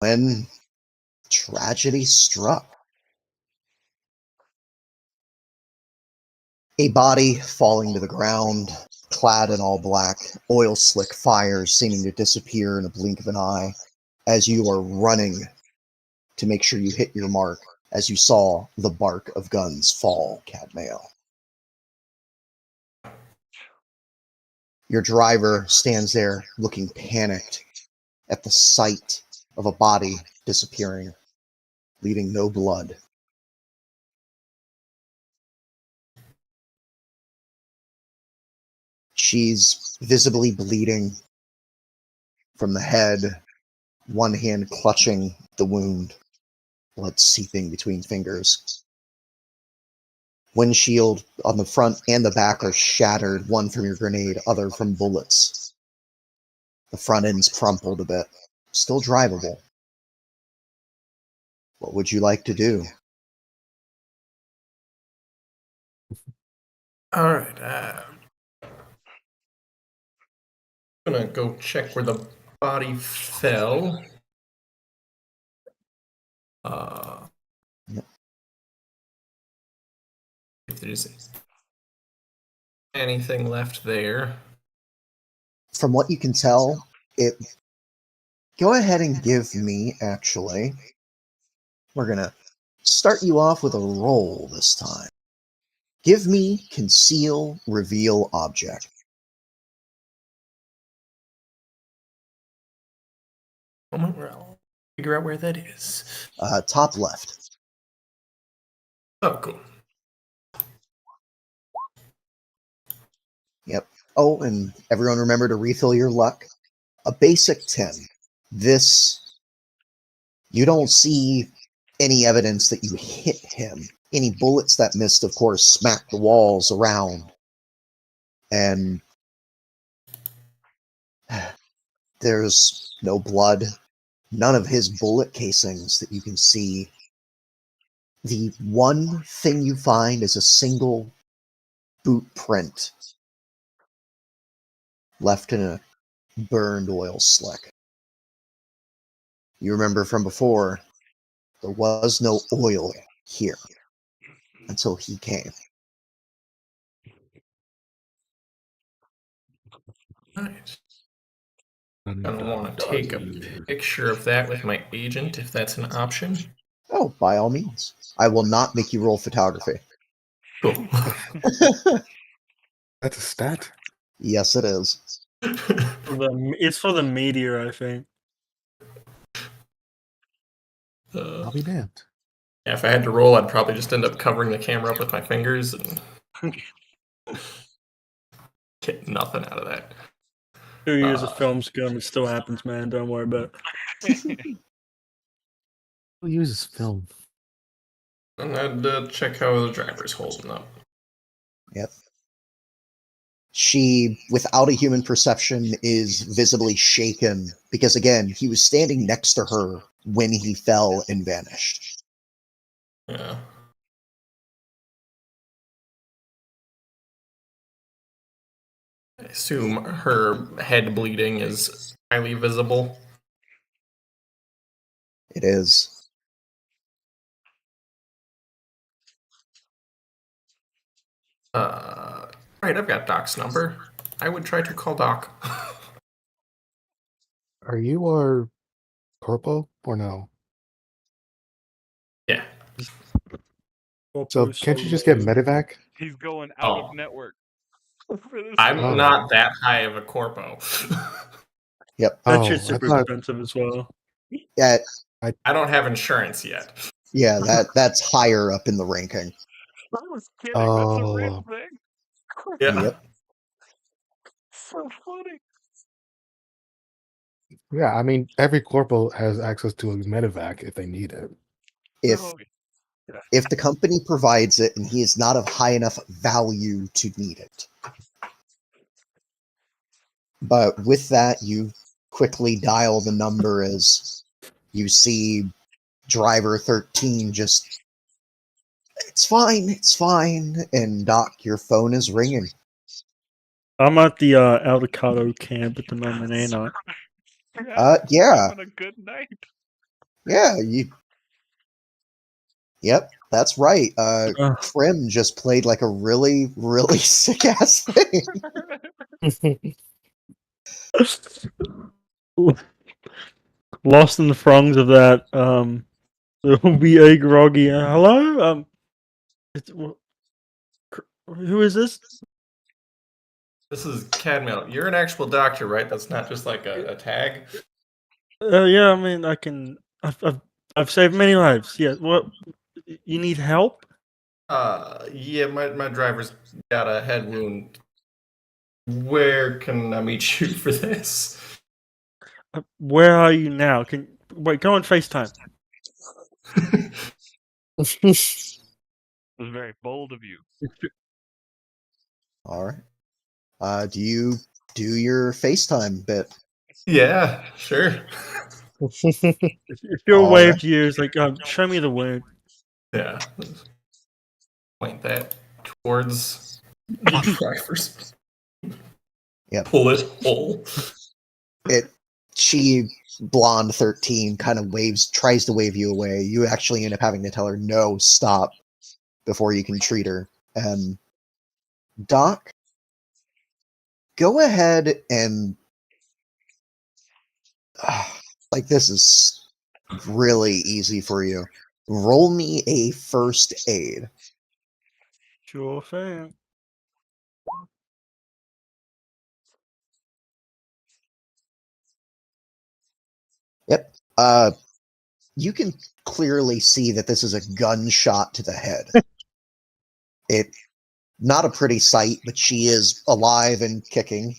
when tragedy struck. A body falling to the ground, clad in all black, oil slick fires seeming to disappear in a blink of an eye as you are running to make sure you hit your mark as you saw the bark of guns fall, Cadmail. Your driver stands there looking panicked at the sight of a body disappearing, leaving no blood. She's visibly bleeding from the head, one hand clutching the wound, blood seeping between fingers. Windshield on the front and the back are shattered, one from your grenade, other from bullets. The front end's crumpled a bit, still drivable. What would you like to do? All right. I'm gonna go check where the body fell. Yep. If there's anything left there. From what you can tell, go ahead and give me, actually. We're gonna start you off with a roll this time. Give me conceal, reveal object. Moment where I'll figure out where that is. Top left. Oh, cool. Yep. Oh, and everyone remember to refill your luck. A basic 10. This, you don't see any evidence that you hit him. Any bullets that missed, of course, smacked the walls around. And there's no blood. None of his bullet casings that you can see. The one thing you find is a single boot print left in a burned oil slick. You remember from before, there was no oil here until he came. Right. I'm gonna want to take a picture of that with my agent, if that's an option. Oh, by all means. I will not make you roll photography. Cool. That's a stat. Yes, it is. It's for the meteor, I think. I'll be damned. Yeah, if I had to roll, I'd probably just end up covering the camera up with my fingers and get nothing out of that. 2 years of film school, it still happens, man. Don't worry about it. Who uses film? And I'd check how the driver's holding up. Yep. She, without a human perception, is visibly shaken because, again, he was standing next to her when he fell and vanished. Yeah. I assume her head bleeding is highly visible. It is. Right, I've got Doc's number. I would try to call Doc. Are you our corpo or no? Yeah. So can't you just get medevac? He's going out of network. I'm not that high of a corpo. Yep. That's just super expensive as well. Yeah. I don't have insurance yet. Yeah, that's higher up in the ranking. I was kidding. That's a real thing. Yeah. Yep. So funny. Yeah, I mean, every corpo has access to a medevac if they need it. If the company provides it and he is not of high enough value to need it. But with that, you quickly dial the number as you see driver 13 just, it's fine, and Doc, your phone is ringing. I'm at the Aldecado camp at the moment, ain't I? Yeah. Having a good night. Yeah, you. Yep, that's right. Uh. Krim just played like a really, really sick ass thing. Lost in the throngs of that. There will be a groggy. Hello. Who is this? This is Cadmiel. You're an actual doctor, right? That's not just like a tag. Yeah. I mean, I've saved many lives. Yeah. What? You need help? Yeah, my driver's got a head wound. Where can I meet you for this? Where are you now? Wait? Go on FaceTime. It was very bold of you. All right. Do you do your FaceTime bit? Yeah, sure. If your All wave right. to you is like, show me the wound. Yeah. Point that towards the driver's Yep. bullet hole. She, blonde 13, kind of tries to wave you away. You actually end up having to tell her, no, stop, before you can treat her. And Doc, go ahead and like, this is really easy for you. Roll me a first aid. Sure thing. Yep. You can clearly see that this is a gunshot to the head. It not a pretty sight, but she is alive and kicking.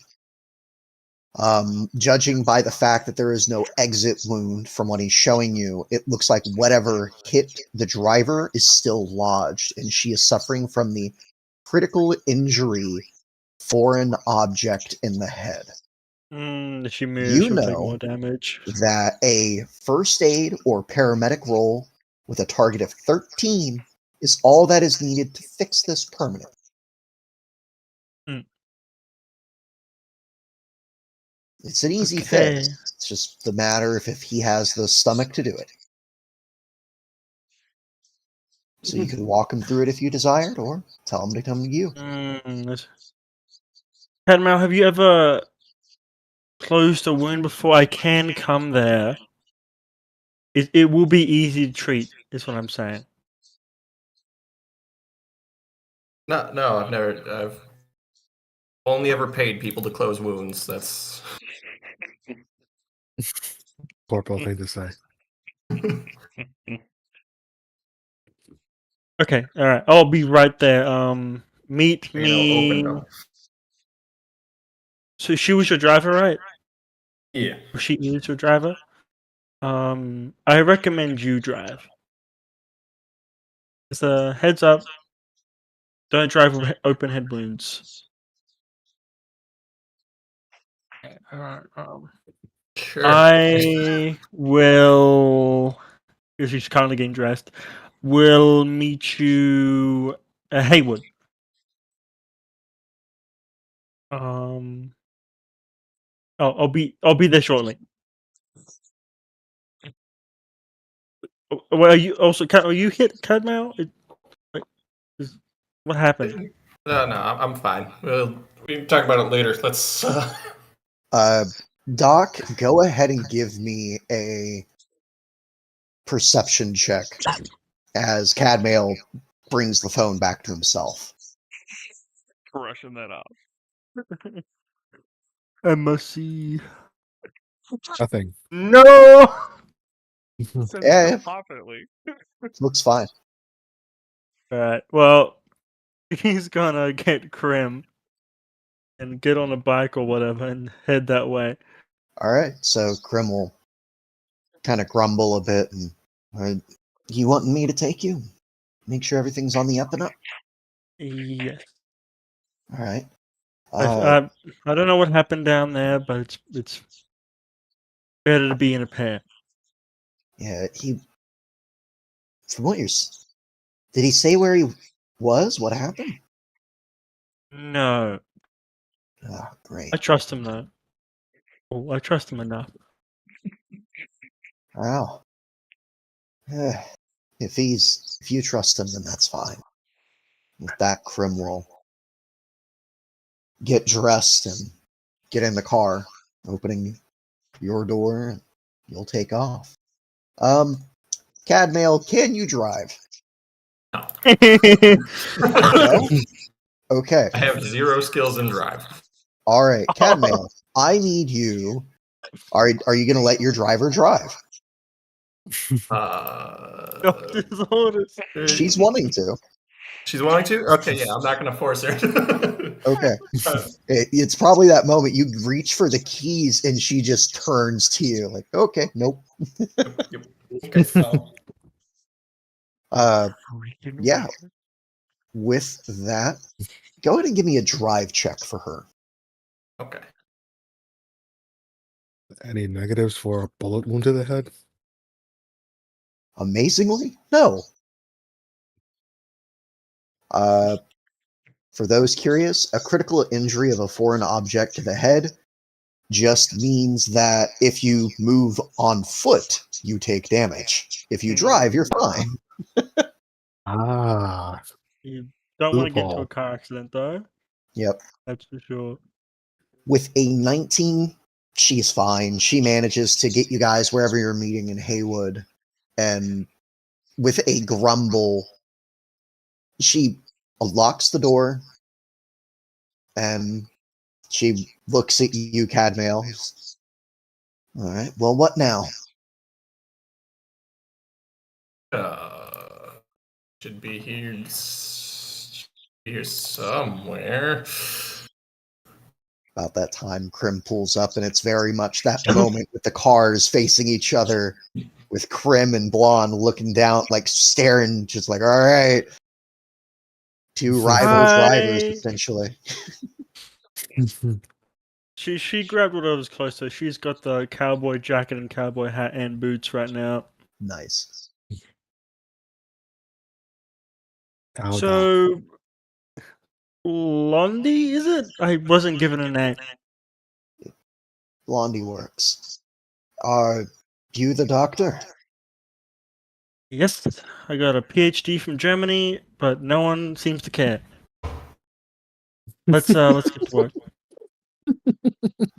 Judging by the fact that there is no exit wound from what he's showing you, it looks like whatever hit the driver is still lodged, and she is suffering from the critical injury foreign object in the head. If she moves, You she'll take know more damage. that a first aid or paramedic roll with a target of 13 is all that is needed to fix this permanently. It's an easy Okay. fix. It's just the matter if he has the stomach to do it. So you can walk him through it if you desired, or tell him to come to you. Padmel, have you ever closed a wound before? I can come there. It will be easy to treat, is what I'm saying. No, I've only ever paid people to close wounds. That's Corporal thing to say. Okay, all right. I'll be right there. Meet me. open up. So she was your driver, right? Yeah. Or she is your driver? I recommend you drive. Just a heads up. Don't drive with open head wounds. Alright, Sure. I will. Because she's currently getting dressed. Will meet you at Haywood. I'll be there shortly. Well, are you also? Are you hit, Cadmail? What happened? No, I'm fine. We can talk about it later. Let's. Doc, go ahead and give me a perception check as Cadmail brings the phone back to himself. Brushing that off. I must see. Nothing. No. Said Yeah, so confidently. looks fine. All right. Well, he's gonna get Krim and get on a bike or whatever and head that way. All right, so Krim will kind of grumble a bit and, you wanting me to take you? Make sure everything's on the up and up? Yes. All right. I don't know what happened down there, but it's better to be in a pair. Yeah, from what did he say where he was? What happened? No, Ah, great. I trust him though. Oh, I trust him enough. Wow. If you trust him, then that's fine. With that, Krim will get dressed and get in the car, opening your door, and you'll take off. Cadmail, can you drive? No? Okay. I have 0 skills in drive. All right, Cadmail, I need you. Are you going to let your driver drive? Doctor's orders. She's wanting to. She's wanting to? Okay, yeah, I'm not going to force her. Okay. It's probably that moment you reach for the keys and she just turns to you like, okay, nope. Yep. Okay, so Yeah. With that, go ahead and give me a drive check for her. okay. Any negatives for a bullet wound to the head? Amazingly, no. For those curious, a critical injury of a foreign object to the head just means that if you move on foot, you take damage. If you drive, you're fine. Ah, You don't want to get into a Loophole. car accident, though. Yep. That's for sure. With a 19, she's fine. She manages to get you guys wherever you're meeting in Haywood. And with a grumble, she locks the door and she looks at you, Cadmail. All right, well, what now? Should be here somewhere. About that time, Krim pulls up, and it's very much that moment with the cars facing each other, with Krim and Blonde looking down, like staring, just like, all right. Two rival drivers, essentially. She grabbed whatever's close to her. She's got the cowboy jacket and cowboy hat and boots right now. Nice. So, Blondie, is it? I wasn't given a name. Blondie works. Are you the doctor? Yes, I got a PhD from Germany, but no one seems to care. Let's get to work.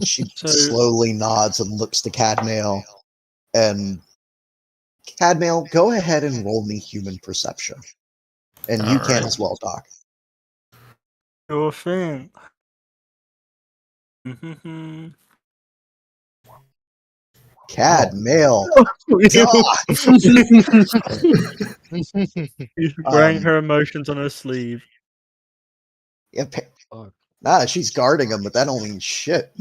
She So- slowly nods and looks to Cadmail. And Cadmail, go ahead and roll me human perception. And you All can right. as well, Doc. Sure thing. Mhm. Cadmail. She's wearing her emotions on her sleeve. Yeah, she's guarding him, but that don't mean shit.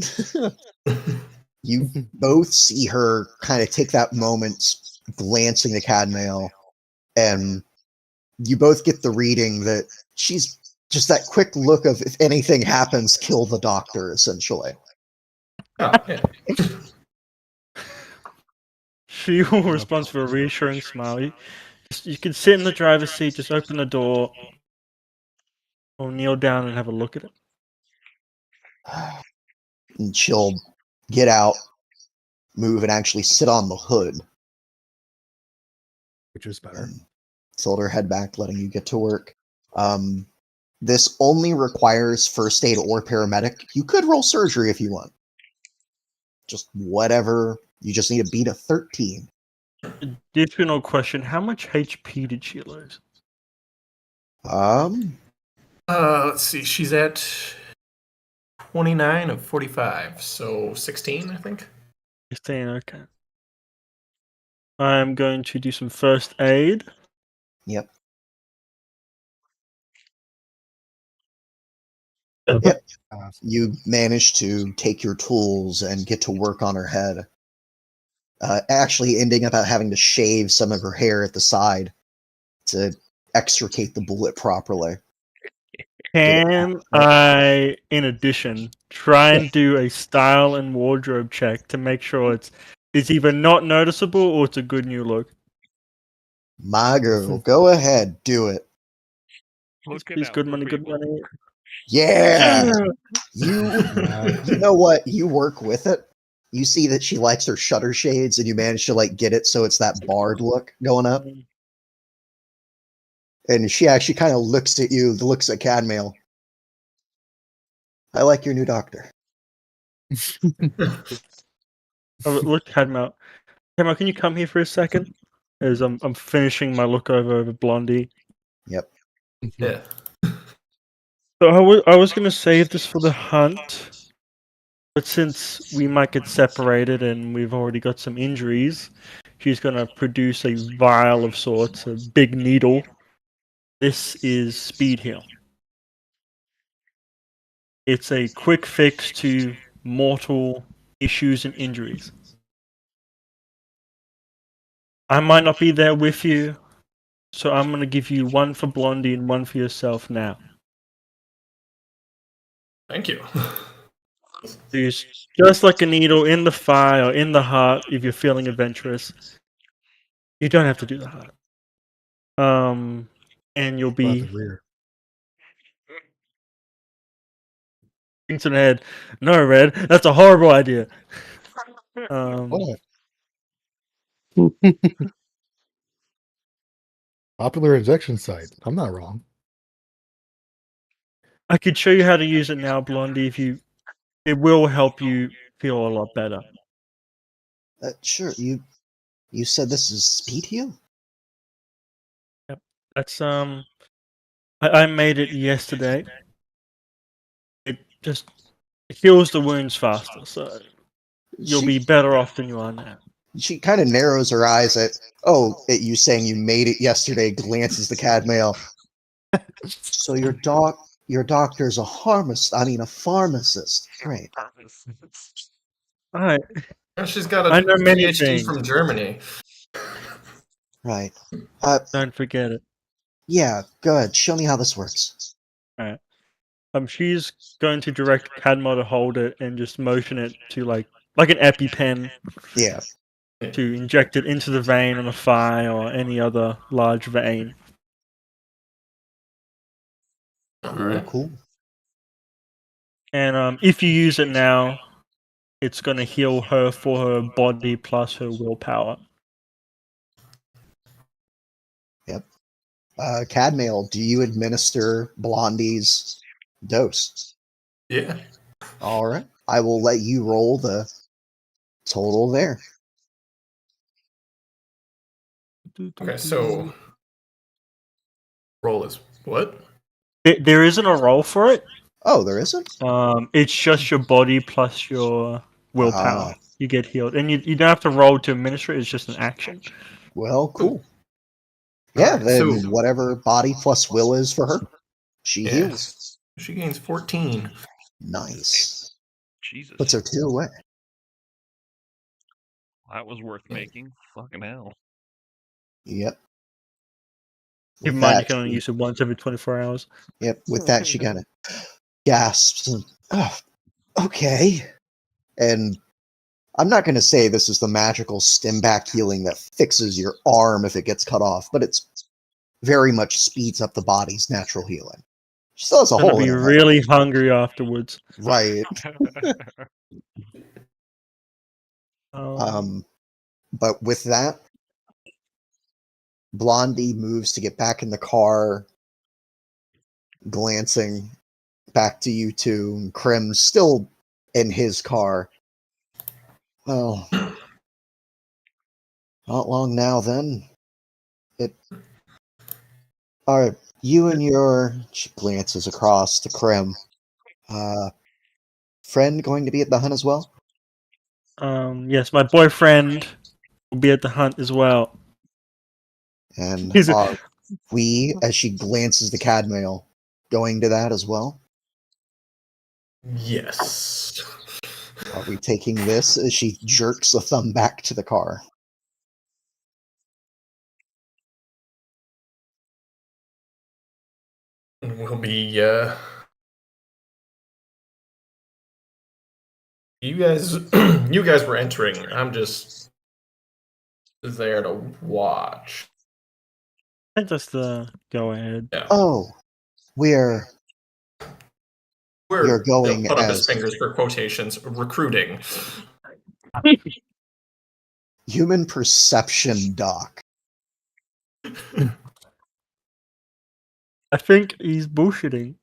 You both see her kind of take that moment, glancing to Cadmail, and you both get the reading that she's just that quick look of, if anything happens, kill the doctor, essentially. Oh, yeah. She will respond with a reassuring smile. You can sit in the driver's seat, just open the door, or kneel down and have a look at it. And she'll get out, move, and actually sit on the hood. Which is better. And tilt her head back, letting you get to work. This only requires first aid or paramedic. You could roll surgery if you want. Just whatever. You just need to beat a 13. Additional question: how much HP did she lose? Let's see. She's at 29 of 45, so 16, I think. 16. Okay. I'm going to do some first aid. Yep. Yep. You manage to take your tools and get to work on her head. Actually ending up having to shave some of her hair at the side to extricate the bullet properly. Can I, in addition, try and do a style and wardrobe check to make sure it's either not noticeable or it's a good new look? My girl, go ahead, do it. Please, good money, good money. Yeah! You know what? You work with it, You see that she likes her shutter shades, and you manage to like get it so it's that barred look going up. And she actually kind of looks at you, looks at Cadmail. I like your new doctor. Oh, look, Cadmo. Cadmo, can you come here for a second? As I'm finishing my look over Blondie. Yep. Yeah. So I was gonna save this for the hunt, but since we might get separated and we've already got some injuries, she's gonna produce a vial of sorts, a big needle. This is speed heal. It's a quick fix to mortal issues and injuries. I might not be there with you, so I'm gonna give you one for Blondie and one for yourself now. Thank you. Use just like a needle in the thigh or in the heart if you're feeling adventurous. You don't have to do the heart. And you'll About the be rear. into the head. No, Red, that's a horrible idea. What? Popular injection site. I'm not wrong. I could show you how to use it now, Blondie. It will help you feel a lot better. Sure. You said this is speed heal? Yep. That's I made it yesterday. It just heals the wounds faster, so you'll be better off than you are now. She kind of narrows her eyes at you saying you made it yesterday. Glances the Cadmail. So your doctor's a pharmacist. Great. Alright. And she's got a I know many PhD things. from Germany. Right. Don't forget it. Yeah, go ahead. Show me how this works. Alright. She's going to direct Cadmo to hold it and just motion it to like an EpiPen Yeah. to inject it into the vein on the thigh or any other large vein. Alright. Cool. And if you use it now, it's going to heal her for her body plus her willpower. Yep. Cadmail, do you administer Blondie's dose? Yeah. All right. I will let you roll the total there. Okay, so roll is what? There isn't a roll for it. Oh, there isn't? It's just your body plus your willpower. You get healed. And you don't have to roll to administer it, it's just an action. Well, cool. Yeah, Alright, then so- whatever body plus will is for her, she heals. Yes. She gains 14. Nice. Jesus. Puts her 2 away. That was worth making. Fucking hell. Yep. Keep in With mind you that, can only use it once every 24 hours. Yep, with that she kind of gasps and, okay. And I'm not going to say this is the magical stim back healing that fixes your arm if it gets cut off, but it's very much speeds up the body's natural healing. She still has a Gonna hole in be her head. really hungry afterwards. Right. But with that, Blondie moves to get back in the car, glancing back to you two. And Krim's still in his car. Well, not long now then. Are you and your... She glances across to Krim. Friend going to be at the hunt as well? Yes, my boyfriend will be at the hunt as well. And He's are we, as she glances the Cadmail, going to that as well? Yes. Are we taking this as she jerks a thumb back to the car? We'll be, you guys were entering. I'm just there to watch. I just go ahead. Yeah. Oh, you're going put up his as... fingers for quotations, recruiting. Human perception, Doc. I think he's bullshitting.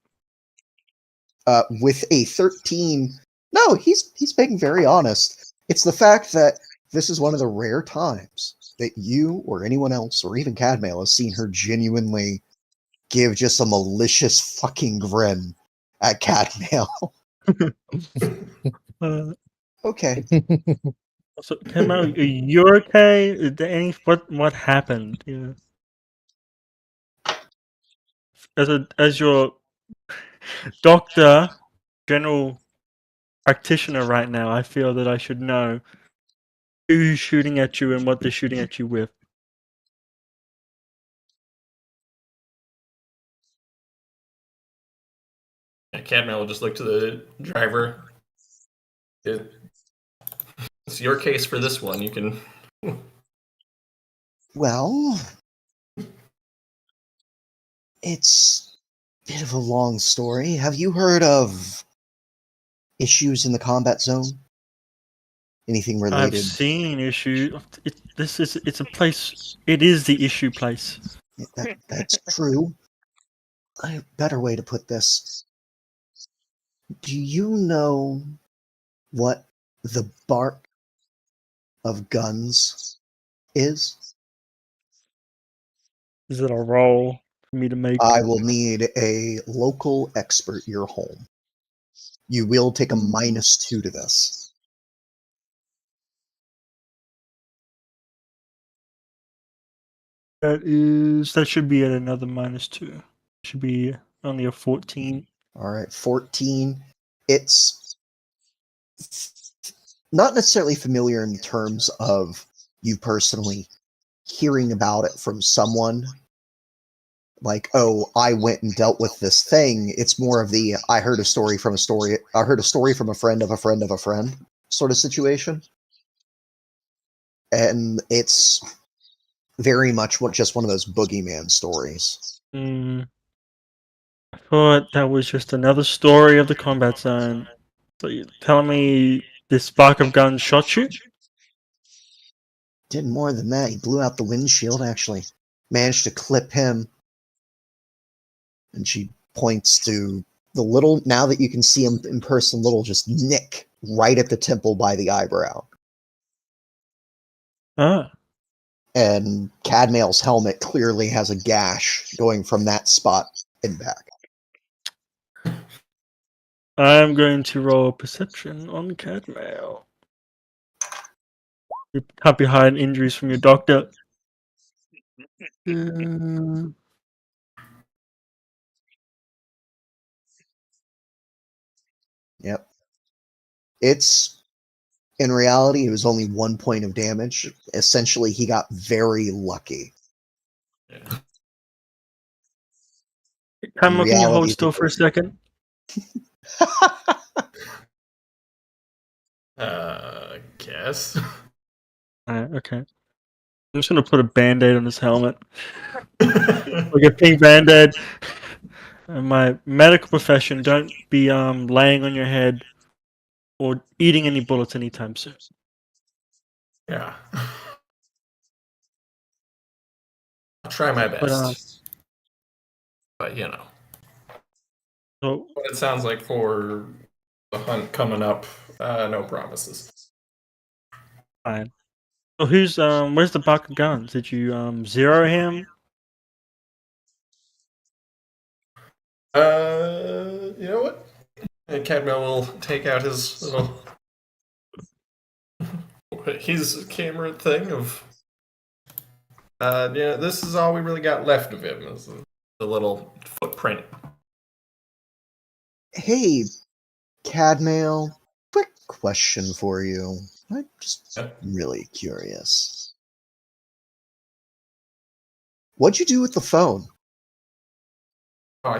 With a 13. No, he's being very honest. It's the fact that this is one of the rare times that you or anyone else, or even Cadmail, has seen her genuinely give just a malicious fucking grin at Cadmail. Okay. So, Camo, you're okay? Is there any what happened? Yeah. As your doctor, general practitioner right now, I feel that I should know who's shooting at you and what they're shooting at you with. Cadman will just look to the driver. It's your case for this one. You can. Well, it's a bit of a long story. Have you heard of issues in the combat zone? Anything related? I've seen issues. It's a place. It is the issue place. That's true. A better way to put this. Do you know what the bark of guns is? Is it a roll for me to make? I will need a local expert your home. You will take a -2 to this. That should be at another -2. Should be only a 14. All right, 14. It's not necessarily familiar in terms of you personally hearing about it from someone. Like, oh, I went and dealt with this thing. It's more of the I heard a story from a friend of a friend of a friend sort of situation. And it's very much just one of those boogeyman stories. I thought that was just another story of the combat zone. So you're telling me this spark of guns shot you? Did more than that. He blew out the windshield, actually. Managed to clip him. And she points to the little, now that you can see him in person, little just nick right at the temple by the eyebrow. Ah. And Cadmail's helmet clearly has a gash going from that spot and back. I'm going to roll perception on Cadmail. You can't be hiding injuries from your doctor. Yep. It's, in reality, it was only 1 point of damage. Essentially, he got very lucky. Yeah. Cadmail, can you hold still for a second? Guess. Okay. I'm just going to put a band-aid on his helmet. Like a pink band-aid. My medical profession, don't be laying on your head or eating any bullets anytime soon. Yeah. I'll try my best. But you know. So, What it sounds like for the hunt coming up, no promises. fine. So where's the buck of guns? Did you zero him? You know what? Cadmel will take out his little his camera thing of yeah, this is all we really got left of him, is the little footprint. Hey, Cadmail, quick question for you. I'm just really curious. What'd you do with the phone? Oh,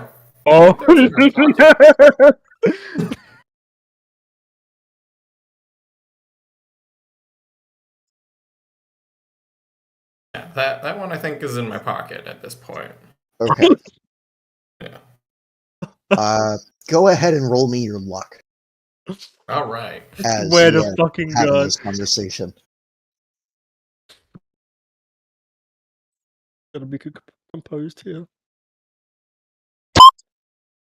yeah, that one I think is in my pocket at this point. Okay. Yeah. Go ahead and roll me your luck. All right. as Swear you to are fucking having God. this conversation. Gotta be composed here.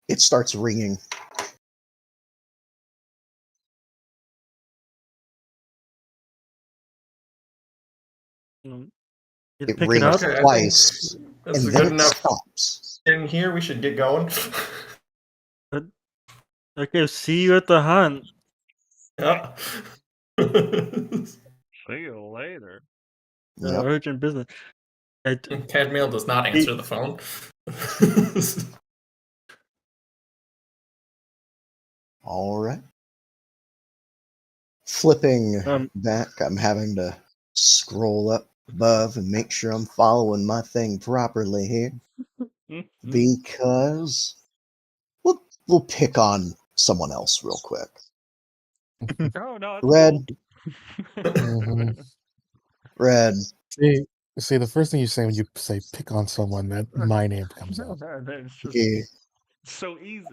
It starts ringing. You It pick it rings up. Okay, I think twice, that's and a then good it enough stops. in here. We should get going. Okay, see you at the hunt. Yeah. See you later. Yep. Urgent business. Cadmiel does not answer the phone. All right. Flipping Um, back, I'm having to scroll up above and make sure I'm following my thing properly here, because we'll pick on someone else real quick. Oh no, it's Red, Mhm. Red. See, the first thing you say when you say pick on someone, that my name comes cool. up. It's just Yeah. so easy.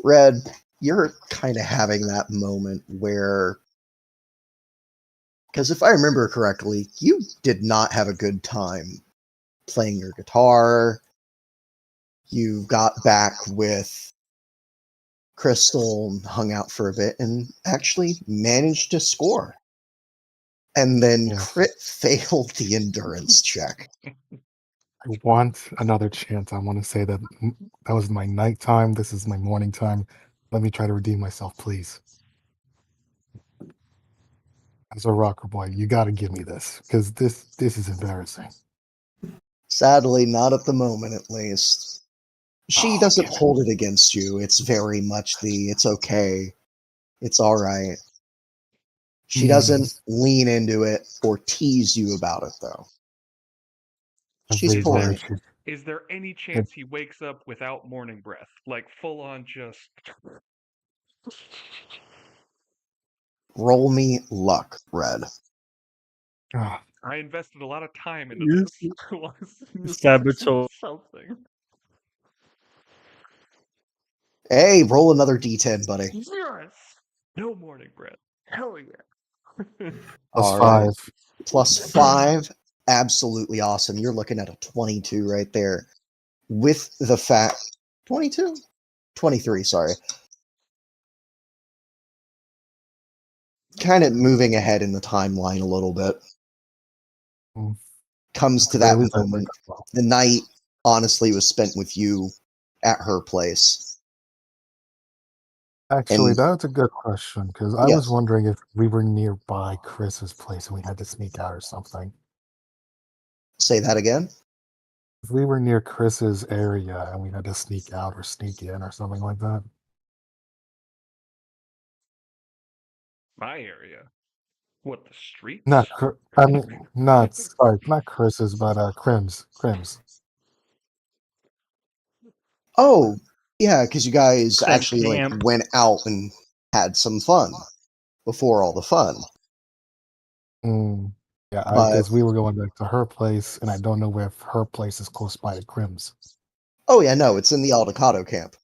Red, you're kind of having that moment where, because if I remember correctly, you did not have a good time playing your guitar. You got back with Crystal and hung out for a bit and actually managed to score. And then Yeah. crit failed the endurance check. I want another chance. I want to say that that was my nighttime. This is my morning time. Let me try to redeem myself, please. As a rocker boy, you got to give me this, because this is embarrassing. Sadly, not at the moment, at least. She Oh, doesn't damn it. hold it against you. It's very much it's okay. It's all right. She doesn't lean into it or tease you about it, though. She's Very, very polite. true. Is there any chance he wakes up without morning breath? Like full on just Roll me luck, Red. Ah, I invested a lot of time into Yes. this. I want to see this Saboteur. something. Hey, roll another d10, buddy. Yes! No morning breath. Hell yeah. plus All right. 5. Plus 5. Absolutely awesome. You're looking at a 22 right there. With the fact 22? 23, sorry. Kind of moving ahead in the timeline a little bit. Mm. Comes At to the very that least, I moment. wake up well. The night, honestly, was spent with you at her place. Actually, And that's a good question, because I was yes, wondering if we were nearby Chris's place and we had to sneak out or something. say that again. If we were near Chris's area and we had to sneak out or sneak in or something like that. My area. What, the streets? Not, I mean, not, sorry, not Chris's, but Crim's. Oh, yeah, because you guys That actually camp. went out and had some fun before all the fun. Mm, yeah, But because we were going back to her place, and I don't know if her place is close by to Crim's. oh yeah, no, it's in the Aldecado camp.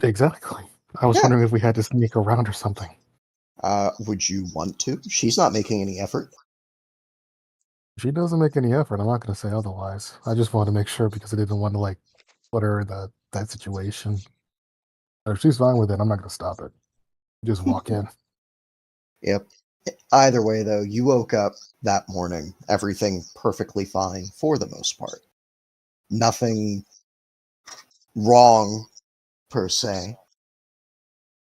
Exactly. I was Yeah. wondering if we had to sneak around or something. Would you want to? She's not making any effort. She doesn't make any effort. I'm not going to say otherwise. I just wanted to make sure because I didn't want to put her in that situation. If she's fine with it, I'm not going to stop it. Just walk in. Yep. Either way, though, you woke up that morning, everything perfectly fine for the most part. Nothing wrong, per se.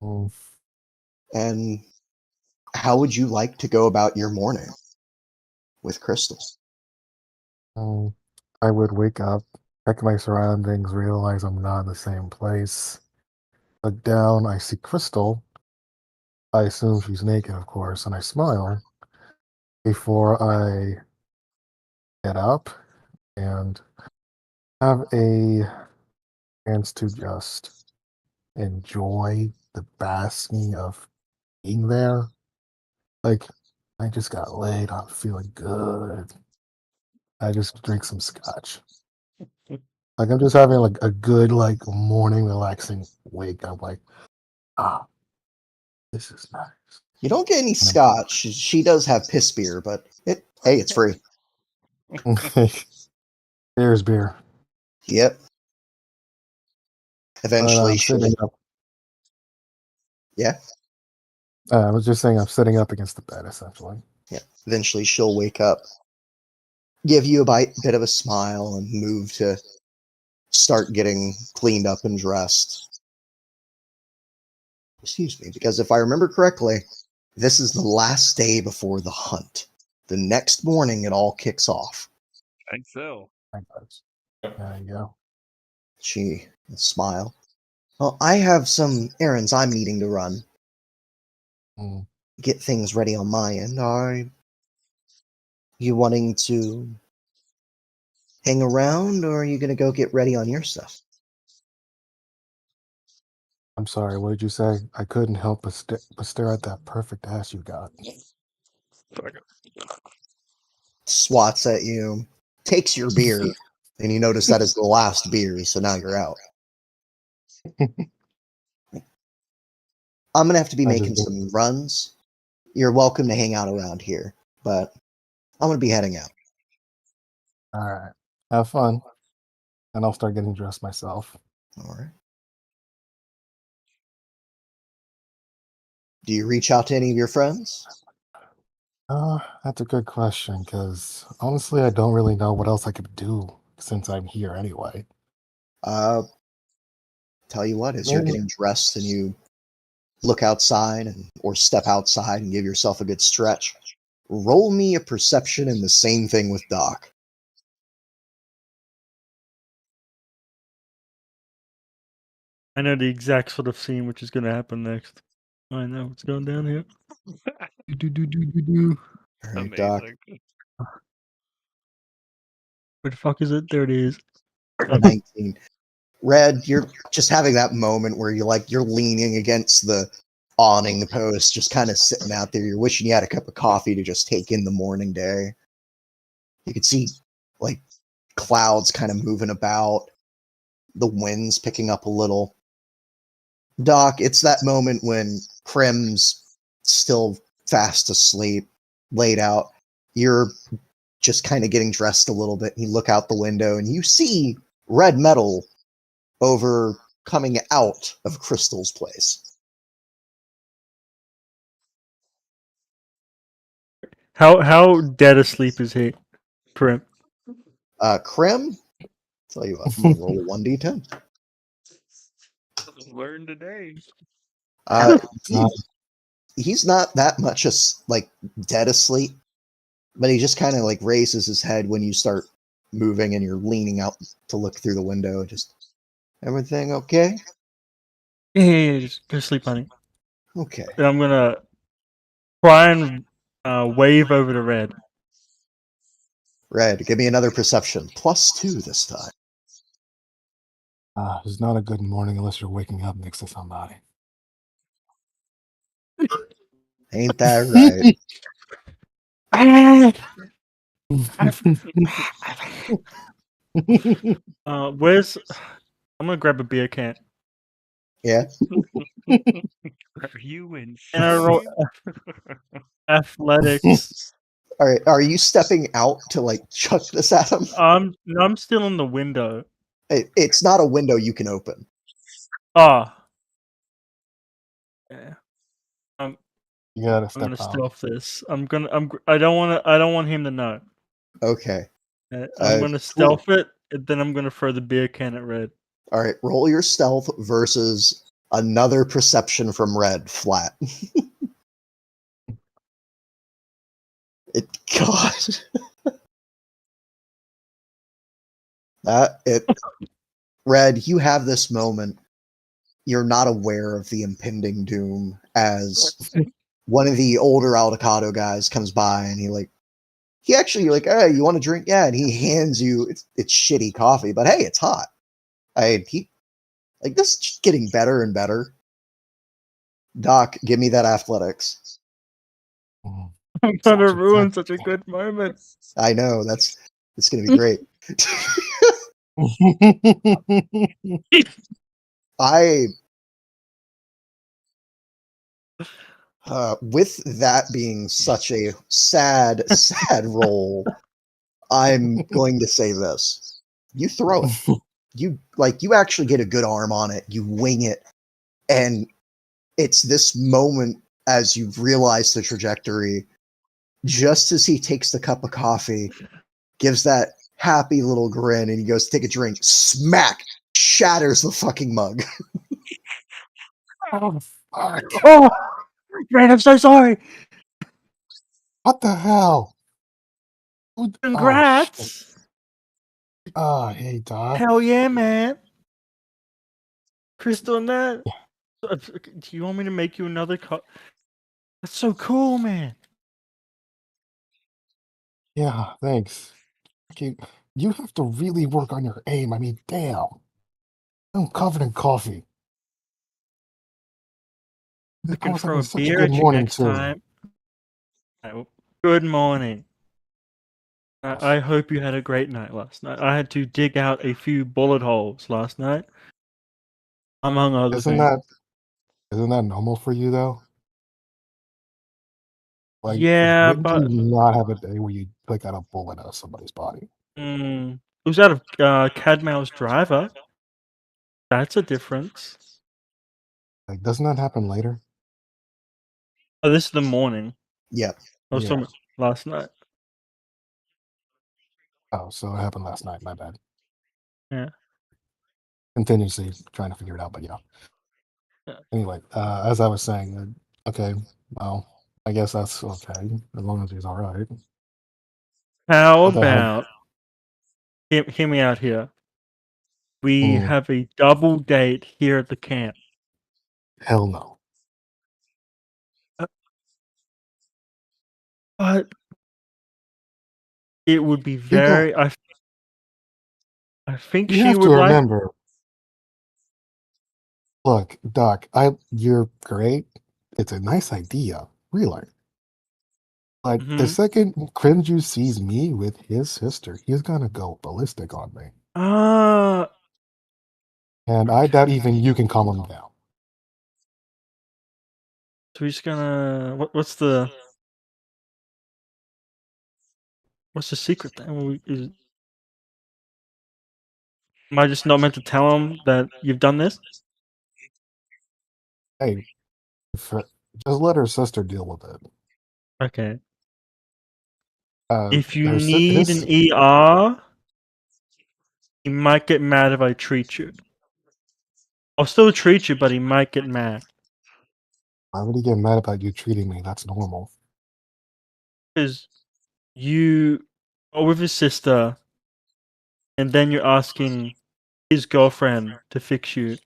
Mm, And how would you like to go about your morning with Crystal? I would wake up, check my surroundings, realize I'm not in the same place. Look down, I see Crystal. I assume she's naked, of course, and I smile before I get up and have a chance to just enjoy the basking of being there. Like, I just got laid, I'm feeling good. I just drink some scotch. Like I'm just having like a good like morning relaxing wake. I'm like, this is nice. You don't get any scotch. She does have piss beer, but it's free. There's beer. Yep. But Eventually, I'm sitting up. Yeah. I was just saying I'm sitting up against the bed essentially. Yeah. Eventually, she'll wake up, give you a bit of a smile, and move to start getting cleaned up and dressed. Excuse me, because if I remember correctly, this is the last day before the hunt. The next morning, it all kicks off. I think so. There you go. She smile. Well, I have some errands I'm needing to run. Mm. Get things ready on my end. Are you wanting to hang around, or are you going to go get ready on your stuff? I'm sorry, what did you say? I couldn't help but stare at that perfect ass you got. Swats at you, takes your beer, and you notice that is the last beer, so now you're out. I'm going to have to be making some runs. You're welcome to hang out around here, but I'm going to be heading out. All right. Have fun. And I'll start getting dressed myself. All right. Do you reach out to any of your friends? That's a good question, because honestly, I don't really know what else I could do since I'm here anyway. Tell you what, as you're getting dressed and you look outside or step outside and give yourself a good stretch, roll me a perception and the same thing with Doc. I know the exact sort of scene which is going to happen next. I know what's going down here. All right, Doc. Amazing. Where the fuck is it? There it is. 19. Red, you're just having that moment where you're leaning against the awning post, just kind of sitting out there. You're wishing you had a cup of coffee to just take in the morning day. You could see like clouds kind of moving about, the wind's picking up a little. Doc, it's that moment when Krim's still fast asleep, laid out. You're just kind of getting dressed a little bit. And you look out the window and you see red metal coming out of Crystal's place. How dead asleep is he, Prim? Krim, tell you what, I'm gonna roll a 1d10. Learn today. He's not that much dead asleep, but he just kind of raises his head when you start moving and you're leaning out to look through the window. Just, everything okay? Yeah, just go sleep, honey. Okay. And I'm gonna try and wave over to Red. Red, give me another perception. +2 this time. It's not a good morning unless you're waking up next to somebody. Ain't that right? Where's? I'm gonna grab a beer can. Yeah. Are you insane? And I roll athletics. All right. Are you stepping out to chuck this at him? No, I'm still in the window. It's not a window you can open. Yeah. You gotta I'm step gonna out. stealth this. I don't want him to know. Okay. I'm gonna stealth it, and then I'm gonna throw the beer can at Red. All right. Roll your stealth versus another perception from Red flat. God. Red, you have this moment. You're not aware of the impending doom as one of the older Aldecado guys comes by and he actually, you're like, hey, you want a drink? Yeah. And he hands you, it's shitty coffee, but hey, it's hot. This is just getting better and better. Doc, give me that athletics. I'm gonna ruin such a good moment. I know, it's gonna be great. I with that being such a sad, sad roll, I'm going to say this. You throw it. You actually get a good arm on it. You wing it. And it's this moment as you've realized the trajectory, just as he takes the cup of coffee, gives that happy little grin, and he goes to take a drink. Smack! Shatters the fucking mug. Oh, fuck. Oh, Red, I'm so sorry. What the hell? Congrats. Hey, Doc. Hell yeah, man. Crystal and that. Do you want me to make you another cup? That's so cool, man. Yeah, thanks. Okay, you have to really work on your aim. I mean, damn. I'm covered in coffee. We I can was throw having a such a beer good at you morning, next too. time. Good morning. I hope you had a great night last night. I had to dig out a few bullet holes last night, among other Isn't things. that normal for you, though? Like, Yeah, wouldn't but you not have a day where you pick out a bullet out of somebody's body? it was out of Cadmail's driver. That's a difference. Like, doesn't that happen later? Oh, this is the morning. Yep. I was Yeah. talking about last night. Oh, so it happened last night. My bad. Yeah. Continuously trying to figure it out, but yeah. Yeah. Anyway, as I was saying, okay, well, I guess that's okay as long as he's all right. How What the heck? about hear me out here? We Mm, have a double date here at the camp. hell no. But it would be You got. very. I think You she have to would like. remember. Look, Doc, you're great. It's a nice idea, really. But the Mhm. second Crinju sees me with his sister, he's gonna go ballistic on me. Ah, And I doubt even you can calm him down. so he's gonna. What's the secret then? Am I just not meant to tell him that you've done this? Hey, just let her sister deal with it. Okay. If you There's need an ER, he might get mad if I treat you. I'll still treat you, but he might get mad. Why would he get mad about you treating me? That's normal. Because you are with his sister, and then you're asking his girlfriend to fix you.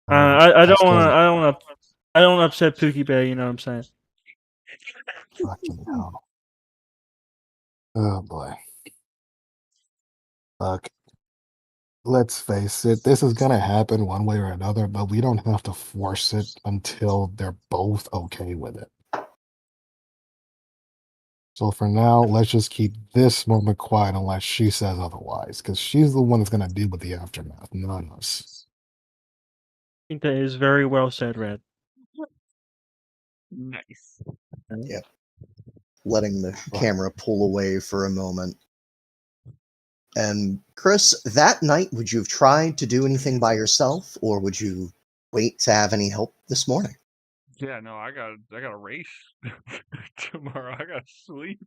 I don't want to. I don't want to upset Pookie Bear. You know what I'm saying? Fucking hell. Oh boy. Look, let's face it, this is gonna happen one way or another, but we don't have to force it until they're both okay with it. So for now, let's just keep this moment quiet unless she says otherwise, because she's the one that's gonna deal with the aftermath, not us. I think that is very well said, Red. Nice. Yep. Letting the camera pull away for a moment. And Chris, that night, would you have tried to do anything by yourself, or would you wait to have any help this morning? Yeah, no, I got a race tomorrow. I got to sleep.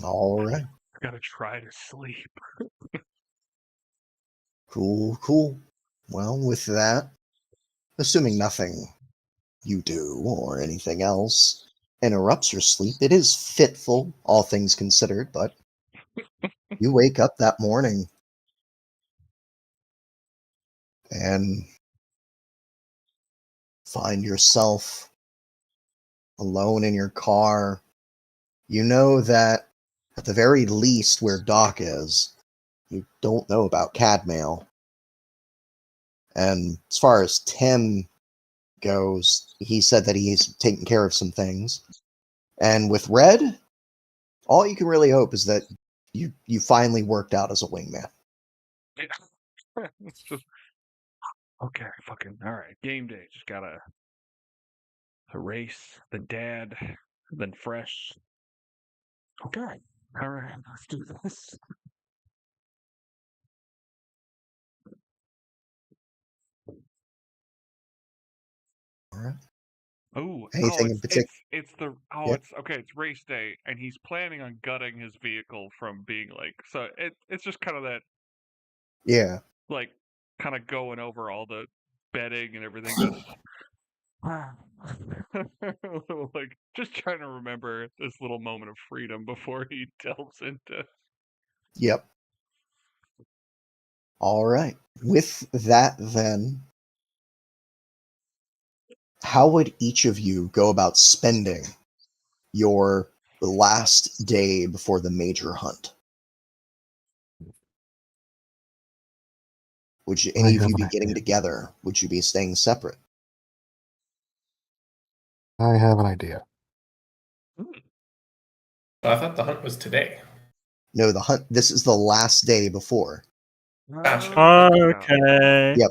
All right. I got to try to sleep. Cool, cool. Well, with that, assuming nothing you do or anything else interrupts your sleep, it is fitful, all things considered, but you wake up that morning and find yourself alone in your car. You know that at the very least where Doc is, you don't know about Cadmail. And as far as Tim goes, he said that he's taking care of some things. And with Red, all you can really hope is that You finally worked out as a wingman. It's just okay. Fucking all right. Game day. Just gotta erase the dad, then fresh. Okay. All right. Let's do this. All right. Oh, Anything in particular? it's the Yeah. it's okay. It's race day, and he's planning on gutting his vehicle from being like so. It's just kind of that Yeah. like kind of going over all the bedding and everything. Just like just trying to remember this little moment of freedom before he delves into. Yep. All right. With that, then, how would each of you go about spending your last day before the major hunt? Would you, any of have you an be getting idea. together? Would you be staying separate? I have an idea. I thought the hunt was today. No, the hunt. This is the last day before. Gotcha. Okay. Yep.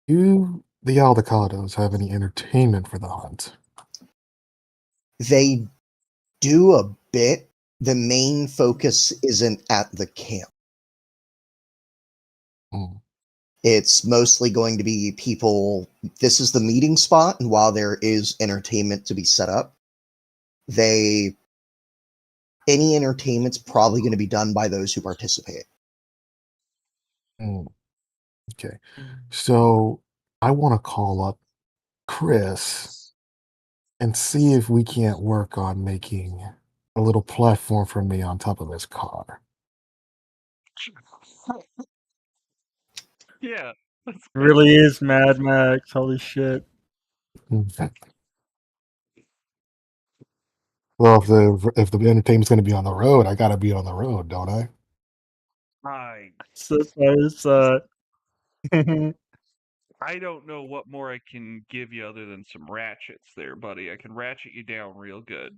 Do the Aldecados have any entertainment for the hunt? They do a bit. The main focus isn't at the camp. Hmm. It's mostly going to be people. This is the meeting spot, and while there is entertainment to be set up, any entertainment's probably going to be done by those who participate. Hmm. Okay. So I want to call up Chris and see if we can't work on making a little platform for me on top of his car. Yeah. That's Really is Mad Max. Holy shit. Mhm. Well, if the entertainment's going to be on the road, I got to be on the road, don't I? I don't know what more I can give you other than some ratchets there, buddy. I can ratchet you down real good.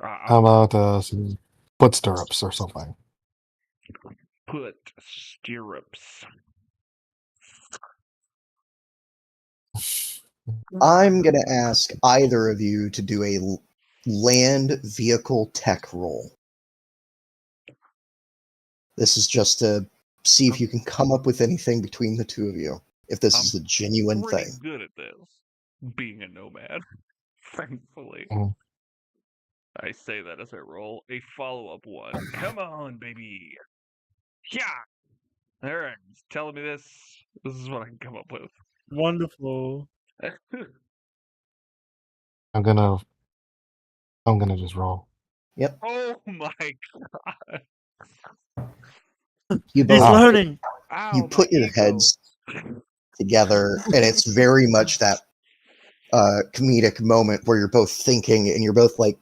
How about some foot stirrups or something? Put stirrups. I'm going to ask either of you to do a land vehicle tech roll. This is just to see if you can come up with anything between the two of you, if this is a genuine Pretty thing. good at this, being a nomad. Thankfully, Mhm. I say that as I roll a follow-up one. Come on, baby. Yeah. All right. Telling me this. This is what I can come up with. Wonderful. I'm gonna just roll. Yep. Oh my god. You He's both learning. Ow, you my put your ego. heads together, and it's very much that comedic moment where you're both thinking and you're both like,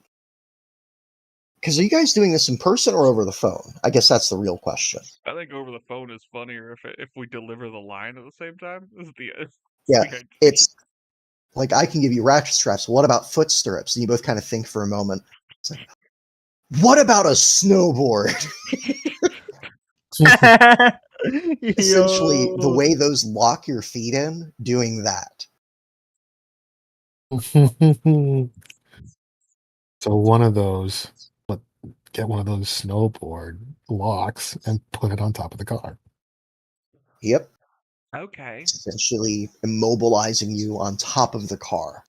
because are you guys doing this in person or over the phone? I guess that's the real question. I think over the phone is funnier if we deliver the line at the same time. This is Yeah, the idea. it's like I can give you ratchet straps. What about foot stirrups? And you both kind of think for a moment. It's like, what about a snowboard? Essentially, the Yo. way those lock your feet in, doing that. So one of those, but get one of those snowboard locks and put it on top of the car. Yep. Okay. It's essentially immobilizing you on top of the car.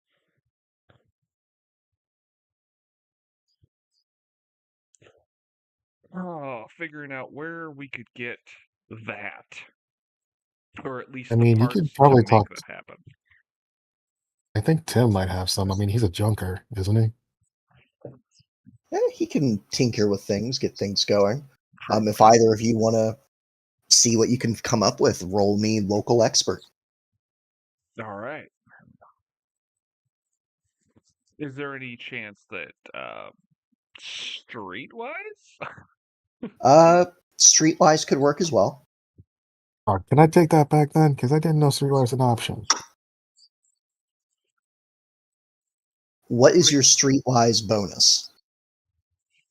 Oh, figuring out where we could get that. Or at least I the mean, you parts could to probably make talk. that happen. I think Tim might have some. I mean, he's a junker, isn't he? He can tinker with things, get things going. True. If either of you want to see what you can come up with, roll me local expert. All right. Is there any chance that streetwise? Streetwise could work as well. Can I take that back then? Because I didn't know Streetwise was an option. What is your streetwise bonus?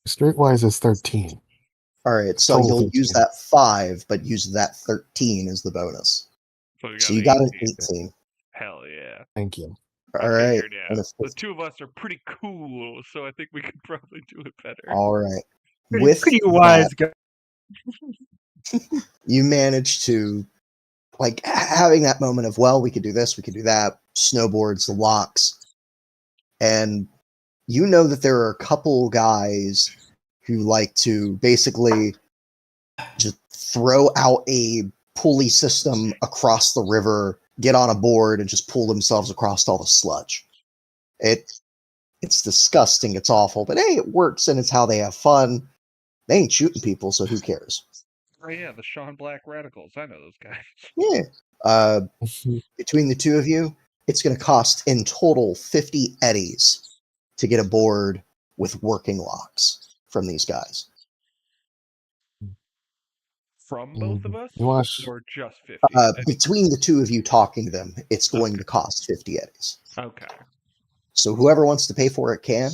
Streetwise is 13. All right, so Total you'll use 13. that 5, but use that 13 as the bonus. So you got an 18. Hell yeah. Thank you. All I right. figured, yeah. and a The 15. two of us are pretty cool, so I think we could probably do it better. All right. Pretty wise guy. You manage to, like, having that moment of, well, we could do this, we could do that, snowboards, the locks, and you know that there are a couple guys who like to basically just throw out a pulley system across the river, get on a board, and just pull themselves across all the sludge. It's disgusting, it's awful, but hey, it works and it's how they have fun. They ain't shooting people, so who cares? Oh yeah, the Sean Black Radicals. I know those guys. Yeah. Between the two of you, it's going to cost in total 50 eddies to get a board with working locks from these guys. From both of us? You want Or just 50? Between the two of you talking to them, it's going to cost 50 eddies. Okay. So whoever wants to pay for it can.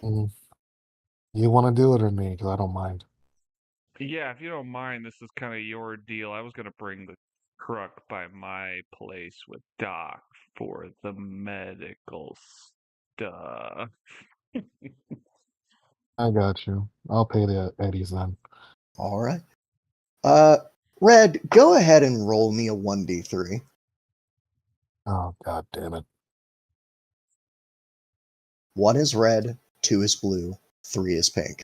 You want to do it or me? Because I don't mind. Yeah, if you don't mind, this is kind of your deal. I was going to bring the truck by my place with Doc for the medical stuff. I got you. I'll pay the eddies then. All right. Red, go ahead and roll me a 1d3. Oh, god damn it. 1 is red, 2 is blue, 3 is pink.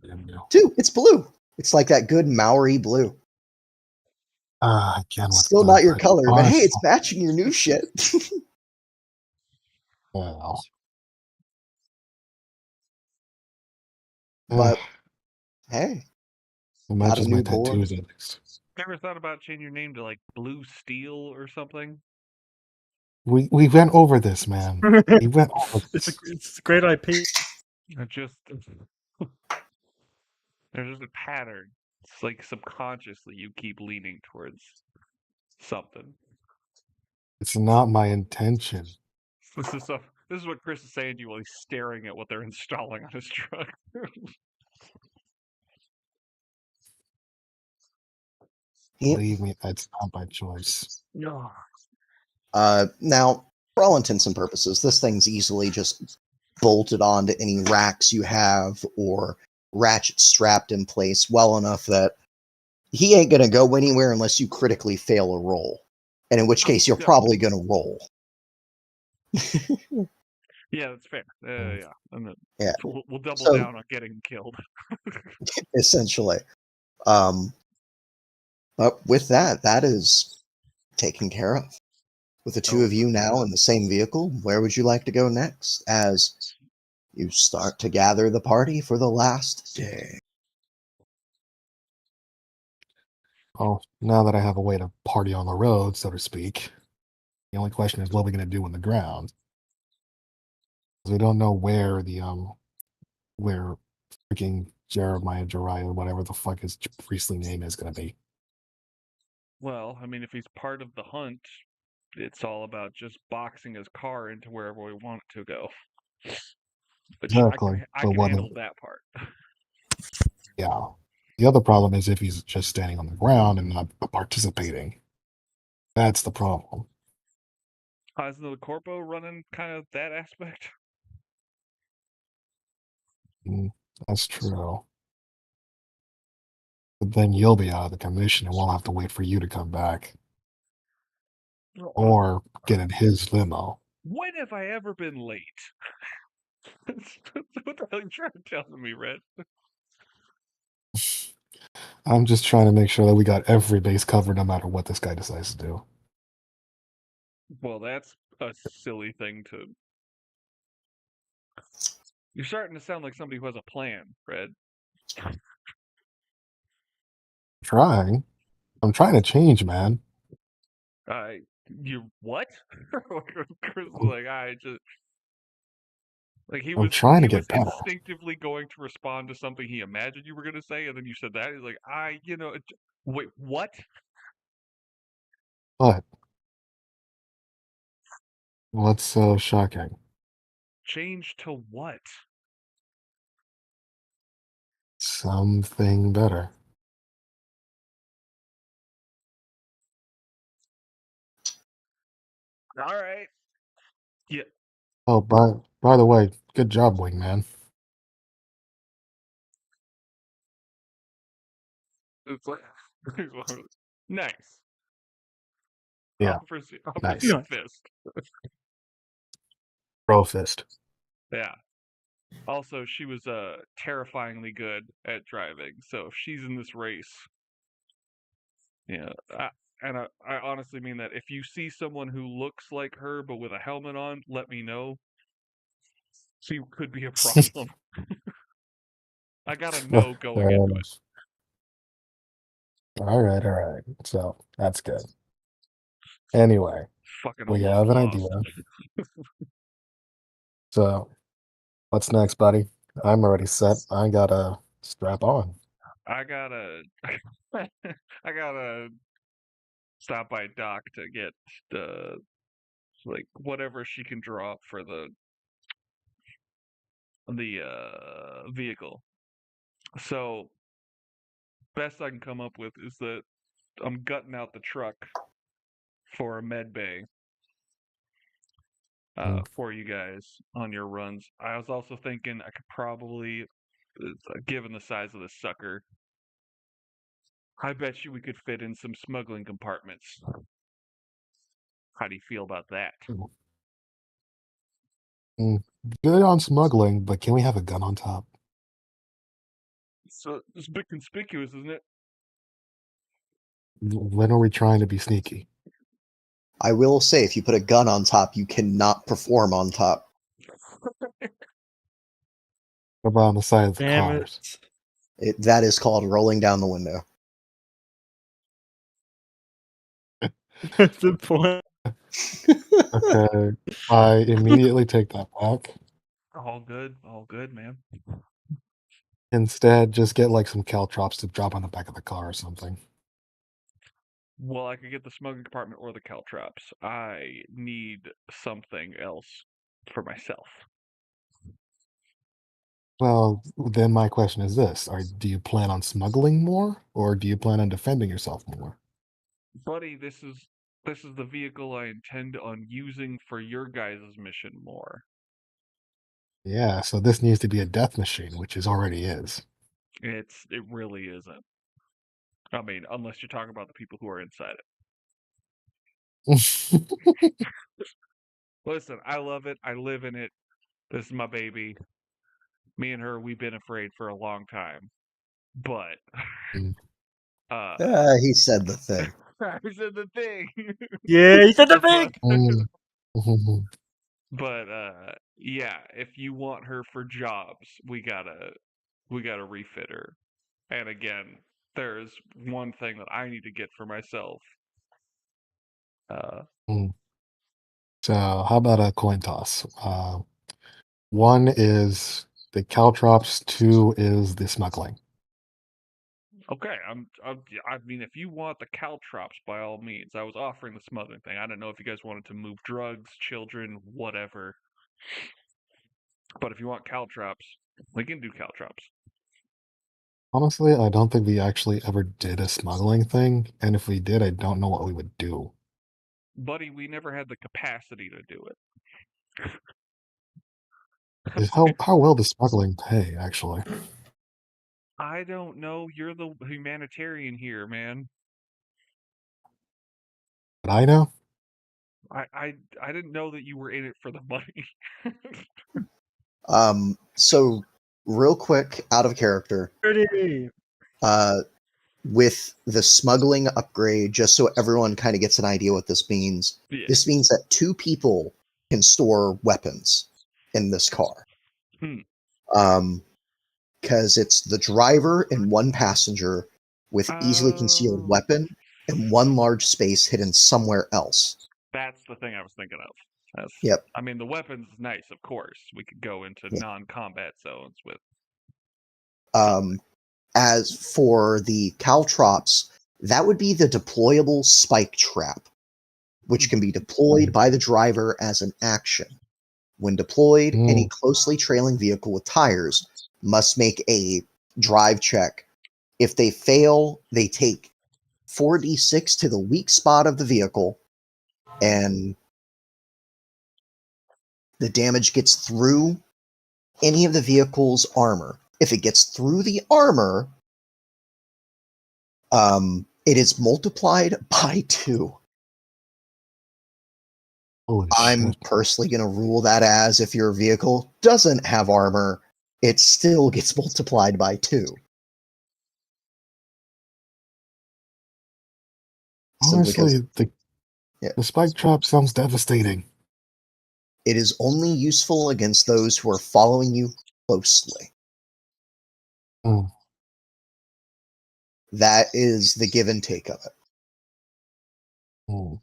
Damn you. 2, it's blue. It's like that good Maori blue. Again with Still blue, not your but color, but hey, honestly, it's matching your new shit. well. But hey, It got a matches my new board. tattoos at least. Ever thought about changing your name to like Blue Steel or something? We went over this, man. We went over It's this. a great IP. I just there's just a pattern. It's like subconsciously you keep leaning towards something. It's not my intention. This is what Chris is saying to you while he's staring at what they're installing on his truck. Yep. Believe me, that's not my choice. No. Now, for all intents and purposes, this thing's easily just bolted onto any racks you have or ratchet strapped in place well enough that he ain't going to go anywhere unless you critically fail a roll. And in which case, you're probably going to roll. Yeah, that's fair. Yeah, Yeah. We'll double So- down on getting killed. Essentially. But with that, that is taken care of. With the two of you now in the same vehicle, where would you like to go next as you start to gather the party for the last day? Oh, now that I have a way to party on the road, so to speak, the only question is what are we going to do on the ground? 'Cause we don't know where where freaking Jeremiah, whatever the fuck his priestly name is going to be. Well, I mean, if he's part of the hunt, it's all about just boxing his car into wherever we want it to go. But Exactly. I So can what- handle that part. Yeah. The other problem is if he's just standing on the ground and not participating. That's the problem. Isn't the Corpo running kind of that aspect? That's true. But then you'll be out of the commission and we'll have to wait for you to come back. Or get in his limo. When have I ever been late? What the hell are you trying to tell me, Red? I'm just trying to make sure that we got every base covered no matter what this guy decides to do. Well, that's a silly thing to... You're starting to sound like somebody who has a plan, Red. Trying. I'm trying to change, man. You what? Chris was like, I just... Like he I'm was trying to he get was better. instinctively going to respond to something he imagined you were going to say, and then you said that. He's like, wait, what? But what's so shocking? Change to what? Something better. All right. Yeah. Oh, by the way, good job, wingman. It's like nice. Yeah, nice. Opposite fist. Bro fist. Yeah. Also, she was terrifyingly good at driving. So if she's in this race, yeah. I honestly mean that. If you see someone who looks like her but with a helmet on, let me know. She could be a problem. I gotta know going into it. All right. So that's good. Anyway, Fucking we almost have an lost. idea. So what's next, buddy? I'm already set. I gotta strap on. I gotta I gotta stop by Doc to get the like whatever she can draw up for the vehicle. So best I can come up with is that I'm gutting out the truck for a med bay for you guys on your runs. I was also thinking I could probably, given the size of the sucker, I bet you we could fit in some smuggling compartments. How do you feel about that? Good on smuggling, but can we have a gun on top? So it's a bit conspicuous, isn't it? When are we trying to be sneaky? I will say, if you put a gun on top, you cannot perform on top. What about on the side of the Damn cars? That is called rolling down the window. That's the point. Okay, I immediately take that back. All good, man. Instead, just get like some caltrops to drop on the back of the car or something. Well, I could get the smuggling compartment or the caltrops. I need something else for myself. Well, then my question is this: do you plan on smuggling more, or do you plan on defending yourself more? Buddy, this is the vehicle I intend on using for your guys' mission more. Yeah, so this needs to be a death machine, which it already is. It really isn't. I mean, unless you're talking about the people who are inside it. Listen, I love it. I live in it. This is my baby. Me and her, we've been afraid for a long time. But He said the thing. I said the thing. Yeah, he said the thing. But yeah, if you want her for jobs, we gotta refit her. And again, there's one thing that I need to get for myself. So how about a coin toss? One is the caltrops, two is the smuggling. Okay, I mean, if you want the caltrops, by all means. I was offering the smuggling thing. I don't know if you guys wanted to move drugs, children, whatever. But if you want caltrops, we can do caltrops. Honestly, I don't think we actually ever did a smuggling thing, and if we did, I don't know what we would do. Buddy, we never had the capacity to do it. How well does smuggling pay, actually? I don't know. You're the humanitarian here, man. But I know. I didn't know that you were in it for the money. So real quick, out of character, Pretty. with the smuggling upgrade, just so everyone kind of gets an idea what this means. Yeah. This means that 2 people can store weapons in this car. Because it's the driver and 1 passenger with easily concealed weapon and 1 large space hidden somewhere else. That's the thing I was thinking of. Yep. I mean, the weapons is nice, of course. We could go into non-combat zones with. As for the caltrops, that would be the deployable spike trap, which can be deployed by the driver as an action. When deployed, any Mm. closely trailing vehicle with tires must make a drive check. If they fail, they take 4d6 to the weak spot of the vehicle, and the damage gets through any of the vehicle's armor. If it gets through the armor, it is multiplied by 2. Holy I'm shit. personally going to rule that as if your vehicle doesn't have armor, it still gets multiplied by 2. Simply because Honestly, yeah. the spike trap sounds devastating. It is only useful against those who are following you closely. Mm. That is the give and take of it. Mm.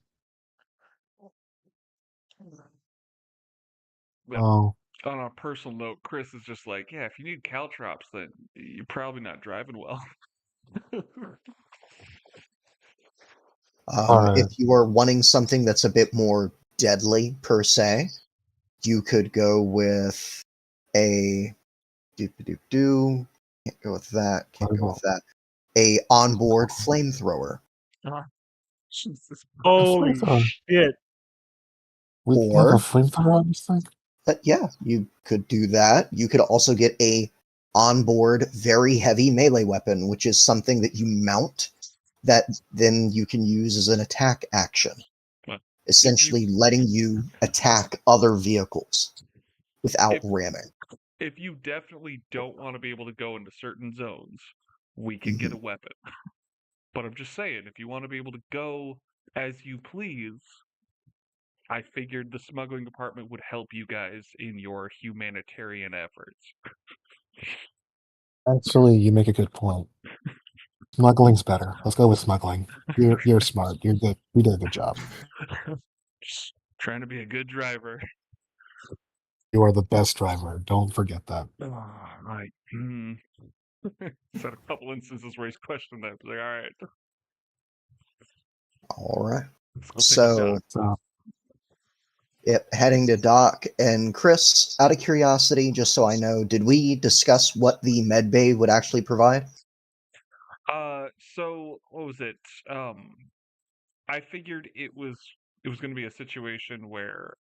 But Oh, on a personal note, Chris is just like, yeah, if you need caltrops, then you're probably not driving well. alright. If you are wanting something that's a bit more deadly per se, you could go with a doop-a-doop-doo. Can't go with that. Can't go with that. A onboard flamethrower. Jesus. Holy flamethrower. shit! We have Or a flamethrower on this thing? But yeah, you could do that. You could also get a onboard very heavy melee weapon, which is something that you mount that then you can use as an attack action, Well, essentially letting you attack other vehicles without if ramming. if you definitely don't want to be able to go into certain zones, we can get a weapon. But I'm just saying, if you want to be able to go as you please, I figured the smuggling department would help you guys in your humanitarian efforts. Actually, you make a good point. Smuggling's better. Let's go with smuggling. You're smart. You're good. You did a good job. Just trying to be a good driver. You are the best driver. Don't forget that. Right. Said a couple instances where he's questioned that. Like, all right, All right. let's go pick up So, Doc. So, yep, heading to Doc and Chris, out of curiosity, just so I know, did we discuss what the med bay would actually provide? So what was it? I figured it was going to be a situation where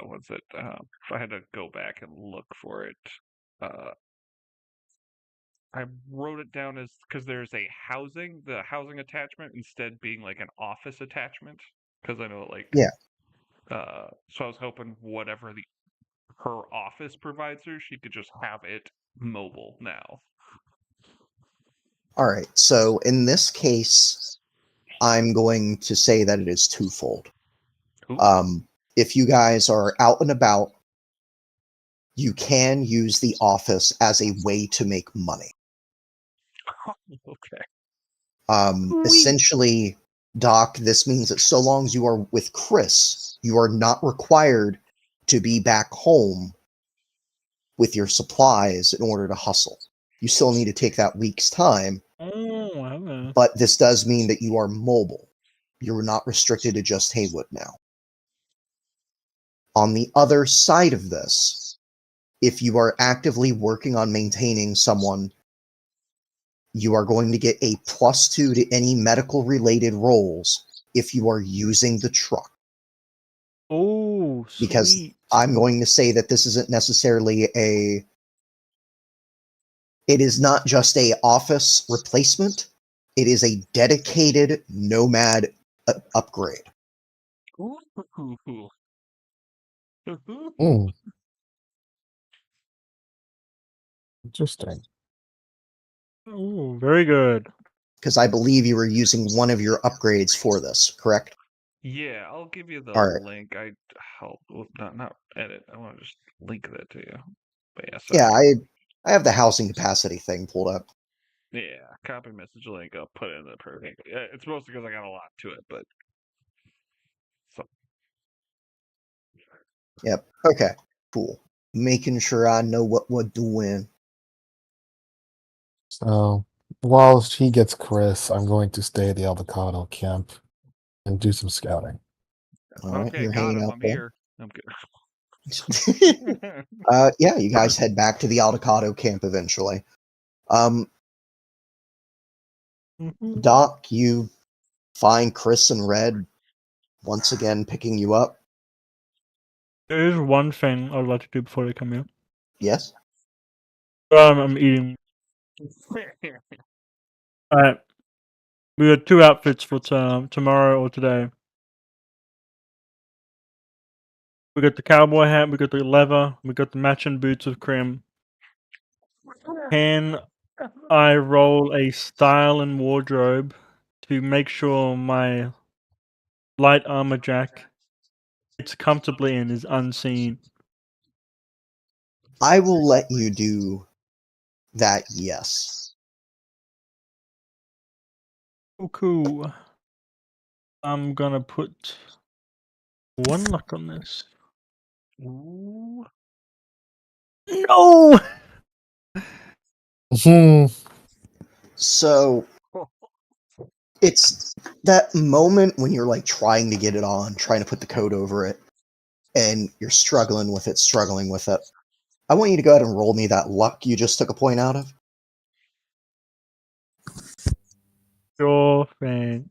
what's it? If I had to go back and look for it, uh, I wrote it down as because there's the housing attachment instead being like an office attachment because I know like Yeah. so I was hoping whatever her office provides her, she could just have it mobile now. All right. So in this case, I'm going to say that it is twofold. Ooh. If you guys are out and about, you can use the office as a way to make money. Okay. Essentially, Doc, this means that so long as you are with Chris, you are not required to be back home with your supplies in order to hustle. You still need to take that week's time, Oh, wow. but this does mean that you are mobile. You're not restricted to just Haywood now. On the other side of this, if you are actively working on maintaining someone, you are going to get a +2 to any medical related roles if you are using the truck. Oh, Because sweet. I'm going to say that this isn't necessarily it is not just a office replacement. It is a dedicated nomad upgrade. Ooh. interesting. Oh, very good. Because I believe you were using one of your upgrades for this, correct? Yeah, I'll give you the All right. link. Not edit. I want to just link that to you. But yeah, Yeah, sorry. I have the housing capacity thing pulled up. Yeah, copy message link. I'll put it in the perfect. Yeah, it's mostly because I got a lot to it, but so Yep. Okay. Cool. Making sure I know what we're doing. So, while she gets Chris, I'm going to stay at the avocado camp and do some scouting. All right. okay, You're got hanging him. out I'm there. here. I'm good. Yeah, you guys head back to the Aldecado camp eventually. Doc, you find Chris and Red once again picking you up. There is one thing I'd like to do before they come here. Yes? I'm eating. Alright. We got 2 outfits for tomorrow or today. We got the cowboy hat, we got the leather, we got the matching boots with Crim. Can I roll a style and wardrobe to make sure my light armor jack fits comfortably and is unseen? I will let you do that, yes. Oh, cool. I'm gonna put 1 luck on this. Ooh. No! So it's that moment when you're like trying to get it on, trying to put the coat over it, and you're struggling with it. I want you to go ahead and roll me that luck you just took a point out of. Sure thing.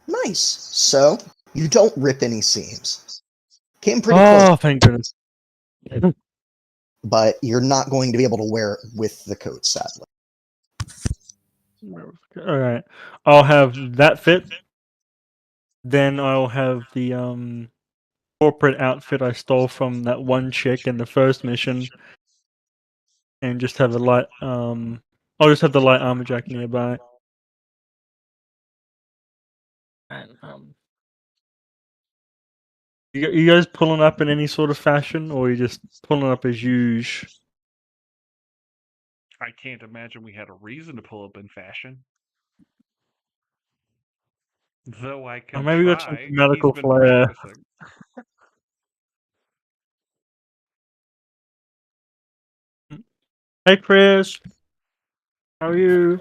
Nice. So you don't rip any seams. Came pretty close, Oh, thank goodness. but you're not going to be able to wear it with the coat, sadly. Alright. I'll have that fit. Then I'll have the corporate outfit I stole from that one chick in the first mission. And just have a light I'll just have the light armor jack nearby. And you guys pulling up in any sort of fashion, or you just pulling up as usual? I can't imagine we had a reason to pull up in fashion. Though I can Maybe we got some try. medical He's been flair. practicing. Hey Chris, how are you?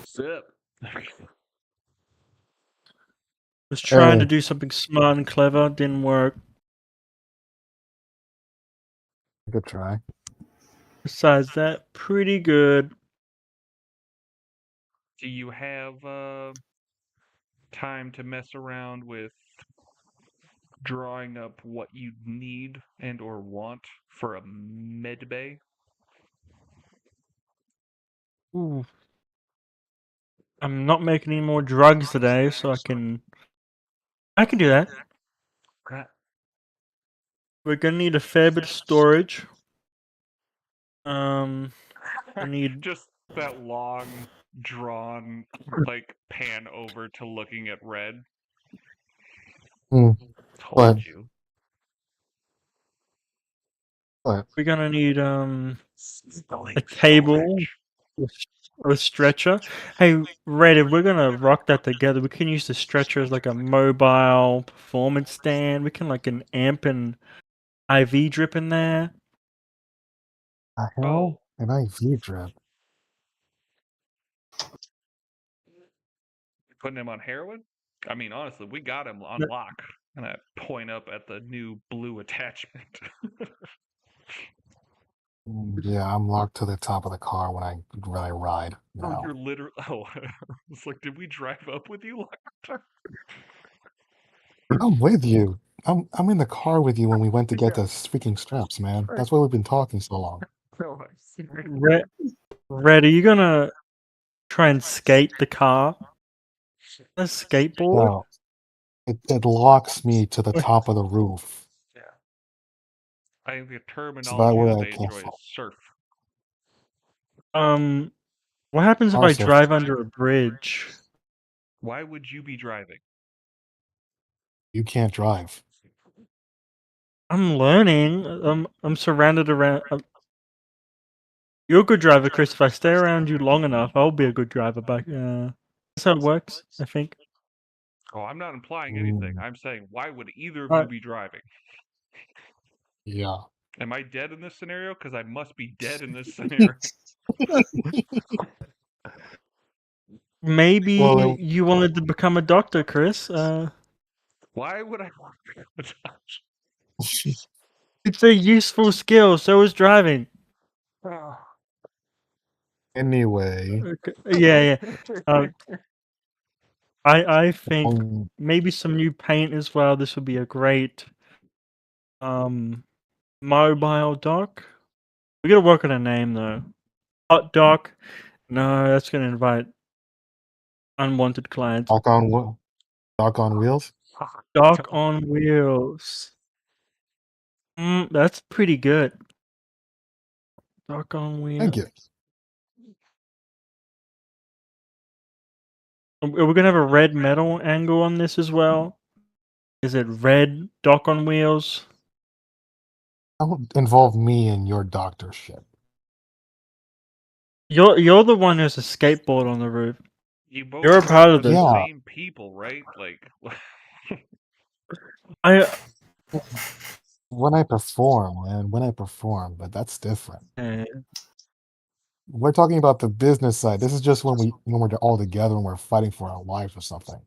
Sip. Was trying to Hey. do something smart and clever, didn't work. Good try. Besides that, pretty good. Do you have time to mess around with drawing up what you need and or want for a med bay? Ooh. I'm not making any more drugs today, so I can do that. Okay. We're gonna need a fair bit of storage. I need Just that long drawn like pan over to looking at Red. Hmm. Told What? you. What? we're gonna need Smelling a cable storage. or a stretcher. Hey, Red, if we're gonna rock that together, we can use the stretcher as like a mobile performance stand. We can like an amp and IV drip in there. The Oh, hell? An IV drip. putting him on heroin? I mean, honestly, we got him on lock. And I point up at the new blue attachment. Yeah, I'm locked to the top of the car when I ride. Oh, now. you're literally. Oh, it's like, did we drive up with you? I'm with you. I'm in the car with you when we went to get the freaking straps, man. That's why we've been talking so long. No, I see. Red, are you gonna try and skate the car? A skateboard? No, it locks me to the top of the roof. Yeah. I think the So that terminology way that I they can't enjoy is fall. surf. What happens if I Also, drive under a bridge? Why would you be driving? you can't drive. I'm learning. I'm surrounded around. You're a good driver, Chris. If I stay around you long enough, I'll be a good driver. But that's how it works, I think. Oh, I'm not implying anything. Mm, I'm saying, why would either of you Alright. be driving? yeah. Am I dead in this scenario? Because I must be dead in this scenario. Maybe Well, you wanted to become a doctor, Chris. Why would I want to become a doctor? It's a useful skill. So is driving. anyway, Okay. Yeah. I think um, maybe some new paint as well. This would be a great mobile dock. We gotta work on a name though. Hot dock. No, that's gonna invite unwanted clients. dock on wheels. Dock on wheels. That's pretty good. Dock on wheels. Thank you. Are we gonna have a red metal angle on this as well? Is it red dock on wheels? Don't involve me in your doctorship. You're the one who has a skateboard on the roof. You both You're a work part for of the this. Yeah. same people, right? Like, I When I perform, man, when I perform, but that's different. We're talking about the business side. This is just when we're all together and we're fighting for our lives or something.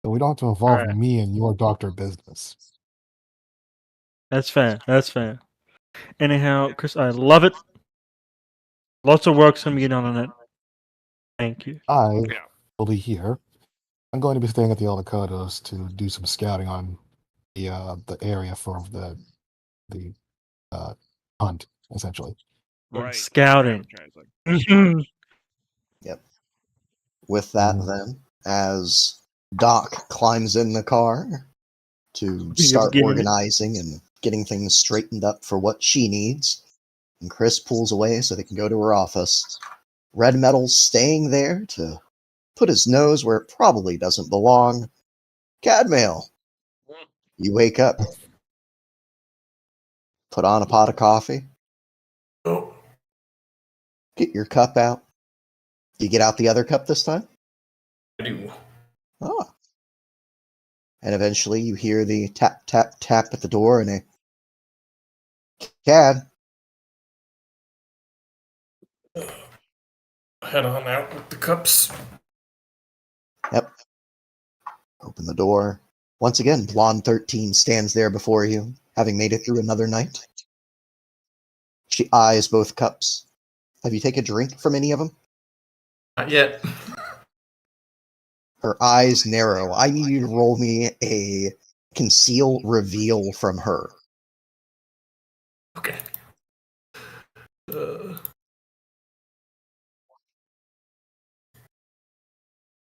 So we don't have to involve Alright. me in your doctor business. That's fair. That's fair. Anyhow, Chris, I love it. Lots of work's gonna be done on it. Thank you. I yeah. will be here. I'm going to be staying at the El Dakotas to do some scouting on the area for the hunt, essentially. Right. Scouting. strategizing. With that, Mhm. then, as Doc climbs in the car to start beginning. organizing and getting things straightened up for what she needs, and Chris pulls away so they can go to her office, Red Metal's staying there to put his nose where it probably doesn't belong. Cadmail, you wake up, put on a pot of coffee, Oh, get your cup out. You get out the other cup this time? I do. Ah. And eventually you hear the tap, tap, tap at the door and a Cad. Head on out with the cups. Yep. Open the door. Once again, Blonde 13 stands there before you, having made it through another night. She eyes both cups. Have you taken a drink from any of them? Not yet. Her eyes narrow. I need you to roll me a conceal reveal from her. Okay.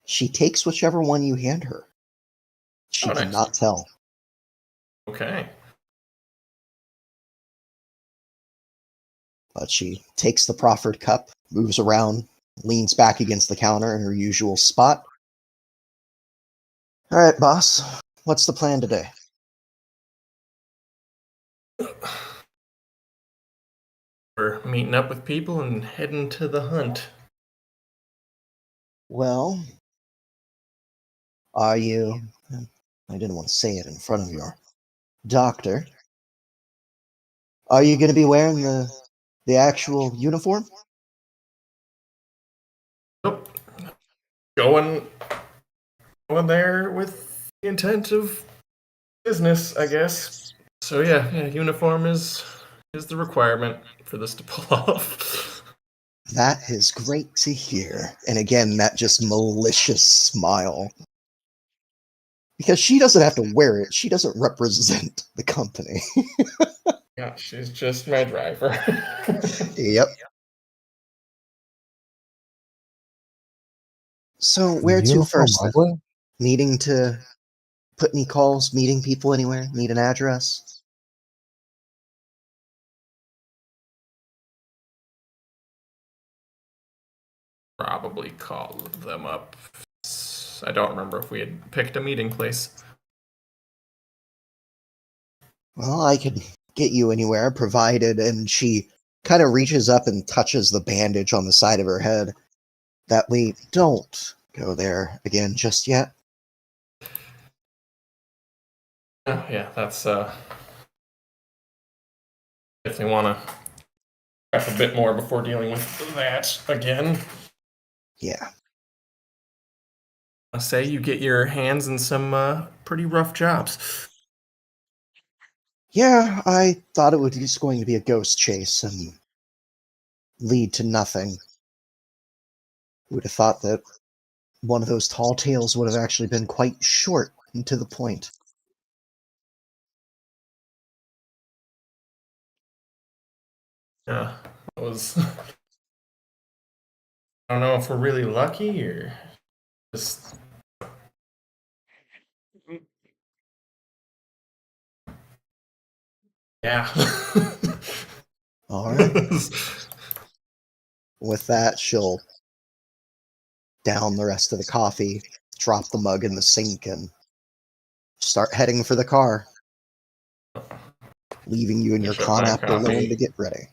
She takes whichever one you hand her. She Oh, nice. cannot tell. Okay. But she takes the proffered cup, moves around, leans back against the counter in her usual spot. All right, boss. What's the plan today? We're meeting up with people and heading to the hunt. Well, are you... I didn't want to say it in front of your doctor. Are you going to be wearing the actual uniform? Nope. Going there with the intent of business, I guess. So yeah, uniform is the requirement for this to pull off. That is great to hear. And again, that just malicious smile. Because she doesn't have to wear it. She doesn't represent the company. Yeah, she's just my driver. Yep. So Is where the to uniform first then? ugly? Needing to put any calls, meeting people anywhere? Need an address? Probably call them up. I don't remember if we had picked a meeting place. Well, I could get you anywhere, provided, and she kind of reaches up and touches the bandage on the side of her head, that we don't go there again just yet. Oh, yeah, that's definitely want to prep a bit more before dealing with that again. Yeah. I'll say you get your hands in some pretty rough jobs. Yeah, I thought it was just going to be a ghost chase and lead to nothing. Who would have thought that one of those tall tales would have actually been quite short and to the point. Yeah, it was. I don't know if we're really lucky or just. Yeah. All right. With that, she'll down the rest of the coffee, drop the mug in the sink, and start heading for the car, leaving you and your Finish up my Conapt alone coffee. to get ready.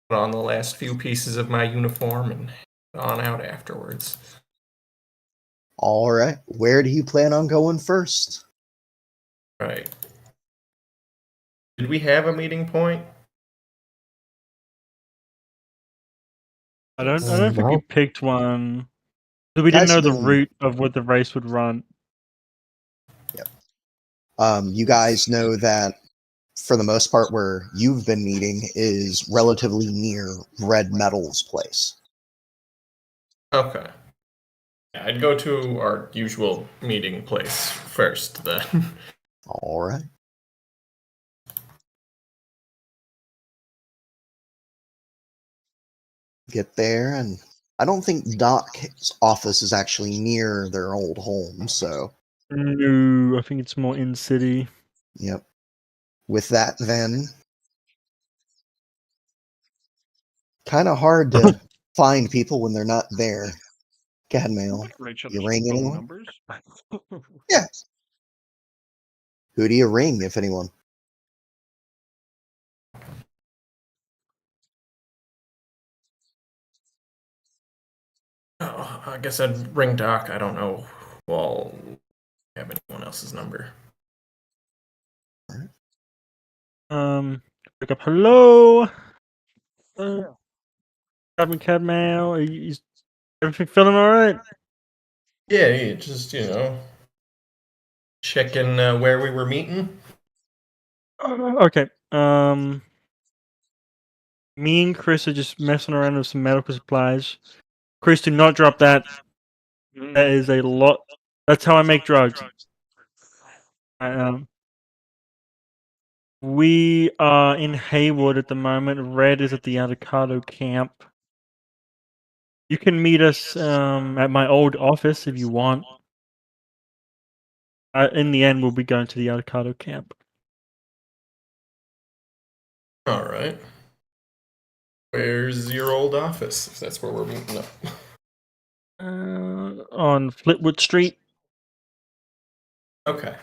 Put on the last few pieces of my uniform and head on out afterwards. All right. Where do you plan on going first? Right. Did we have a meeting point? I don't think we No. picked one. So we didn't Guys know have the been- route of where the race would run. You guys know that for the most part, where you've been meeting is relatively near Red Metal's place. Okay. Yeah, I'd go to our usual meeting place first, then. All right. Get there, and I don't think Doc's office is actually near their old home, so No, I think it's more in city. yep. With that, then, kind of hard to find people when they're not there. Cadmail, Write each you other's ring phone anyone? numbers. Yeah. Who do you ring, if anyone? Oh, I guess I'd ring Doc. I don't know who all have anyone else's number. Pick up. Hello. Cadmail. Is everything feeling all right? Yeah, just, checking where we were meeting. Okay. Me and Chris are just messing around with some medical supplies. Chris, do not drop that. That is a lot. That's how I make drugs. We are in Haywood at the moment. Red is at the avocado camp. You can meet us at my old office if you want. In the end, we'll be going to the avocado camp. All right. Where's your old office, if that's where we're meeting up? On Flitwood Street. Okay.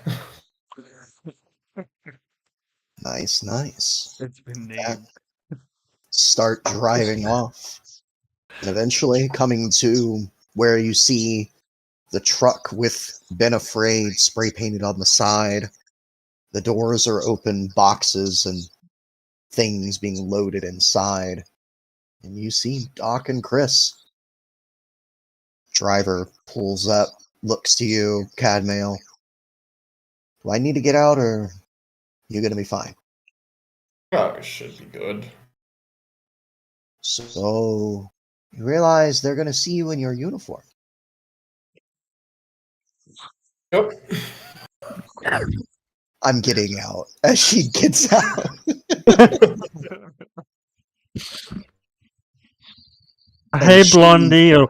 Nice, nice. It's been That- named. Start driving off, and eventually coming to where you see the truck with "Been Afraid" spray painted on the side. The doors are open, boxes and things being loaded inside. And you see Doc and Chris. Driver pulls up, looks to you, Cadmail. Do I need to get out, or you gonna be fine? Oh, it should be good. So you realize they're gonna see you in your uniform. Yep. I'm getting out as she gets out. Hey, she- Blondie. Oh,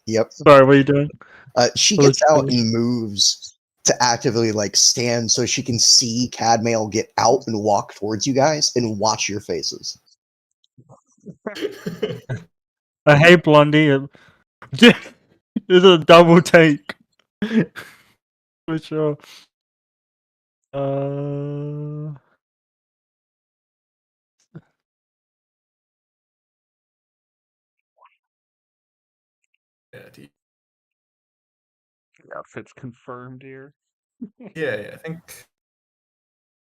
Yep. sorry, what are you doing? She Well, gets let's out finish. and moves to actively stand so she can see Cadmail get out and walk towards you guys and watch your faces. Hey, Blondie. It's a double take. For sure. Yeah, The outfit's confirmed here. yeah, I think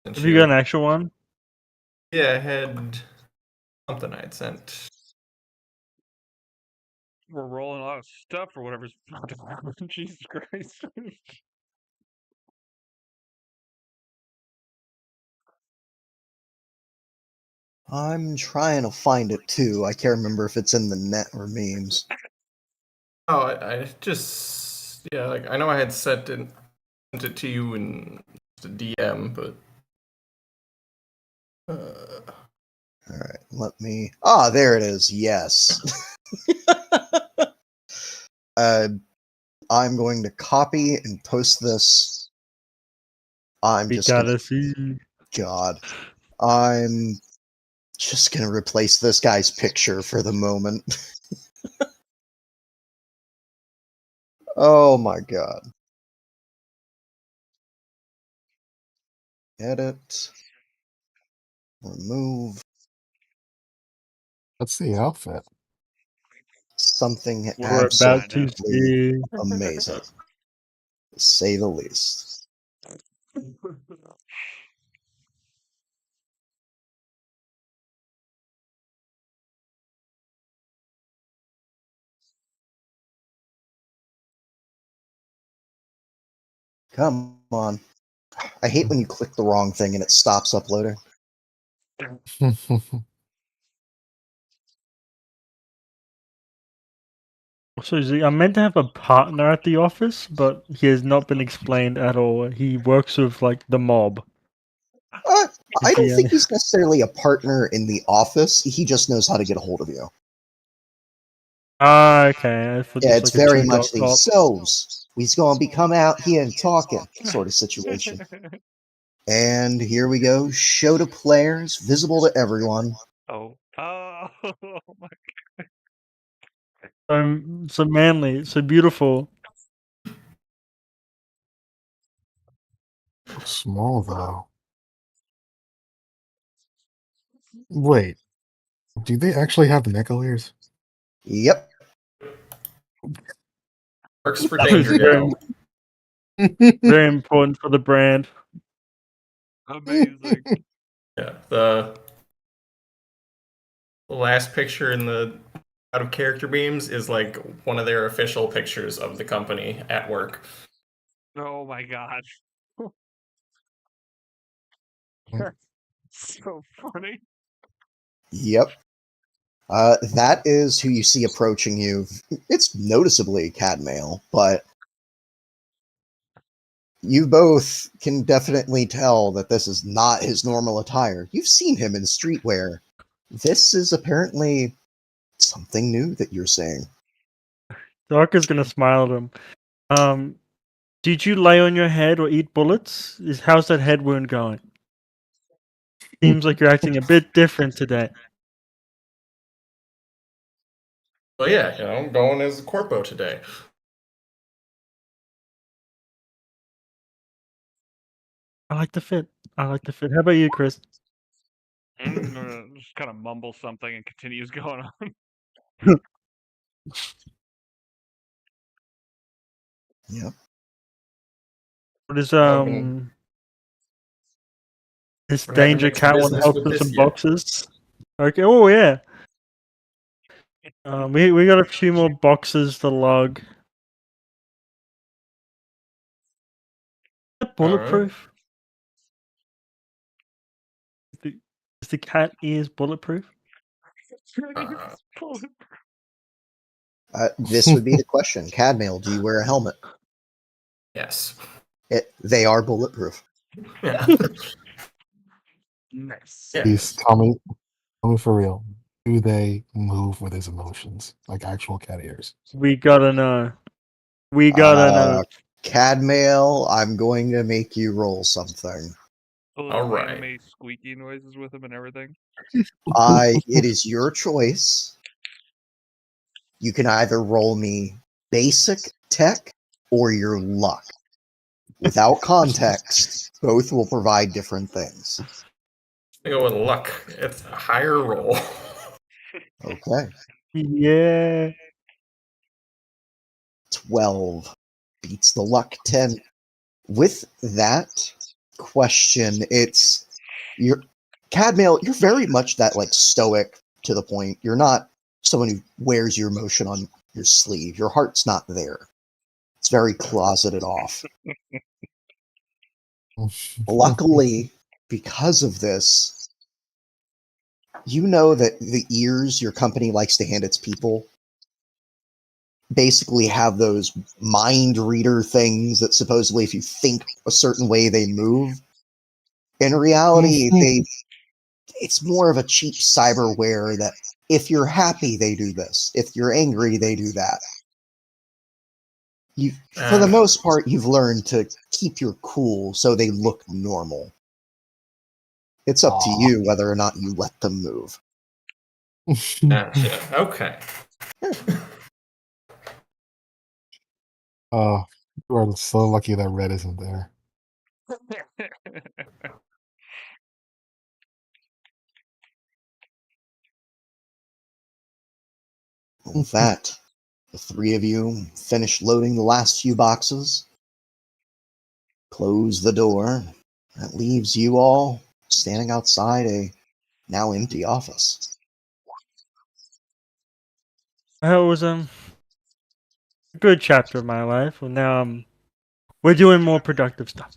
sent Have you got an actual one? Yeah, I had something I had sent. We're rolling a lot of stuff or whatever's Jesus Christ. I'm trying to find it too. I can't remember if it's in the net or memes. Oh, I just like I know I had sent it to you in just a DM, but All right, let me. Ah, there it is. Yes. I'm going to copy and post this. I'm We just gonna. gotta see. God, I'm just gonna replace this guy's picture for the moment. Oh my god. Edit. Remove. That's the outfit. Something We're We're about to absolutely see. amazing, to say the least. Come on. I hate when you click the wrong thing and it stops uploading. So I'm meant to have a partner at the office, but he has not been explained at all. He works with like the mob. I don't Yeah. think he's necessarily a partner in the office. He just knows how to get a hold of you. Ah, okay. I thought Yeah, this it's was like a very two much dot the cop. so's. We's gonna be come out here and talking sort of situation. And here we go. Show to players, visible to everyone. Oh. Oh my So manly, so beautiful. Small though. Wait, do they actually have neckle ears? Yep. works for That Danger was very, Gal. very important for the brand. amazing. Yeah, the last picture in the out of character beams is like one of their official pictures of the company at work. Oh my god. So funny. Yep. That is who you see approaching you. It's noticeably Cadmail, but you both can definitely tell that this is not his normal attire. You've seen him in streetwear. This is apparently something new that you're seeing. Darker's gonna smile at him. Did you lay on your head or eat bullets? How's that head wound going? Seems like you're acting a bit different today. But yeah, I'm going as a corpo today. I like the fit. I like the fit. How about you, Chris? Just kind of mumble something and continues going on. Yep. What is I've been this We're having Danger mixed Cat one business help with with this some yet. boxes? Okay. Oh yeah. We got a few more boxes to log. Is that All right. bulletproof? Is the cat ears bulletproof? This would be the question. Cadmail, do you wear a helmet? Yes. They are bulletproof. Yeah. Nice. Please Yes. tell me for real. Do they move with his emotions like actual cat ears? We gotta know. We gotta know. Cadmail, I'm going to make you roll something. A little All right. anime squeaky noises with him and everything. It is your choice. You can either roll me basic tech or your luck. Without context, both will provide different things. I go with luck. It's a higher roll. Okay. Yeah. 12 beats the luck 10. With that, question. You're Cadmail, you're very much that like stoic to the point. You're not someone who wears your emotion on your sleeve. Your heart's not there. It's very closeted off. Luckily, because of this, you know that the ears your company likes to hand its people basically have those mind reader things that supposedly if you think a certain way they move. In reality, it's more of a cheap cyberware that if you're happy they do this, if you're angry they do that. For the most part, you've learned to keep your cool so they look normal. It's up to you whether or not you let them move. Gotcha. Okay. Oh, you are so lucky that red isn't there. With that, the three of you finish loading the last few boxes, close the door. That leaves you all standing outside a now empty office. It was a good chapter of my life. Well, now we're doing more productive stuff,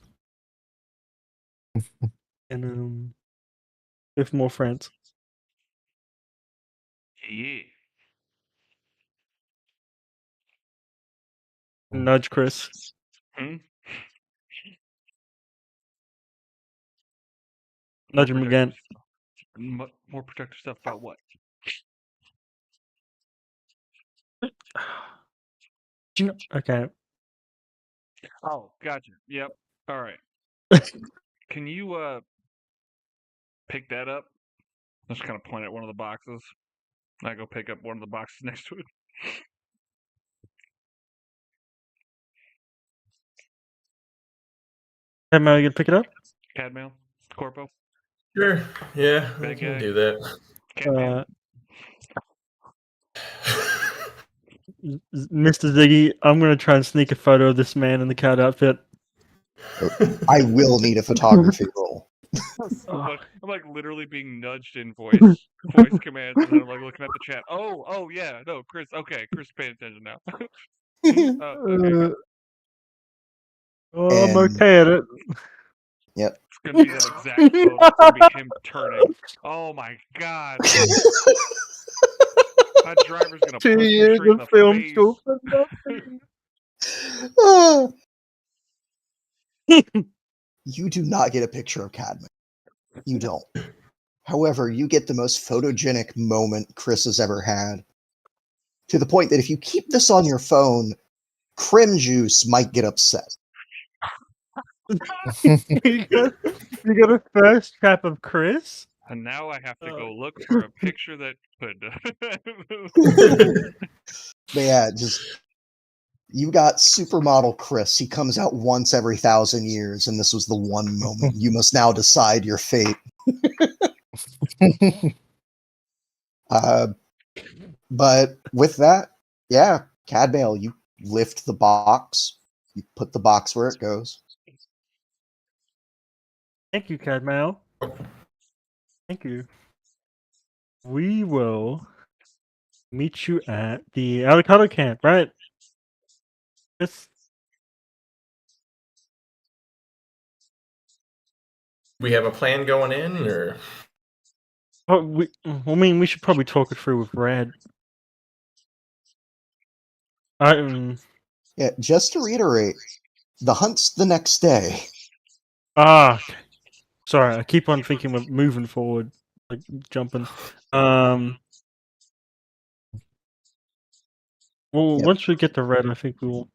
and with more friends. Yeah. Nudge Chris. Hmm? Nudge him again. More productive stuff about what? Do you know? Okay. Oh, gotcha. Yep. All right. Can you pick that up? I just kind of point at one of the boxes. I go pick up one of the boxes next to it. Hey, Mel, you gonna pick it up? Cadmail? Corpo? Sure. Yeah, I Big can guy. do that. Catman? Mr. Ziggy, I'm gonna try and sneak a photo of this man in the cat outfit. I will need a photography roll. I'm like literally being nudged in voice commands, and then I'm like looking at the chat. Oh yeah, no, Chris. Okay, Chris, paying attention now. Okay. I'm And- okay at it. Yep. It's gonna be that exact photo. It's gonna be him turning. Oh my god. That driver's gonna 2 punch me years straight in of the film face. school for nothing. You do not get a picture of Cadman. You don't. However, you get the most photogenic moment Chris has ever had. To the point that if you keep this on your phone, Crim Juice might get upset. you got a first trap of Chris? And now I have to go look for a picture that could. But yeah, just you got supermodel Chris. He comes out once every 1,000 years, and this was the one moment. You must now decide your fate. But with that, yeah, Cadmail, you lift the box. You put the box where it goes. Thank you, Cadmail. Thank you. We will meet you at the avocado camp, right? Yes. We have a plan going in, or I mean, we should probably talk it through with Red. Yeah, just to reiterate, the hunt's the next day. Okay. Sorry, I keep on thinking we're moving forward, like jumping. Well, Yep. once we get to Red, I think we'll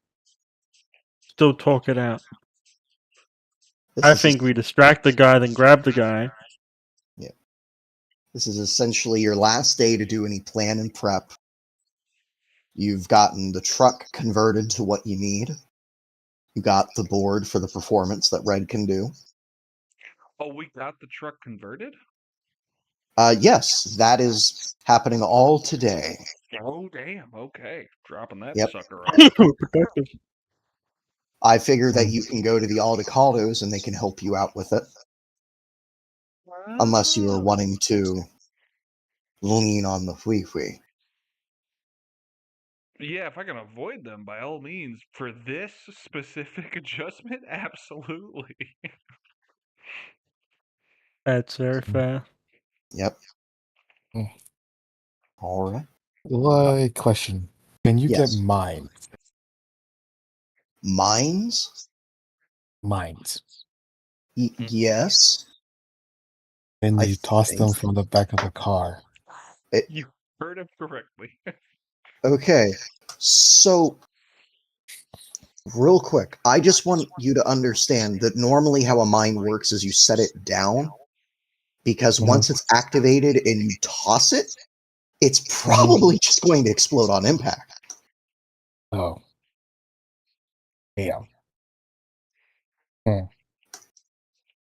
still talk it out. I think we distract the guy, then grab the guy. Yeah. This is essentially your last day to do any plan and prep. You've gotten the truck converted to what you need. You got the board for the performance that Red can do. Oh, we got the truck converted? Yes, that is happening all today. Oh, damn. Okay. Dropping that Yep. sucker off. We're productive. I figure that you can go to the Aldecados and they can help you out with it. Unless you are wanting to lean on the Fui. Yeah, if I can avoid them, by all means. For this specific adjustment, absolutely. That's very fair. Yep. Mm. All right. Like, question. Can you get Yes. mines? Mines? Mines. Yes. And I you toss think- them from the back of the car. You heard him correctly. Okay. So, real quick, I just want you to understand that normally how a mine works is you set it down, because Mhm. once it's activated and you toss it, it's probably just going to explode on impact. Oh. Damn. Hmm.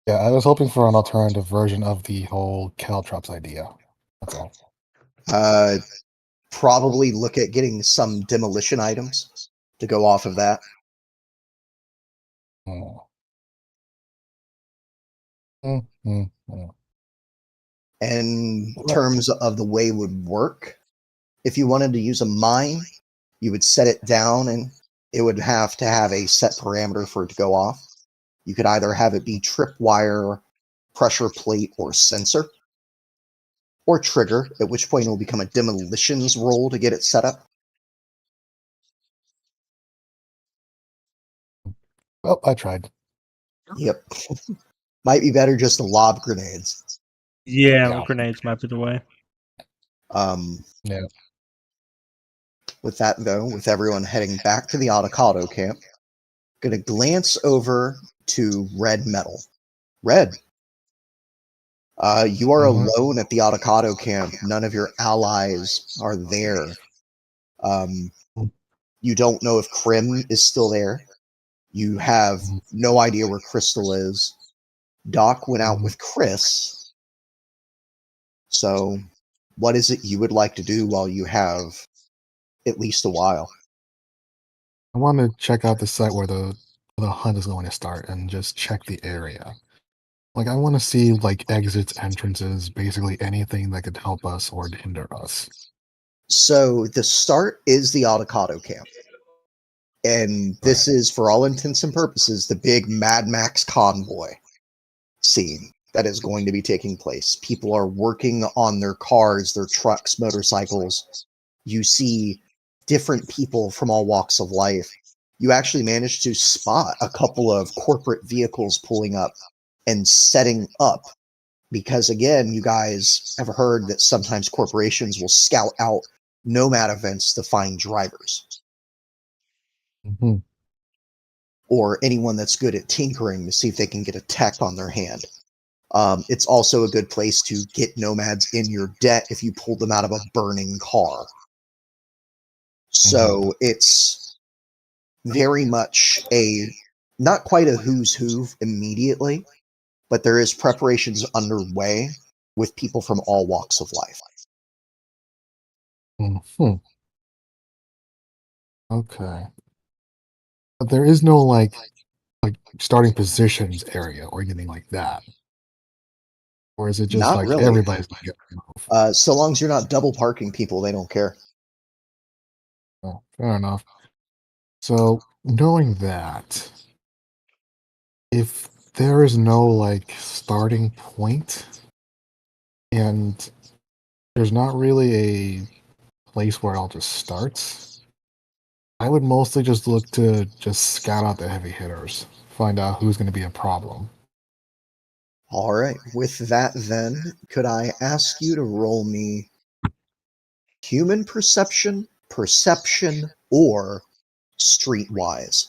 Yeah, I was hoping for an alternative version of the whole caltrops idea. That's all. Probably look at getting some demolition items to go off of that. Hmm. Hmm, hmm, hmm. In terms of the way it would work, if you wanted to use a mine, you would set it down and it would have to have a set parameter for it to go off. You could either have it be tripwire, pressure plate, or sensor, or trigger, at which point it will become a demolitions roll to get it set up. Well, I tried. Yep. Might be better just to lob grenades. Yeah, Yeah. grenades might be the way. Yeah. With that, though, with everyone heading back to the Avocado camp, going to glance over to Red Metal. Red, you are Mhm. alone at the Avocado camp. None of your allies are there. You don't know if Krim is still there. You have no idea where Crystal is. Doc went out with Chris. So, what is it you would like to do while you have at least a while? I want to check out the site where the hunt is going to start and just check the area. Like, I want to see like exits, entrances, basically anything that could help us or hinder us. So, the start is the Avocado camp. And this is, for all intents and purposes, the big Mad Max convoy scene that is going to be taking place. People are working on their cars, their trucks, motorcycles. You see different people from all walks of life. You actually manage to spot a couple of corporate vehicles pulling up and setting up, because again, you guys have heard that sometimes corporations will scout out nomad events to find drivers Mhm. or anyone that's good at tinkering to see if they can get a tech on their hand. It's also a good place to get nomads in your debt if you pull them out of a burning car. So it's very much not quite a who's who immediately, but there is preparations underway with people from all walks of life. Mhm. Okay. But there is no like starting positions area or anything like that. Or is it just Not like really. everybody's gonna get removed? So long as you're not double parking people, they don't care. Oh, fair enough. So knowing that, if there is no like starting point and there's not really a place where it all just starts, I would mostly just look to just scout out the heavy hitters, find out who's going to be a problem. All right. With that, then, could I ask you to roll me human perception, or streetwise?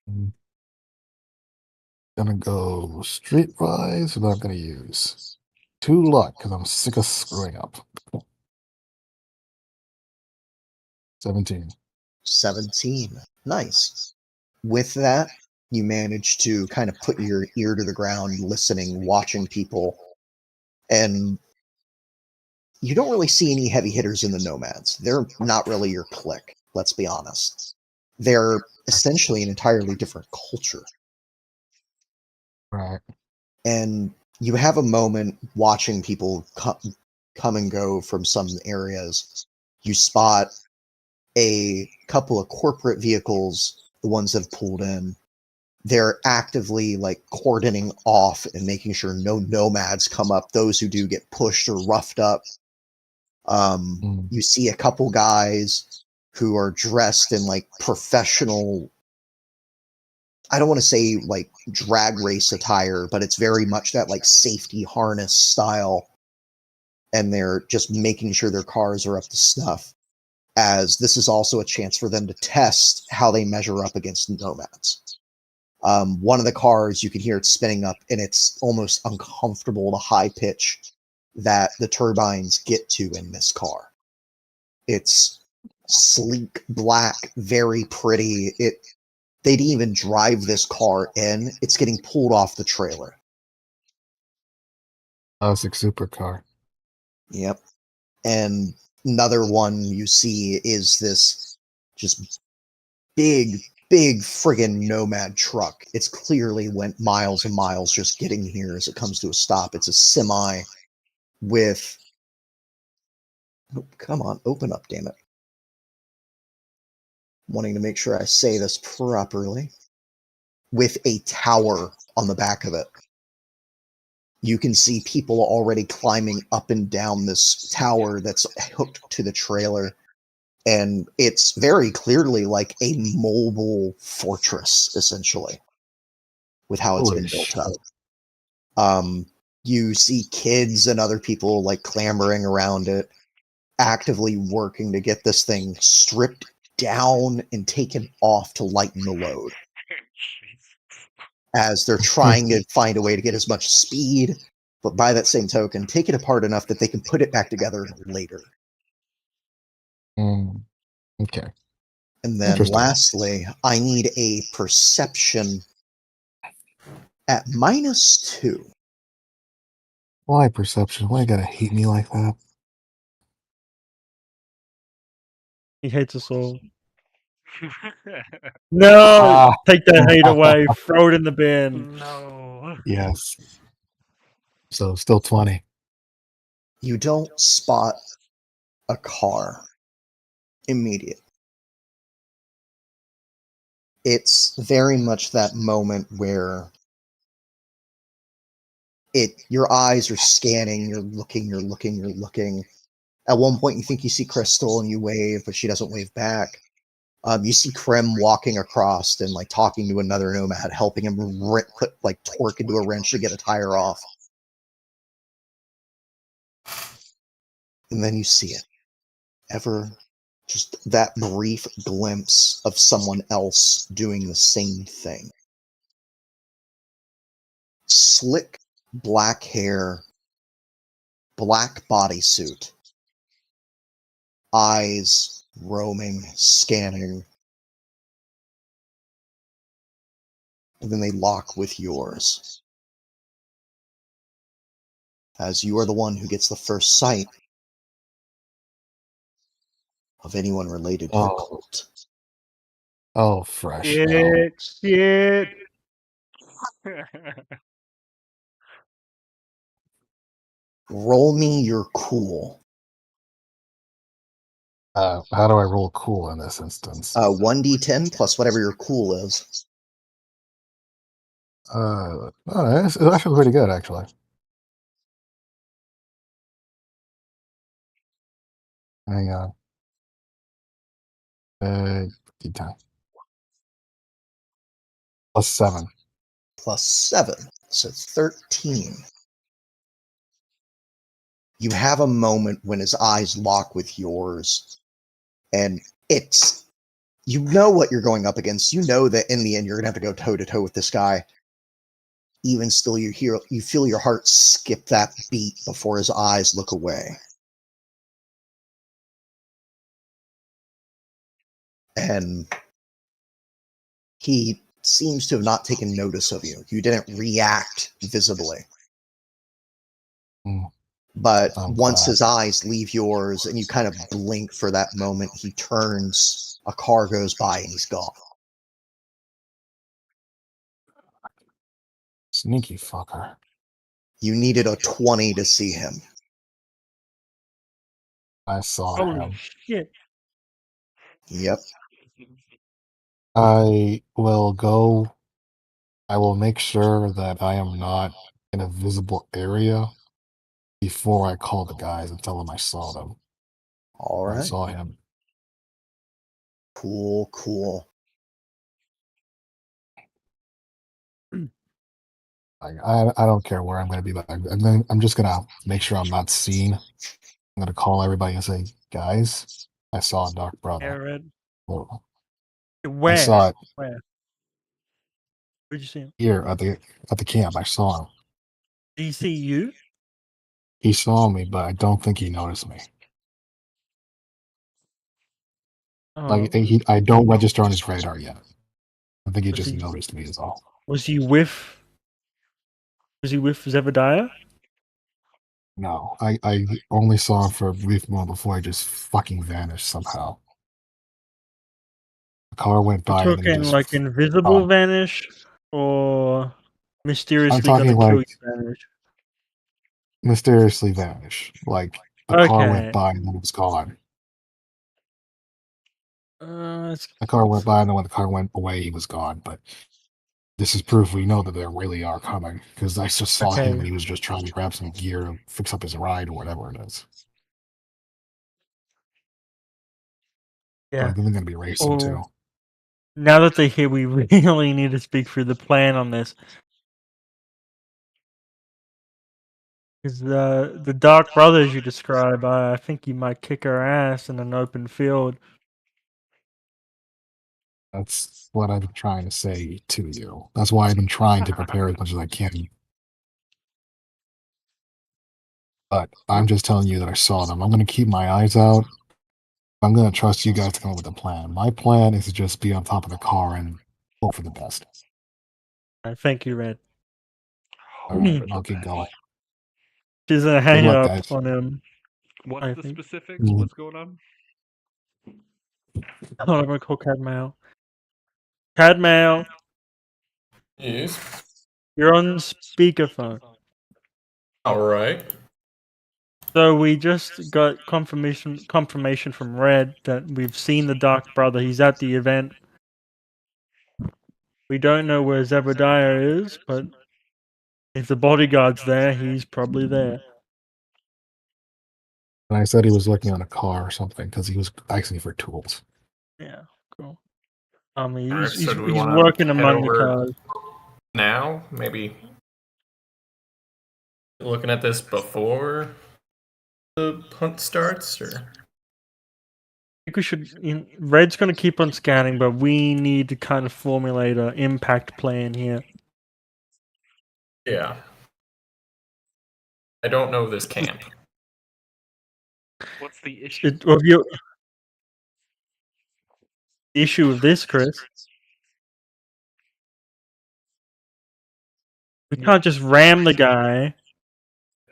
I'm gonna go streetwise, but I'm gonna use 2 luck because I'm sick of screwing up. 17. 17. Nice. With that, you manage to kind of put your ear to the ground, listening, watching people. And you don't really see any heavy hitters in the Nomads. They're not really your clique, let's be honest. They're essentially an entirely different culture. Right. And you have a moment watching people come and go from some areas. You spot a couple of corporate vehicles, the ones that have pulled in. They're actively like cordoning off and making sure no nomads come up. Those who do get pushed or roughed up. You see a couple guys who are dressed in like professional, I don't want to say like drag race attire, but it's very much that like safety harness style. And they're just making sure their cars are up to snuff, as this is also a chance for them to test how they measure up against nomads. One of the cars, you can hear it spinning up, and it's almost uncomfortable, the high pitch that the turbines get to in this car. It's sleek, black, very pretty. They didn't even drive this car in. It's getting pulled off the trailer. Classic supercar. Yep. And another one you see is this just big friggin' nomad truck. It's clearly went miles and miles just getting here as it comes to a stop. It's a semi with... Oh, come on, open up, damn it. Wanting to make sure I say this properly. With a tower on the back of it. You can see people already climbing up and down this tower that's hooked to the trailer. And it's very clearly like a mobile fortress, essentially, with how it's Holy been built shit. up. You see kids and other people like clambering around it, actively working to get this thing stripped down and taken off to lighten the load. As they're trying to find a way to get as much speed, but by that same token, take it apart enough that they can put it back together later. Okay. And then Interesting. lastly, I need a perception at -2. Why perception? Why you gotta hate me like that? He hates us all. No! Take that hate away. Throw it in the bin. No. Yes. So still 20. You don't spot a car immediately. It's very much that moment where your eyes are scanning, you're looking. At one point you think you see Crystal and you wave, but she doesn't wave back. You see Krim walking across and like talking to another nomad, helping him put like torque into a wrench to get a tire off. And then you see it. Just that brief glimpse of someone else doing the same thing. Slick black hair, black bodysuit, eyes roaming, scanning. And then they lock with yours. As you are the one who gets the first sight of anyone related to the cult. Oh, fresh hell. Shit. Roll me your cool. How do I roll cool in this instance? 1d10 plus whatever your cool is. It's actually pretty good, actually. Hang on. D10. +7. +7, so 13. You have a moment when his eyes lock with yours, and you know what you're going up against. You know that in the end you're gonna have to go toe to toe with this guy. Even still, you feel your heart skip that beat before his eyes look away. And he seems to have not taken notice of you. You didn't react visibly. But I'm once glad. his eyes leave yours and you kind of blink for that moment, he turns, a car goes by, and he's gone. Sneaky fucker. You needed a 20 to see him. I saw Holy him. shit. Yep. I will go. I will make sure that I am not in a visible area before I call the guys and tell them I saw them. All I right. saw him. Cool, cool. I don't care where I'm going to be, but I'm just going to make sure I'm not seen. I'm going to call everybody and say, guys, I saw a dark brother. Aaron. Well, Where? I saw it Where? Where'd you see him? here at the camp. I saw him. Did he see you? He saw me, but I don't think he noticed me. Oh, Like I don't register on his radar yet. I think he Was just he- noticed me is all. was he with Zebediah? No, I only saw him for a brief moment before he just fucking vanished somehow. The car went We're by and then he talking just like invisible vanish or mysteriously talking gonna kill like you vanish? mysteriously vanish. Like the car went Okay. by and then it was gone. It's The car went by and then when the car went away, he was gone. But this is proof we know that they really are coming because I just saw him okay. and he was just trying to grab some gear to fix up his ride or whatever it is. But I Yeah. think they're gonna be racing too. Now that they're here, we really need to speak through the plan on this. Because the Dark Brothers you describe, I think you might kick our ass in an open field. That's what I've been trying to say to you. That's why I've been trying to prepare as much as I can. But I'm just telling you that I saw them. I'm going to keep my eyes out. I'm going to trust you guys to come up with a plan. My plan is to just be on top of the car and hope for the best. Thank you, Red. All right, I'll keep going. She's a Good hang luck, up guys. on him. What's I the think. specifics? Mhm. What's going on? Oh, I'm gonna call Cadmail. Cadmail, Yes. you're on speakerphone. All right. So we just got confirmation from Red that we've seen the Dark Brother. He's at the event. We don't know where Zebediah is, but if the bodyguard's there, he's probably there. And I said he was looking on a car or something because he was asking for tools. Yeah, cool. All right. He's So do we he's want working to head among the over cars. now? Maybe looking at this before the hunt starts, or I think we should. Red's going to keep on scanning, but we need to kind of formulate an impact plan here. yeah. I don't know this camp. What's the issue? The issue with this, Chris, we can't just ram the guy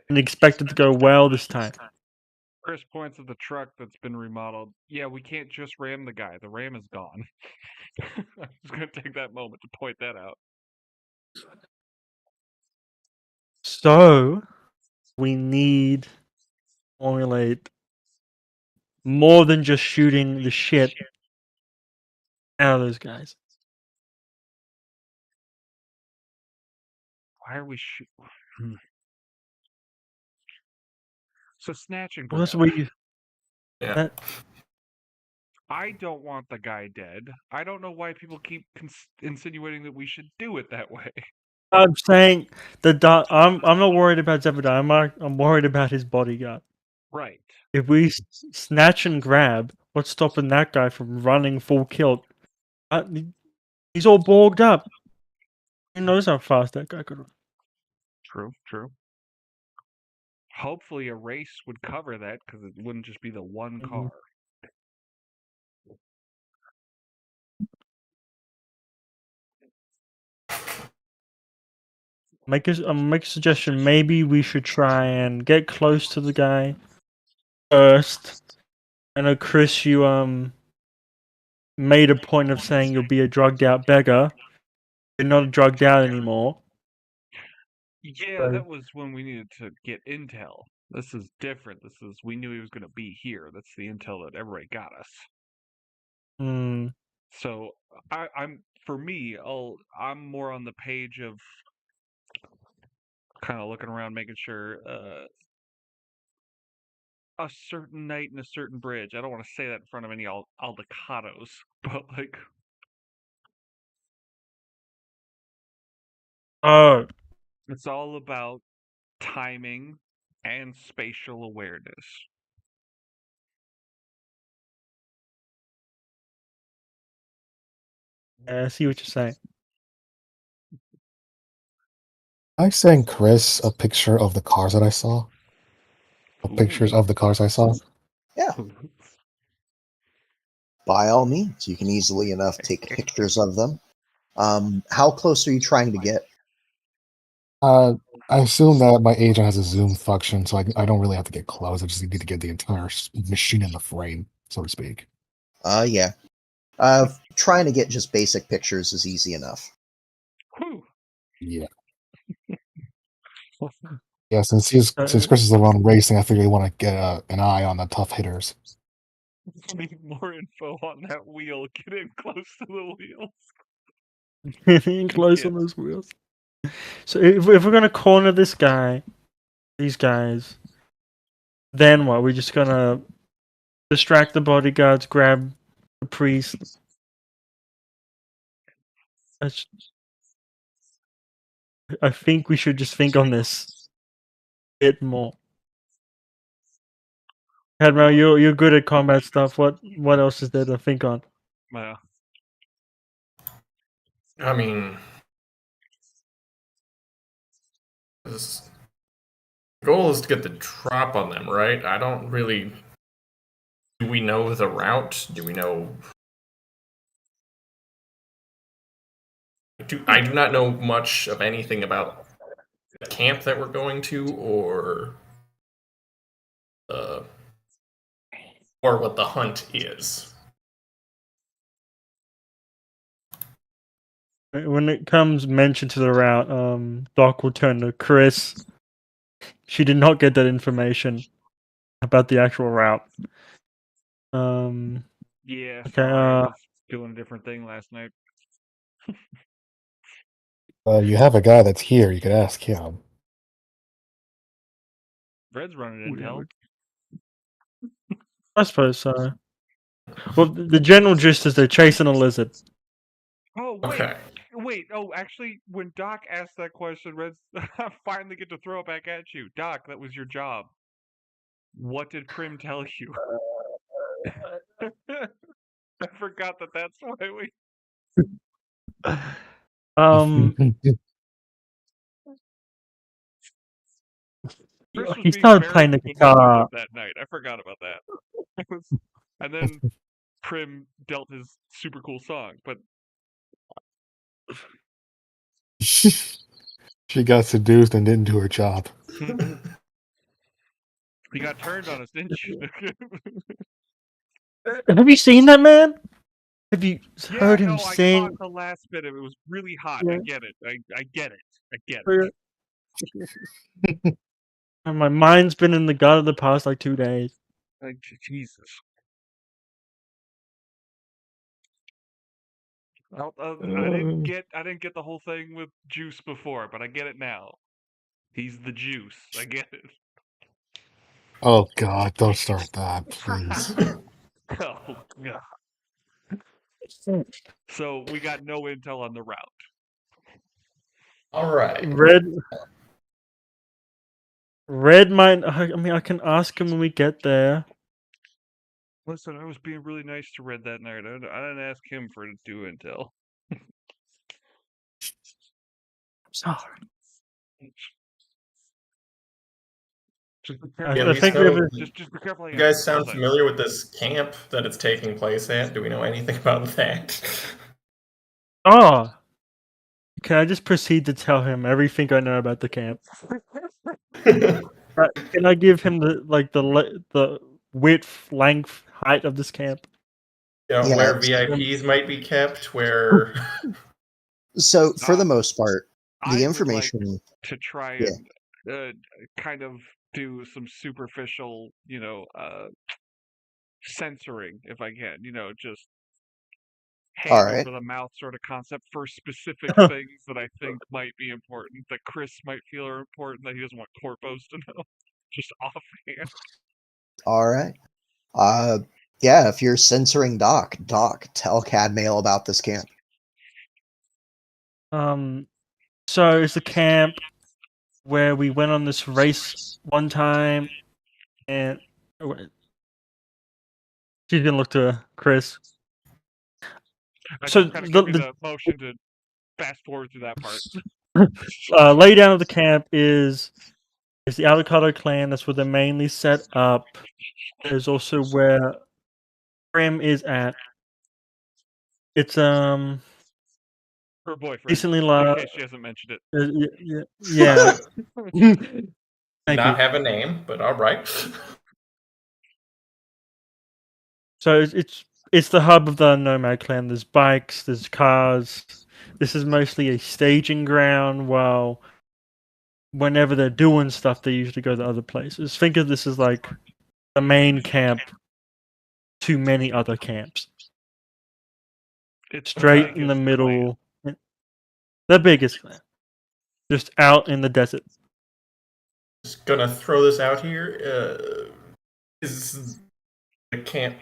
and expect it to go well this time. Chris points at the truck that's been remodeled. Yeah, we can't just ram the guy. The ram is gone. I'm just going to take that moment to point that out. So we need to formulate more than just shooting the shit out of those guys. Why are we shooting? So snatch and Well, grab. that's what you. Yeah. That, I don't want the guy dead. I don't know why people keep insinuating that we should do it that way. I'm saying I'm not worried about Zebediah. I'm worried about his bodyguard. Right. If we snatch and grab, what's stopping that guy from running full kilt? He's all bogged up. He knows how fast that guy could run. True, true. Hopefully a race would cover that because it wouldn't just be the one car. make a suggestion. Maybe we should try and get close to the guy first. I know, Chris, you made a point of saying you'll be a drugged out beggar. You're not drugged out anymore. Yeah, that was when we needed to get intel. This is different. We knew he was going to be here. That's the intel that everybody got us. Hmm. So I'm more on the page of kind of looking around, making sure a certain night in a certain bridge. I don't want to say that in front of any aldecados, but like, Oh, it's all about timing and spatial awareness. yeah, I see what you're saying. I sent Chris a picture of the cars that I saw. Pictures of the cars I saw. Yeah, by all means, you can easily enough take pictures of them. How close are you trying to get? I assume that my agent has a zoom function, so I don't really have to get close. I just need to get the entire machine in the frame, so to speak. Yeah. Trying to get just basic pictures is easy enough. Whew. Yeah. Yeah, since Chris is the one racing, I figure you want to get an eye on the tough hitters. Need more info on that wheel. Get in close to the wheels. Getting close Yes. on those wheels. So if we're gonna corner these guys, then what? We're just gonna distract the bodyguards, grab the priest. I think we should just think on this a bit more. Admiral, you're good at combat stuff. What else is there to think on? Well, I mean, the goal is to get the drop on them, right? I don't really. Do we know the route? Do we know? I do not know much of anything about the camp that we're going to, or what the hunt is. When it comes mentioned to the route, Doc will turn to Chris. She did not get that information about the actual route. yeah, Okay, sorry, I was doing a different thing last night. You have a guy that's here. You could ask him. Red's running intel. I suppose so. Well, the general gist is they're chasing a lizard. Oh, wait. Okay. Wait, actually, when Doc asked that question, Red's I finally get to throw it back at you. Doc, that was your job. What did Prim tell you? I forgot that's why we... Chris was He being started very playing the manipulative guitar. that night. I forgot about that. And then Prim dealt his super cool song, but She got seduced and didn't do her job. he got turned on us, didn't you? Have you seen that man? Have you heard him I sing? caught the last bit of it. It was really hot. Yeah. I get it. I get it. I get it. And my mind's been in the gutter the past like 2 days. Like, Jesus. I didn't get the whole thing with Juice before, but I get it now. He's the Juice. I get it. Oh God! Don't start that, please. Oh God. So we got no intel on the route. All right. Red might. I mean, I can ask him when we get there. Listen, I was being really nice to Red that night. I didn't ask him for to do intel. Sorry. Just be Yeah, careful. we know- Just be careful. You guys sound familiar with this camp that it's taking place at? Do we know anything about that? Oh, can I just proceed to tell him everything I know about the camp? Right, can I give him the width, length, height of this camp? Yeah, where VIPs might be kept, where So for the most part, I the would like information. to try Yeah. and kind of do some superficial, censoring if I can. Just All hand right. over the mouth sort of concept for specific things that I think might be important, that Chris might feel are important, that he doesn't want Corpos to know. Just offhand. All right. Yeah, if you're censoring Doc, tell Cadmail about this camp. So it's the camp where we went on this race one time, and she's gonna look to Chris. I So just kind of give me the motion to fast forward through that part. laydown of the camp is the Avocado Clan. That's where they're mainly set up. There's also where Prim is at. It's Her boyfriend. recently In case she hasn't mentioned it. yeah. Thank not you. have a name, but all right. So it's the hub of the Nomad Clan. There's bikes, there's cars. This is mostly a staging ground. While whenever they're doing stuff, they usually go to other places. Think of this as like the main camp to many other camps. It's Straight in the middle. The biggest clan. Just out in the desert. Just gonna throw this out here. Is the camp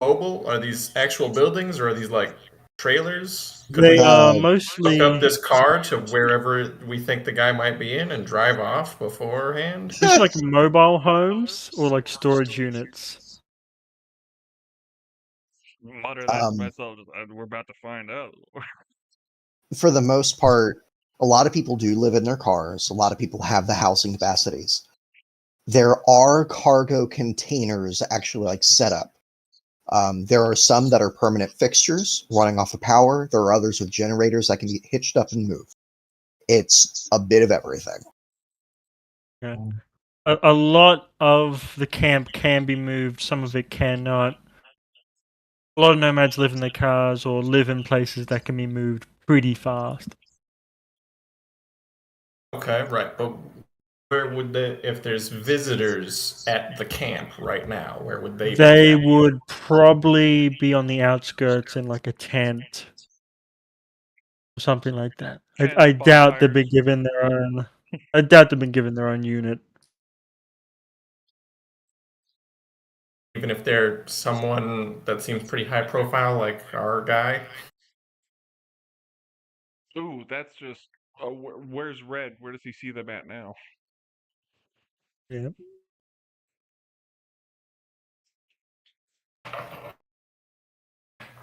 mobile? Are these actual buildings, or are these like trailers? Could They we are hook mostly up this car to wherever we think the guy might be in and drive off beforehand? just like mobile homes or like storage units. Mutter that to myself. We're about to find out. For the most part, a lot of people do live in their cars. A lot of people have the housing capacities. There are cargo containers actually like set up. There are some that are permanent fixtures running off of power. There are others with generators that can be hitched up and moved. It's a bit of everything. Yeah. A lot of the camp can be moved. Some of it cannot. A lot of nomads live in their cars or live in places that can be moved pretty fast. Okay, right. But where would if there's visitors at the camp right now, where would they be? They would probably be on the outskirts in like a tent or something like that. I doubt they'd be given their own. I doubt they've been given their own unit. Even if they're someone that seems pretty high profile, like our guy. Ooh, that's just. Where's Red? Where does he see them at now? Yeah.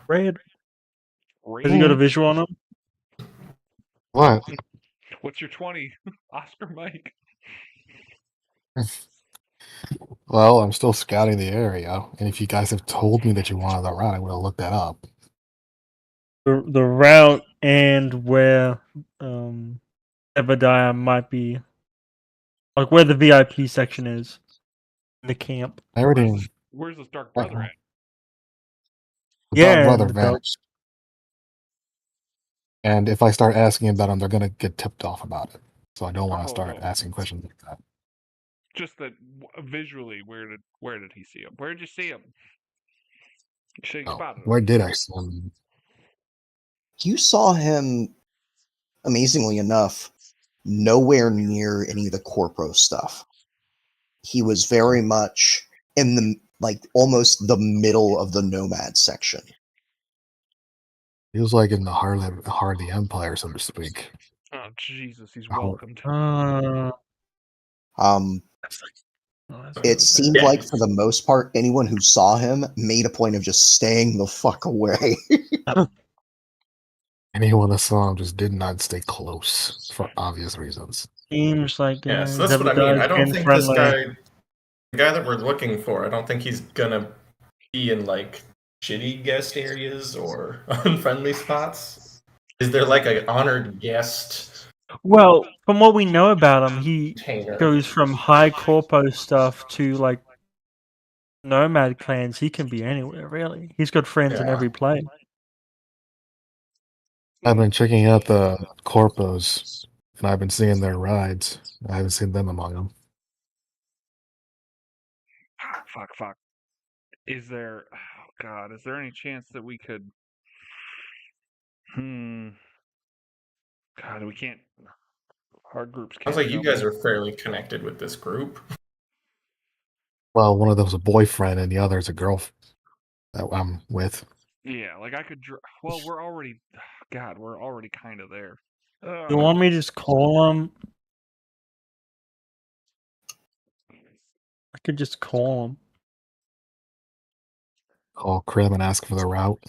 Red. Has he got a visual on him? What? What's your 20, Oscar Mike? Well, I'm still scouting the area, and if you guys have told me that you wanted the route, I would have looked that up. The route and where Ebadiah might be, like where the VIP section is in the camp. I already. Where's this dark brother at? The dark brother the dark- vanished. And if I start asking about him, they're gonna get tipped off about it. So I don't want to start asking questions like that. Just that visually, where did he see him? Where did you see him? You spotted him. Where did I see him? You saw him, amazingly enough, nowhere near any of the Corpro stuff. He was very much in the, like, almost the middle of the Nomad section. He was like in the heart of the Empire, so to speak. Oh Jesus, he's Oh. welcomed. It seemed like, for the most part, anyone who saw him made a point of just staying the fuck away. Anyone that saw him just did not stay close for obvious reasons. Seems like Yeah, so that's what I mean. I don't think friendly. this guy, the guy that we're looking for, I don't think he's gonna be in like shitty guest areas or unfriendly spots. Is there like an honored guest Well, from what we know about him, he container? goes from high corpo stuff to like nomad clans. He can be anywhere, really. He's got friends in Yeah. every place. I've been checking out the corpos, and I've been seeing their rides. I haven't seen them among them. Fuck. Is there? Oh God, is there any chance that we could? God, we can't. Our groups can't. Sounds like you jump. guys are fairly connected with this group. Well, one of them's a boyfriend, and the other's a girl that I'm with. Yeah, like I could. Well, we're already. God, we're already kind of there. You want me to just call him? I could just call him. Call Krim and ask for the route.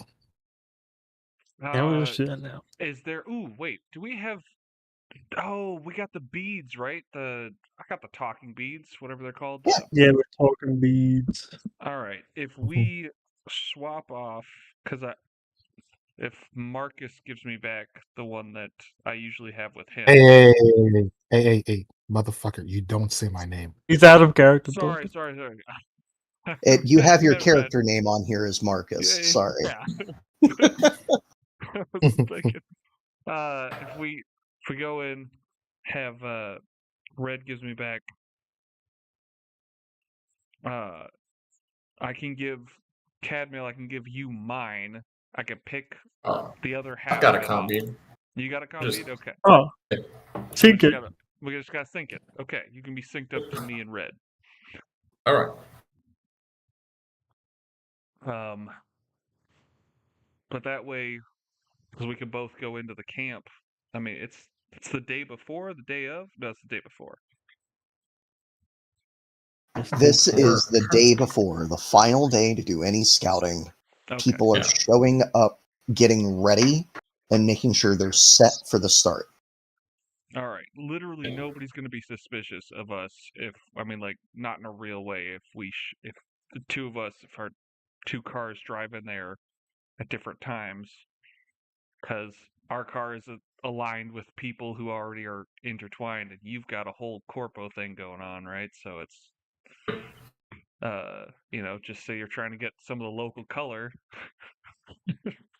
Yeah, we'll just do that now. Is there? Ooh, wait. Do we have? Oh, we got the beads, right? I got the talking beads, whatever they're called. Yeah. Yeah, we're talking beads. All right. If we swap off, if Marcus gives me back the one that I usually have with him. Hey, motherfucker! You don't say my name. He's out of character. Sorry. You have your Never character name on here as Marcus. Yeah, Sorry. Yeah. I was thinking, if we go in, have Red gives me back. I can give Cadmiel. I can give you mine. I can pick the other half. I've got a of it com off. bead. You got a com Just- bead? Okay. Oh, sync it. We just gotta sync it. Okay, you can be synced up to me and Red. All right. But that way, because we can both go into the camp. I mean, it's the day before, the day of. No, it's the day before. This is the day before, the final day to do any scouting. Okay. People are showing up, getting ready, and making sure they're set for the start. All right. Literally, nobody's going to be suspicious of us not in a real way. If the two of us, if our two cars drive in there at different times, because our car is aligned with people who already are intertwined, and you've got a whole corpo thing going on, right? So it's, just say you're trying to get some of the local color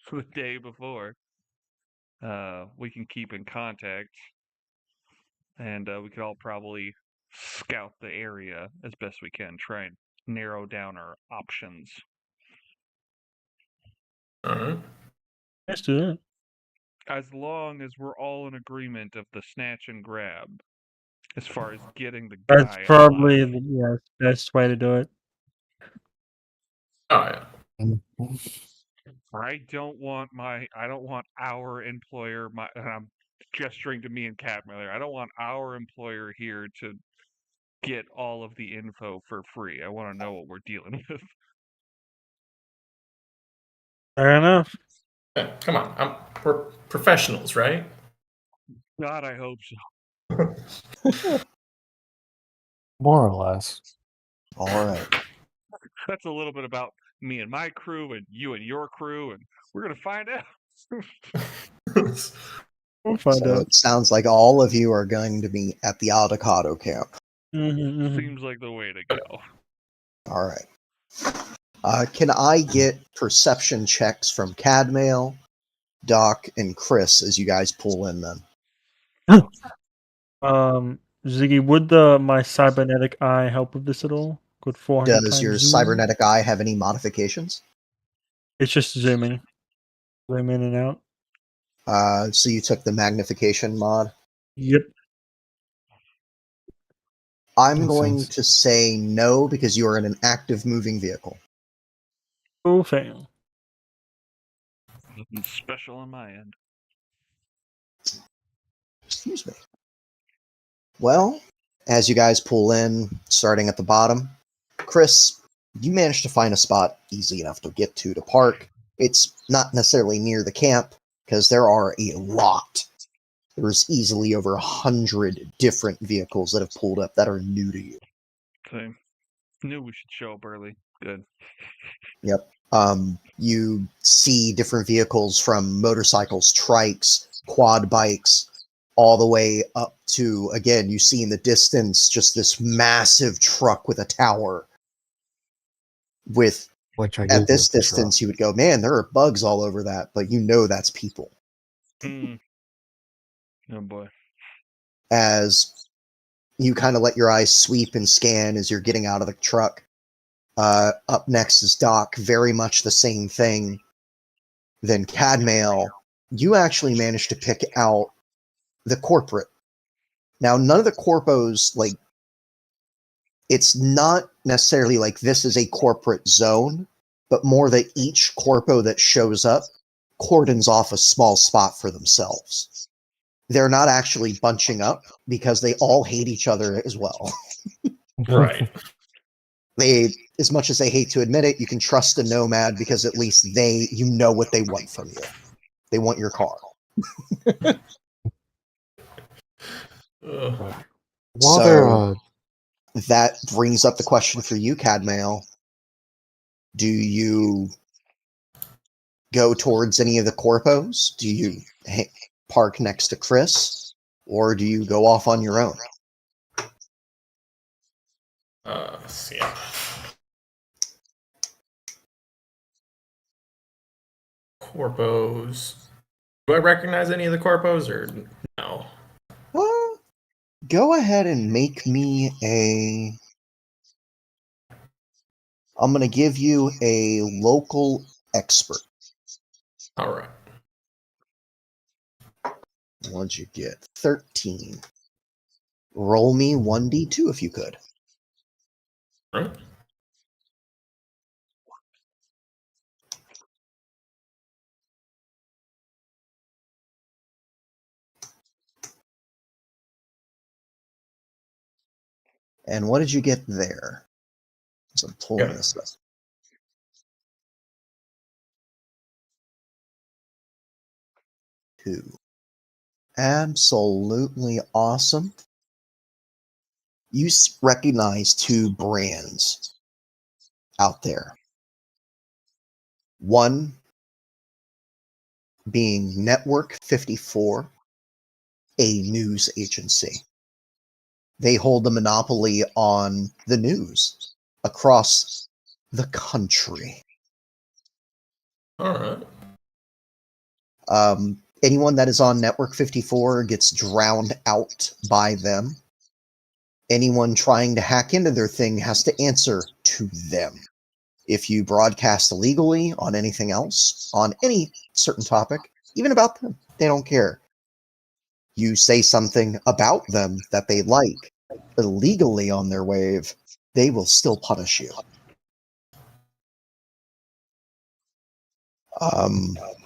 for the day before. We can keep in contact. And we could all probably scout the area as best we can, try and narrow down our options. All right. Let's do that. As long as we're all in agreement of the snatch and grab, as far as getting the guy. That's probably alive. the best way to do it. All right. I don't want our employer. And I'm gesturing to me and Catmiller. I don't want our employer here to get all of the info for free. I want to know what we're dealing with. Fair enough. Yeah, come on. We're professionals, right? God, I hope so. More or less. All right. That's a little bit about me and my crew and you and your crew, and we're going to find out. We'll find So out. it sounds like all of you are going to be at the Avocado camp. Seems like the way to go. All right. Can I get perception checks from Cadmail, Doc, and Chris as you guys pull in then? Ziggy, would my cybernetic eye help with this at all? Good 400 Does times your zoom? cybernetic eye have any modifications? It's just zooming. Zoom in and out. So you took the magnification mod? Yep. I'm Makes going sense. to say no because you are in an active moving vehicle. Cool thing. Nothing special on my end. Excuse me. Well, as you guys pull in, starting at the bottom, Chris, you managed to find a spot easy enough to get to park. It's not necessarily near the camp, because there are a lot. There's easily over 100 different vehicles that have pulled up that are new to you. Same. Knew we should show up early. Good. Yep. You see different vehicles from motorcycles, trikes, quad bikes, all the way up to, again, you see in the distance just this massive truck with a tower. With Which I at this Googled for sure. distance, you would go, man, there are bugs all over that, but you know that's people. Oh boy. As you kind of let your eyes sweep and scan as you're getting out of the truck. Up next is Doc, very much the same thing. Then Cadmail, you actually managed to pick out the corporate. Now, none of the corpos, like, it's not necessarily like this is a corporate zone, but more that each corpo that shows up cordons off a small spot for themselves. They're not actually bunching up because they all hate each other as well. Right. They, as much as they hate to admit it, you can trust a nomad because at least you know what they want from you. They want your car. Ugh. While So- they're That brings up the question for you, Cadmail. Do you go towards any of the corpos? Do you park next to Chris? Or do you go off on your own? Yeah. Corpos. Do I recognize any of the corpos or no? Well, go ahead and make me a... I'm going to give you a local expert. All right. What'd you get? 13. Roll me 1d2 if you could. Right. And what did you get there? So I'm pulling Yeah. this up. 2. Absolutely awesome. You recognize 2 brands out there. One being Network 54, a news agency. They hold the monopoly on the news across the country. All right. Anyone that is on Network 54 gets drowned out by them. Anyone trying to hack into their thing has to answer to them. If you broadcast illegally on anything else, on any certain topic, even about them, they don't care. You say something about them that they like illegally on their wave, they will still punish you.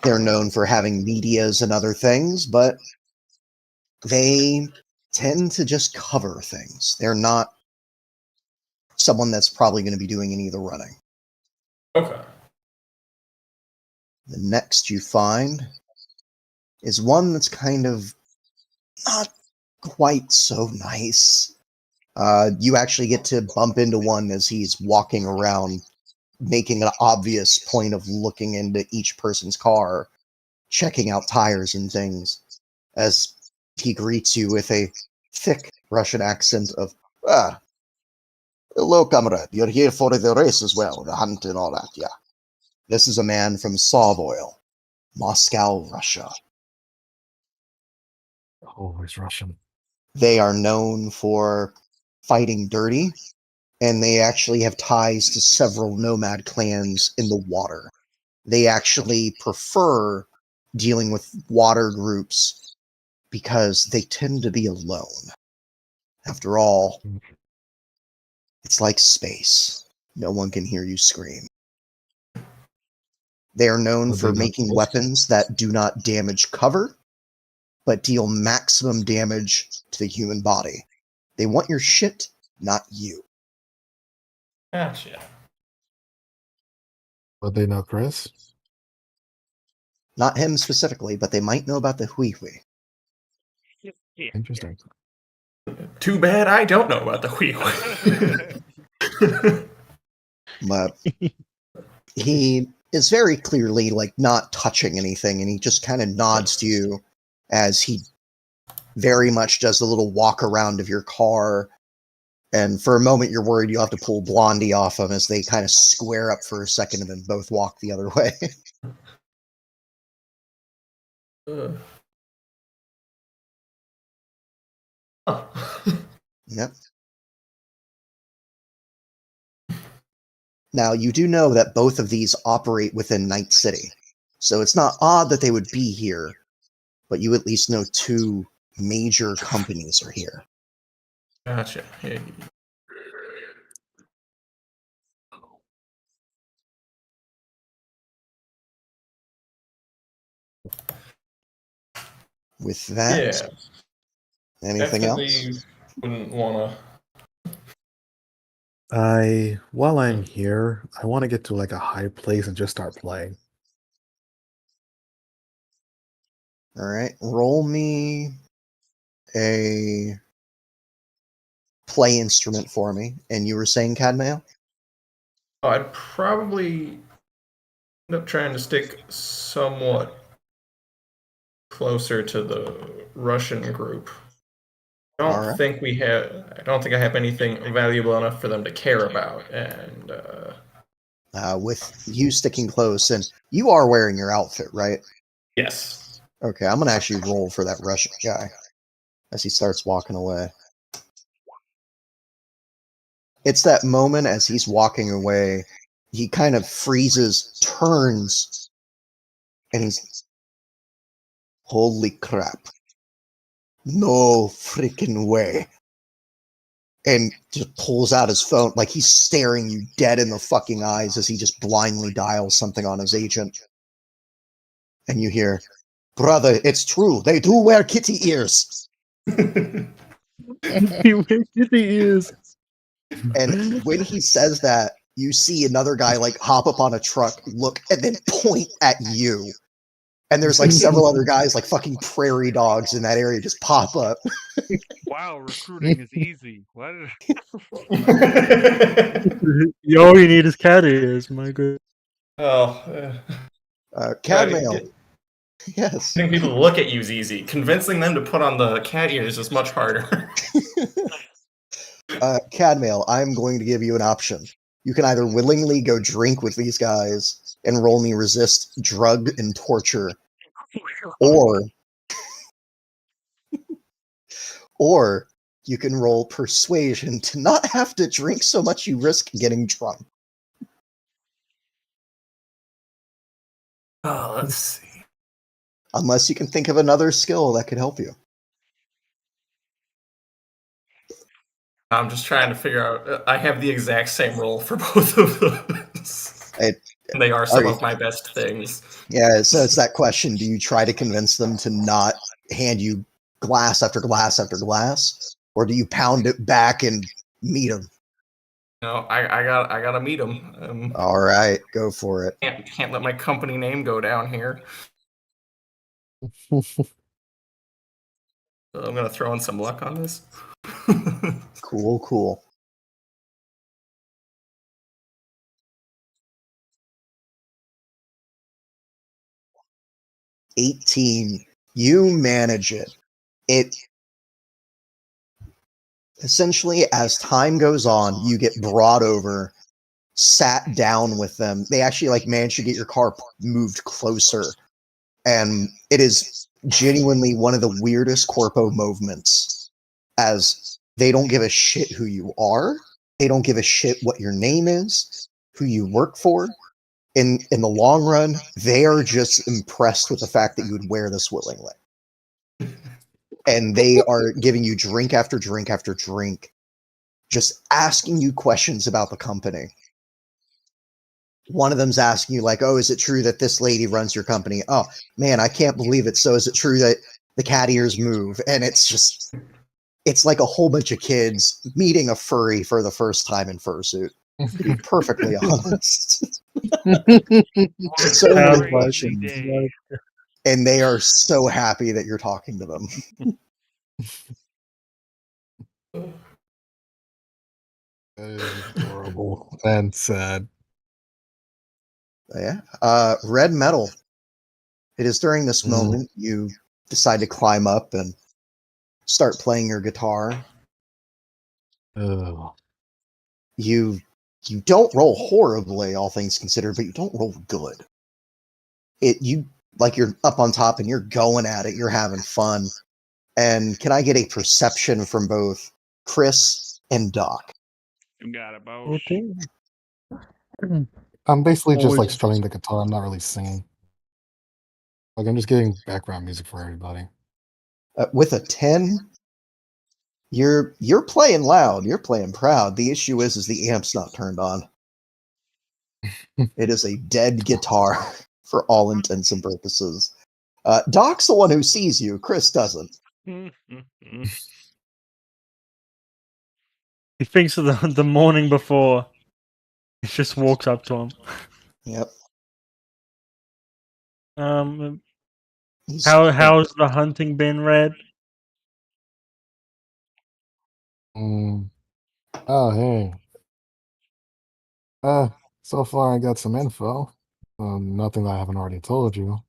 They're known for having medias and other things, but they tend to just cover things. They're not someone that's probably going to be doing any of the running. Okay. The next you find is one that's kind of not quite so nice. You actually get to bump into one as he's walking around, making an obvious point of looking into each person's car, checking out tires and things, as he greets you with a thick Russian accent of, hello, comrade. You're here for the race as well, the hunt and all that, yeah. This is a man from Savoil, Moscow, Russia. always Russian. They are known for fighting dirty, and they actually have ties to several nomad clans in the water. They actually prefer dealing with water groups because they tend to be alone. After all, it's like space. No one can hear you scream. They are known for making weapons that do not damage cover, but deal maximum damage to the human body. They want your shit, not you. Gotcha. But they know Chris? Not him specifically, but they might know about the Hui Hui. Interesting. Too bad I don't know about the wheel. But he is very clearly like not touching anything, and he just kind of nods to you as he very much does a little walk around of your car. And for a moment, you're worried you'll have to pull Blondie off him as they kind of square up for a second and then both walk the other way. Yep. Now, you do know that both of these operate within Night City, so it's not odd that they would be here, but you at least know two major companies are here. Gotcha. Yeah. With that, anything Definitely else? wouldn't want While I'm here, I want to get to like a high place and just start playing. All right, roll me a play instrument for me. And you were saying, Cadmail? I'd probably end up trying to stick somewhat closer to the Russian group. I don't think I have anything valuable enough for them to care about, and with you sticking close, and you are wearing your outfit, right? yes. Okay, I'm gonna actually roll for that Russian guy as he starts walking away. It's that moment as he's walking away, he kind of freezes, turns, and he's, holy crap. No freaking way. And just pulls out his phone, like he's staring you dead in the fucking eyes as he just blindly dials something on his agent. And you hear, brother, it's true, they do wear kitty ears. He winked at the ears. And when he says that, you see another guy like hop up on a truck, look, and then point at you. And there's like several other guys, like fucking prairie dogs in that area, just pop up. Wow, recruiting is easy. What? All you need is cat ears, my good. Cadmail. Yes. Getting people to look at you is easy. Convincing them to put on the cat ears is much harder. Cadmail, I'm going to give you an option. You can either willingly go drink with these guys and roll me resist drug and torture, or you can roll persuasion to not have to drink so much you risk getting drunk. Let's see. Unless you can think of another skill that could help you. I'm just trying to figure out. I have the exact same roll for both of those. And they are some of my best things. Yeah, so it's that question. Do you try to convince them to not hand you glass after glass after glass? Or do you pound it back and meet them? No, I gotta meet them. All right, go for it. Can't let my company name go down here. So I'm gonna throw in some luck on this. Cool. 18. You manage it. It essentially, as time goes on, you get brought over, sat down with them. They actually like managed to get your car moved closer, and it is genuinely one of the weirdest corpo movements, as they don't give a shit who you are. They don't give a shit what your name is, who you work for. In the long run, they are just impressed with the fact that you would wear this willingly. And they are giving you drink after drink after drink, just asking you questions about the company. One of them's asking you like, oh, is it true that this lady runs your company? Oh, man, I can't believe it. So is it true that the cat ears move? And it's like a whole bunch of kids meeting a furry for the first time in fursuit, to be perfectly honest. So many questions. And they are so happy that you're talking to them. That is adorable and sad. Yeah. Red metal. It is during this moment you decide to climb up and start playing your guitar. Ugh. You don't roll horribly, all things considered, but you don't roll good. You like you're up on top and you're going at it, you're having fun. And can I get a perception from both Chris and Doc? You got it, boss. Okay. I'm basically just like Always- strumming the guitar. I'm not really singing. Like I'm just getting background music for everybody. With a 10, you're playing loud, you're playing proud. The issue is the amp's not turned on. It is a dead guitar for all intents and purposes. Doc's the one who sees you. Chris doesn't. He thinks of the morning before. He just walks up to him. Yep. He's- How's the hunting been, Red? Mm. Oh, hey. So far I got some info. Nothing that I haven't already told you.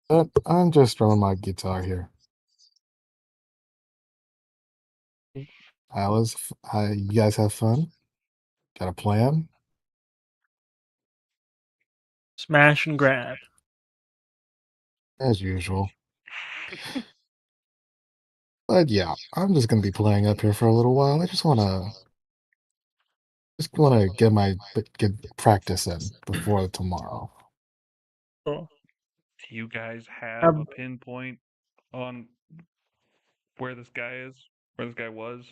But I'm just strumming my guitar here. You guys have fun? Got a plan? Smash and grab. As usual. But yeah, I'm just gonna be playing up here for a little while. I just wanna get practice in before tomorrow. Sure. Do you guys have a Um, pinpoint on where this guy is? Where this guy was?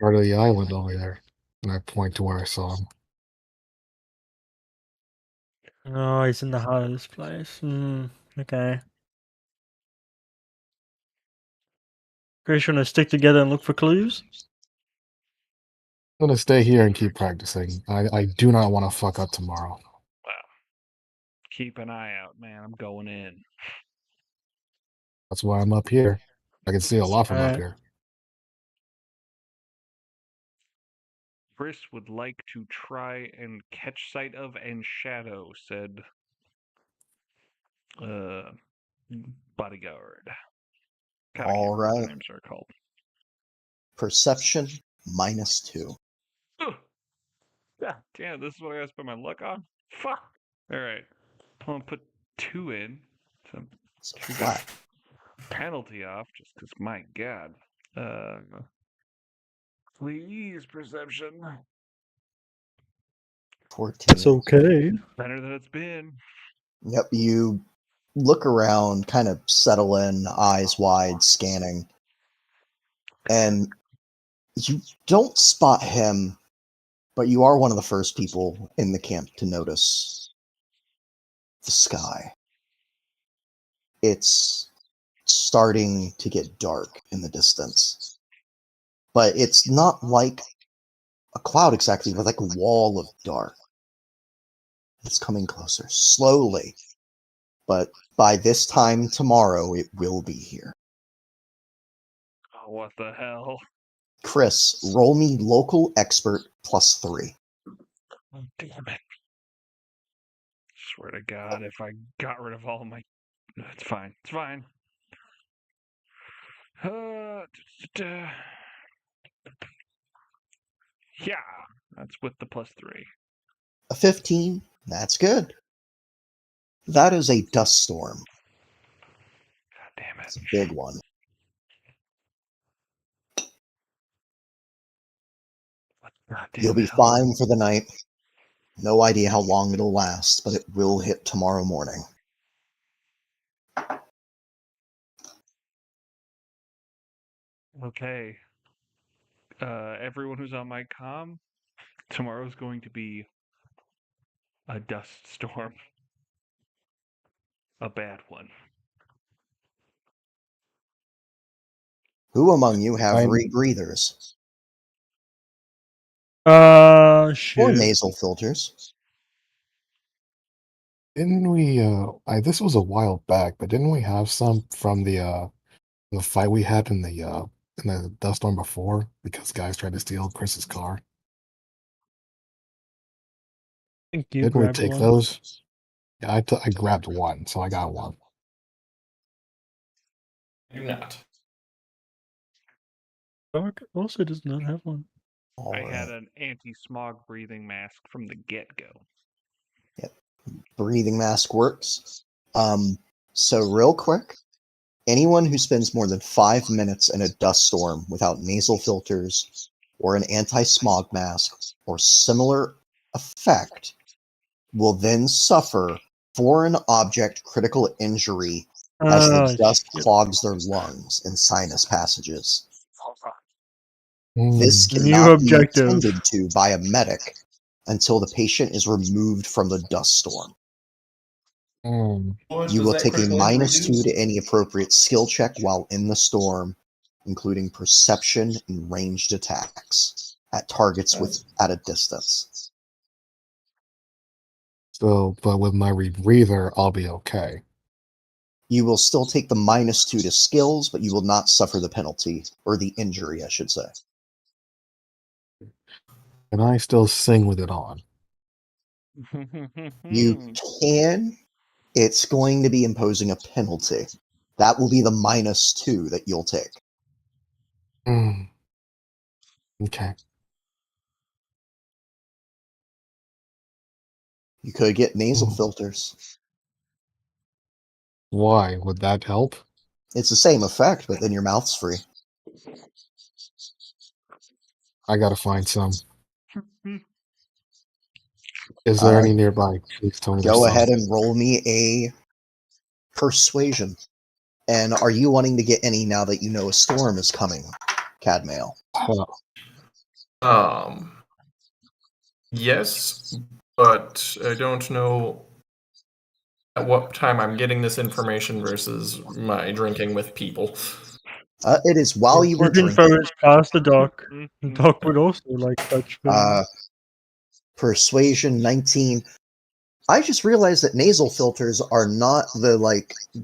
Part of the island over there. And I point to where I saw him. Oh, he's in the heart of this place. Okay. Chris, you want to stick together and look for clues? I'm gonna stay here and keep practicing. I do not want to fuck up tomorrow. Wow. Keep an eye out, man. I'm going in. That's why I'm up here. I can see a lot from up Alright. here. Chris would like to try and catch sight of and shadow said bodyguard. God, I can't All remember what right. their names are called. Perception -2. Ugh. God damn, this is what I gotta spend my luck on? Fuck. Alright. I'm gonna put 2 in. So It's a trigger flat. penalty off just because my god. Please, perception. 14. That's okay. Better than it's been. Yep, you look around, kind of settle in, eyes wide, scanning. And you don't spot him, but you are one of the first people in the camp to notice the sky. It's starting to get dark in the distance. But it's not like a cloud exactly, but like a wall of dark. It's coming closer, slowly. But by this time tomorrow, it will be here. Oh, what the hell? Chris, roll me local expert +3. Oh, damn it. Swear to God, if I got rid of all my. It's fine. It's fine. Yeah, that's with the +3. A 15, that's good. That is a dust storm. God damn it. It's a big one. God damn You'll be it. fine for the night. No idea how long it'll last, but it will hit tomorrow morning. Okay. Everyone who's on my comm, tomorrow's going to be a dust storm. A bad one. Who among you have I'm- rebreathers or Shoot. nasal filters? Didn't we this was a while back, but didn't we have some from the fight we had in the dust storm before because guys tried to steal Chris's car? think you Didn't we grabbed take one. those? Yeah, I grabbed one, so I got one. I do not. Dark also does not have one. All I had right. an anti-smog breathing mask from the get-go. Breathing mask works. So real quick, anyone who spends more than 5 minutes in a dust storm without nasal filters or an anti-smog mask or similar effect will then suffer foreign object critical injury as the dust Shit. clogs their lungs and sinus passages. This Mm, New cannot be objective. attended to by a medic until the patient is removed from the dust storm. mm. What You does will that take a critical injury -2 do? to any appropriate skill check while in the storm, including perception and ranged attacks at targets at a distance. So, but with my rebreather, I'll be okay. You will still take the -2 to skills, but you will not suffer the penalty, or the injury, I should say. Can I still sing with it on? You can. It's going to be imposing a penalty. That will be the -2 that you'll take. Mm. Okay. You could get nasal filters. Why? Would that help? It's the same effect, but then your mouth's free. I gotta find some. Is there any nearby? Please tell me there's Go some. ahead and roll me a persuasion. And are you wanting to get any now that you know a storm is coming, Cadmail? Yes, but I don't know at what time I'm getting this information versus my drinking with people. It is while you were can drinking. throw this past the doc. Doc would also like such things. Persuasion 19. I just realized that nasal filters are not the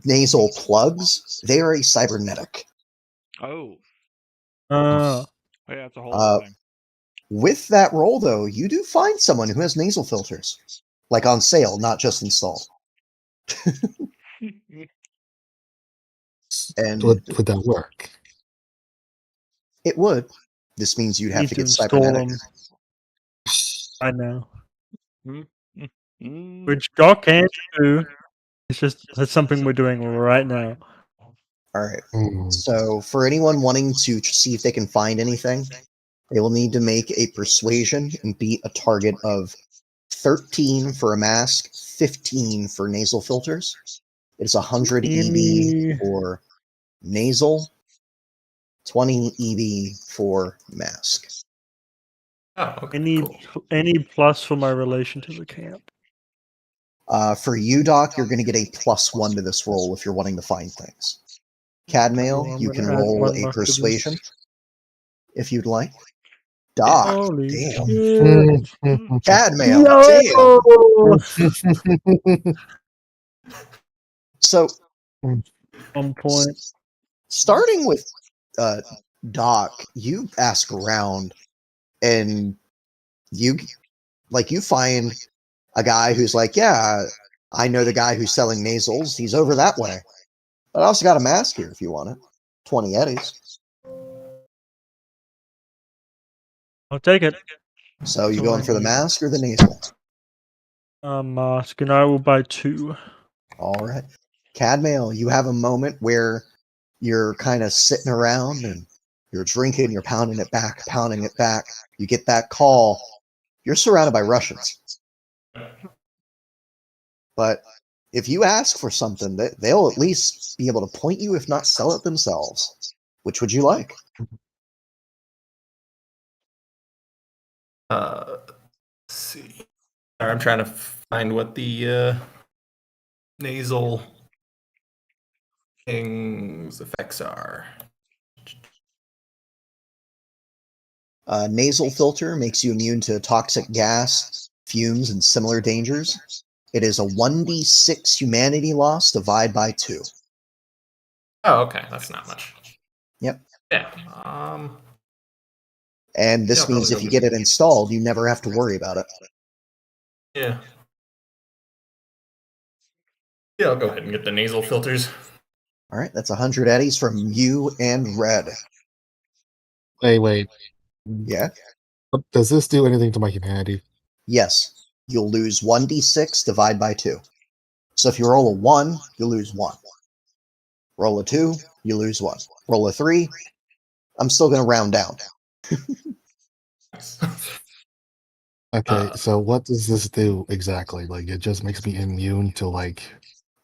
nasal plugs. They are a cybernetic. Oh, Ah, yeah, it's a whole other thing. With that roll, though, you do find someone who has nasal filters, like on sale, not just installed. And Would that work? it would. This means you'd have need to to get install cybernetic. them right now. Mm. Which Doc can do. It's just that's something we're doing right now. All right. Mm. So for anyone wanting to see if they can find anything, they will need to make a persuasion and beat a target of 13 for a mask, 15 for nasal filters. It's 100 EB for nasal, 20 EB for mask. Oh, okay, cool. Any plus for my relation to the camp. For you, Doc, you're going to get a +1 to this roll if you're wanting to find things. Cadmail, Cool, I'm you can gonna add roll one a luck to this. persuasion if you'd like. Doc, Holy damn. shit! Cadmail, damn. So, On point. starting with Doc, you ask around and you find a guy who's like, yeah, I know the guy who's selling nasals. He's over that way. But I also got a mask here if you want it. 20 eddies. I'll take it. So you That's all going I for the need. mask or the nasal? Mask, and I will buy 2. All right. Cadmail, you have a moment where you're kind of sitting around and you're drinking, you're pounding it back, pounding it back. You get that call. You're surrounded by Russians. But if you ask for something, they'll at least be able to point you, if not sell it themselves. Which would you like? Let's see. I'm trying to find what the nasal thing's effects are. Nasal filter makes you immune to toxic gas, fumes, and similar dangers. It is a 1d6 humanity loss divided by 2. Oh, okay, that's not much. Yep. Yeah. And this means if you get it installed, you never have to worry about it. Yeah. Yeah, I'll go ahead and get the nasal filters. All right, that's 100 eddies from you and Red. Wait. Yeah? Does this do anything to my humanity? Yes. You'll lose 1d6, divide by 2. So if you roll a 1, you lose 1. Roll a 2, you lose 1. Roll a 3, I'm still going to round down. Okay, so what does this do exactly? Like, it just makes me immune to, like,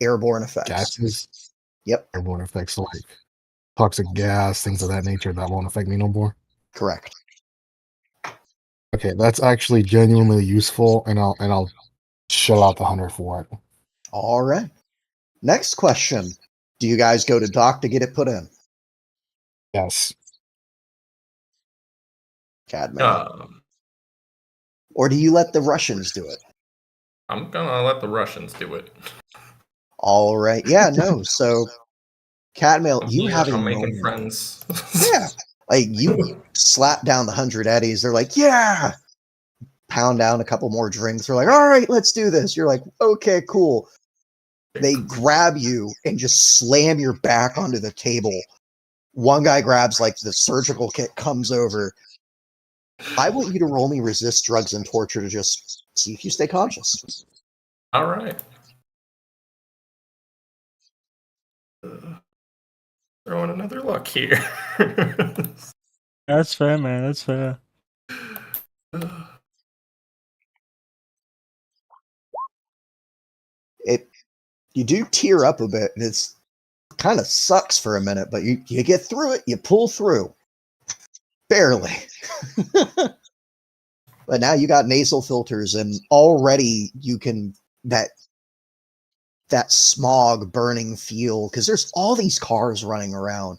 Airborne effects. gases? Yep, Airborne effects, like toxic gas, things of that nature, that won't affect me no more? correct. Okay, that's actually genuinely useful, and I'll shell out the 100 for it. All right. Next question. Do you guys go to Doc to get it put in? Yes. Cadman. Or do you let the Russians do it? I'm gonna let the Russians do it. All right. Yeah, no. So, Cadmail, you have a I'm making moment. friends. Yeah. Like, you slap down the 100 eddies. They're like, yeah. Pound down a couple more drinks. They're like, all right, let's do this. You're like, okay, cool. They grab you and just slam your back onto the table. One guy grabs, like, the surgical kit, comes over. I want you to roll me resist drugs and torture to just see if you stay conscious. All right. Throwing another luck here. That's fair, man. That's fair. You do tear up a bit, and it's kind of sucks for a minute, but you get through it, you pull through. Barely. But now you got nasal filters, and already you can that smog burning feel, because there's all these cars running around.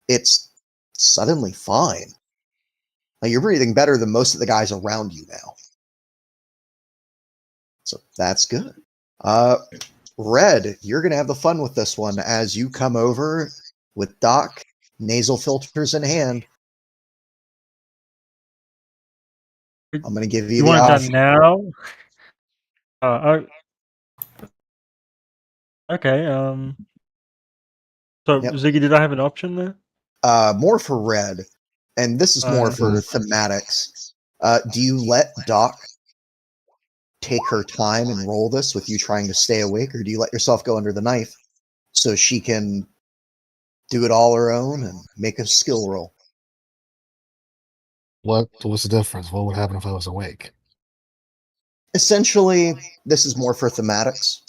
It's suddenly fine. Like, you're breathing better than most of the guys around you now. So that's good. Red, you're going to have the fun with this one as you come over with Doc, nasal filters in hand. I'm going to give you You the want it done option. now? Okay. So Yep. Ziggy, did I have an option there? More for Red, and this is more for thematics. Do you let Doc take her time and roll this with you trying to stay awake, or do you let yourself go under the knife so she can do it all her own and make a skill roll? What's the difference? What would happen if I was awake? Essentially, this is more for thematics.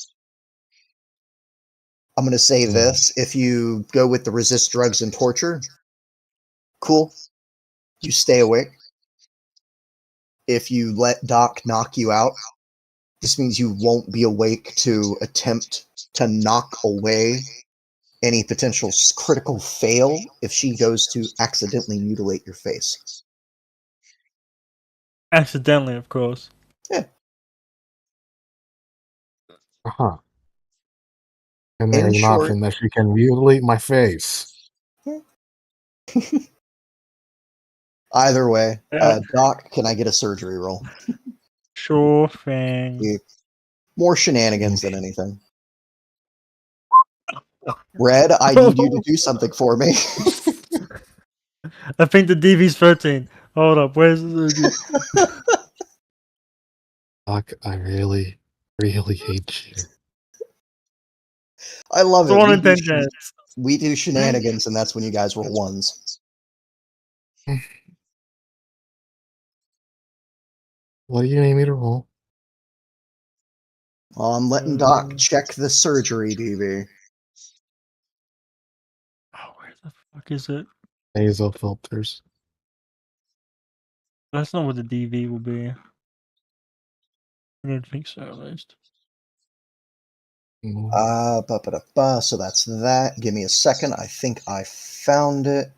I'm going to say this. If you go with the resist drugs and torture, cool. You stay awake. If you let Doc knock you out, this means you won't be awake to attempt to knock away any potential critical fail if she goes to accidentally mutilate your face. Accidentally, of course. Yeah. Uh-huh. And In there's an short, option that she can mutilate my face. either way, Yeah. Doc, can I get a surgery roll? Sure thing. Yeah. More shenanigans than anything. Red, I need you to do something for me. I think the DV's 13. Hold up, where's the Doc, I really, really hate you. I love one in it. 10 chance? We do shenanigans, and that's when you guys roll ones. What do you need me to roll? I'm letting Doc check the surgery, DV. Oh, where the fuck is it? Nasal filters. That's not what the DV will be. I don't think so, at least. So that's that. Give me a second. I think I found it.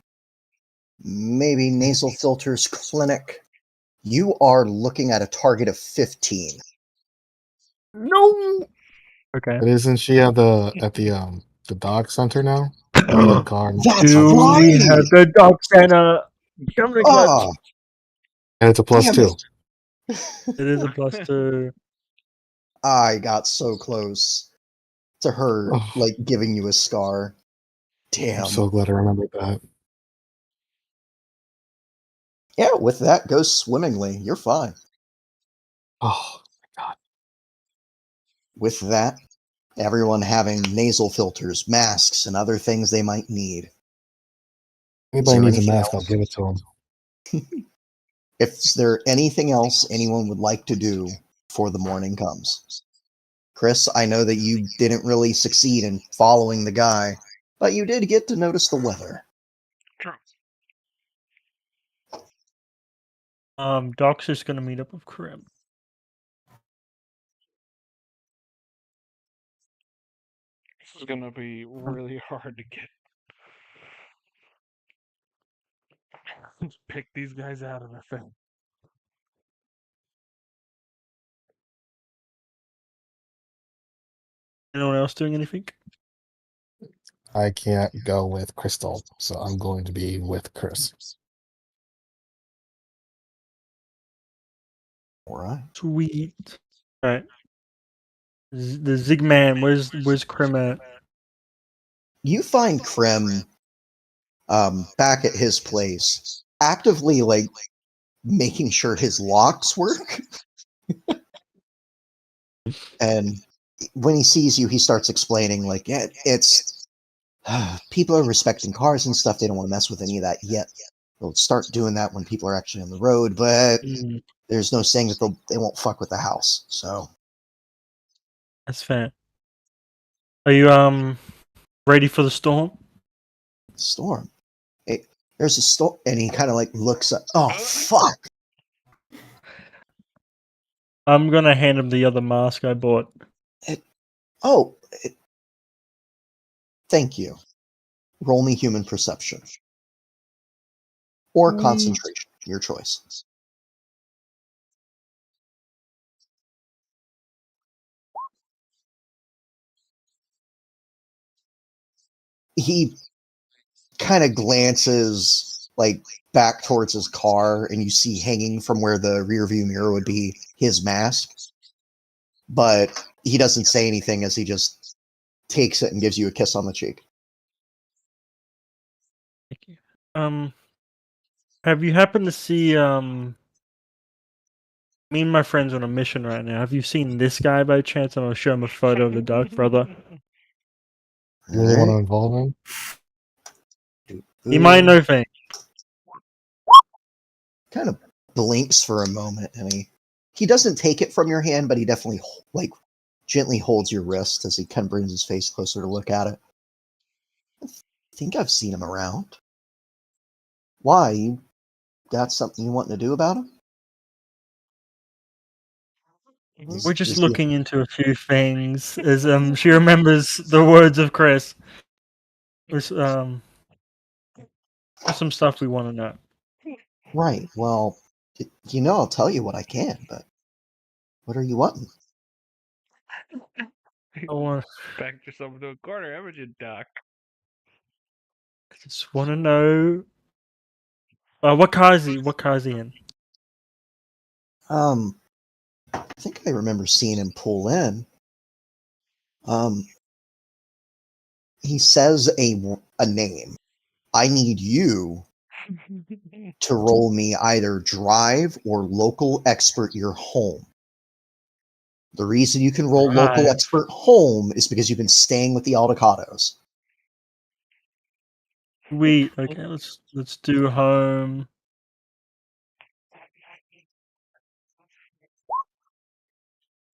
Maybe nasal filters clinic. You are looking at a target of 15. No. Okay. But isn't she at the dog center now? With the car. That's Do right. we have the dog center? Come to clutch. Ah, And it's a damn +2. it. It is a +2. I got so close to her, Oh. like, giving you a scar. Damn. I'm so glad I remembered that. Yeah, with that, goes swimmingly. You're fine. Oh my god. With that, everyone having nasal filters, masks, and other things they might need. Anybody there needs a anything mask, I'll else? give it to him. Is there anything else anyone would like to do before the morning comes? Chris, I know that you didn't really succeed in following the guy, but you did get to notice the weather. True. Doc's just gonna meet up with Krim. This is gonna be really hard to get. Pick these guys out of the thing. Anyone else doing anything? I can't go with Crystal, so I'm going to be with Chris. All right. Sweet. Alright. The Zigman, where's Krim at? You find Krim back at his place, actively like making sure his locks work. And when he sees you, he starts explaining, like, yeah, it's people are respecting cars and stuff. They don't want to mess with any of that yet. They'll start doing that when people are actually on the road, but there's no saying that they won't fuck with the house. So That's fair. Are you ready for the storm? storm. Hey, there's a storm, and he kind of like looks up. Oh fuck! I'm gonna hand him the other mask I bought. Thank you. Roll me human perception or concentration, your choice. He kind of glances like back towards his car, and you see hanging from where the rear view mirror would be his mask, but he doesn't say anything as he just takes it and gives you a kiss on the cheek. Thank you. Have you happened to see me and my friends on a mission right now? Have you seen this guy by chance? I'm gonna show him a photo of the Dark Brother. You really want to involve him? He might know things. Kind of blinks for a moment, and he doesn't take it from your hand, but he definitely like gently holds your wrist as he kind of brings his face closer to look at it. I think I've seen him around. Why? You got something you want to do about him? We're just looking into a few things as she remembers the words of Chris. There's some stuff we want to know. Right. Well, I'll tell you what I can, but what are you wanting? I want. Backed yourself into a corner, haven't you, Doc? I just want to know. What car is he? What car is he in? I think I remember seeing him pull in. He says a name. I need you to roll me either drive or local expert your home. The reason you can roll local Drive. expert home is because you've been staying with the Aldecados. Okay, let's do home.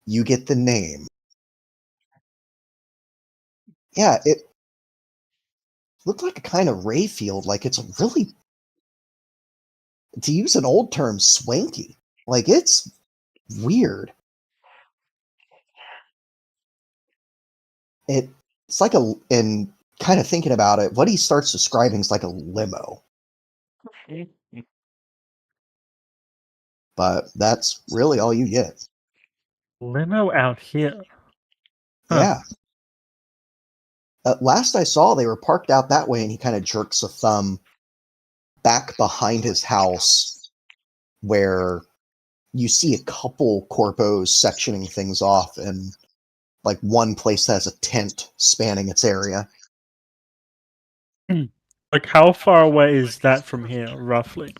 You get the name. Yeah, it looked like a kind of Rayfield. Like it's a really, to use an old term, swanky. Like it's weird. It's like and kind of thinking about it, what he starts describing is like a limo. But that's really all you get. Limo out here. Huh. Yeah. Last I saw, they were parked out that way, and he kind of jerks a thumb back behind his house where you see a couple corpos sectioning things off, and like one place has a tent spanning its area. Like, how far away is that from here, roughly?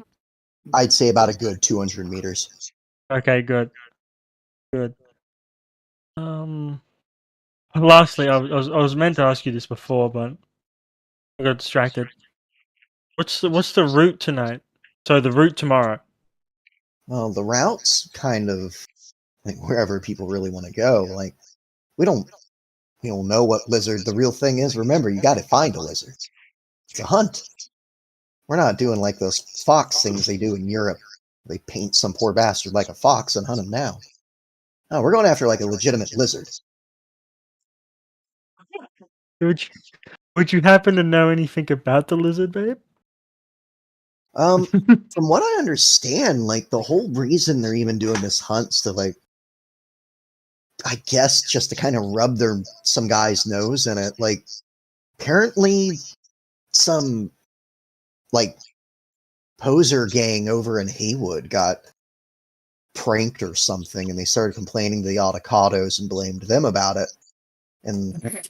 I'd say about a good 200 meters. Okay, good. Lastly, I was meant to ask you this before, but I got distracted. What's the route tonight? So the route tomorrow. Well, the route's kind of like wherever people really want to go. Like we don't know what lizard the real thing is. Remember, you got to find a lizard. It's a hunt. We're not doing like those fox things they do in Europe. They paint some poor bastard like a fox and hunt him down. No, we're going after like a legitimate lizard. Would you happen to know anything about the lizard, babe? From what I understand, like the whole reason they're even doing this hunt's to like, I guess, just to kind of rub some guy's nose in it. Like, apparently, some like poser gang over in Haywood got pranked or something, and they started complaining to the Avocados and blamed them about it. And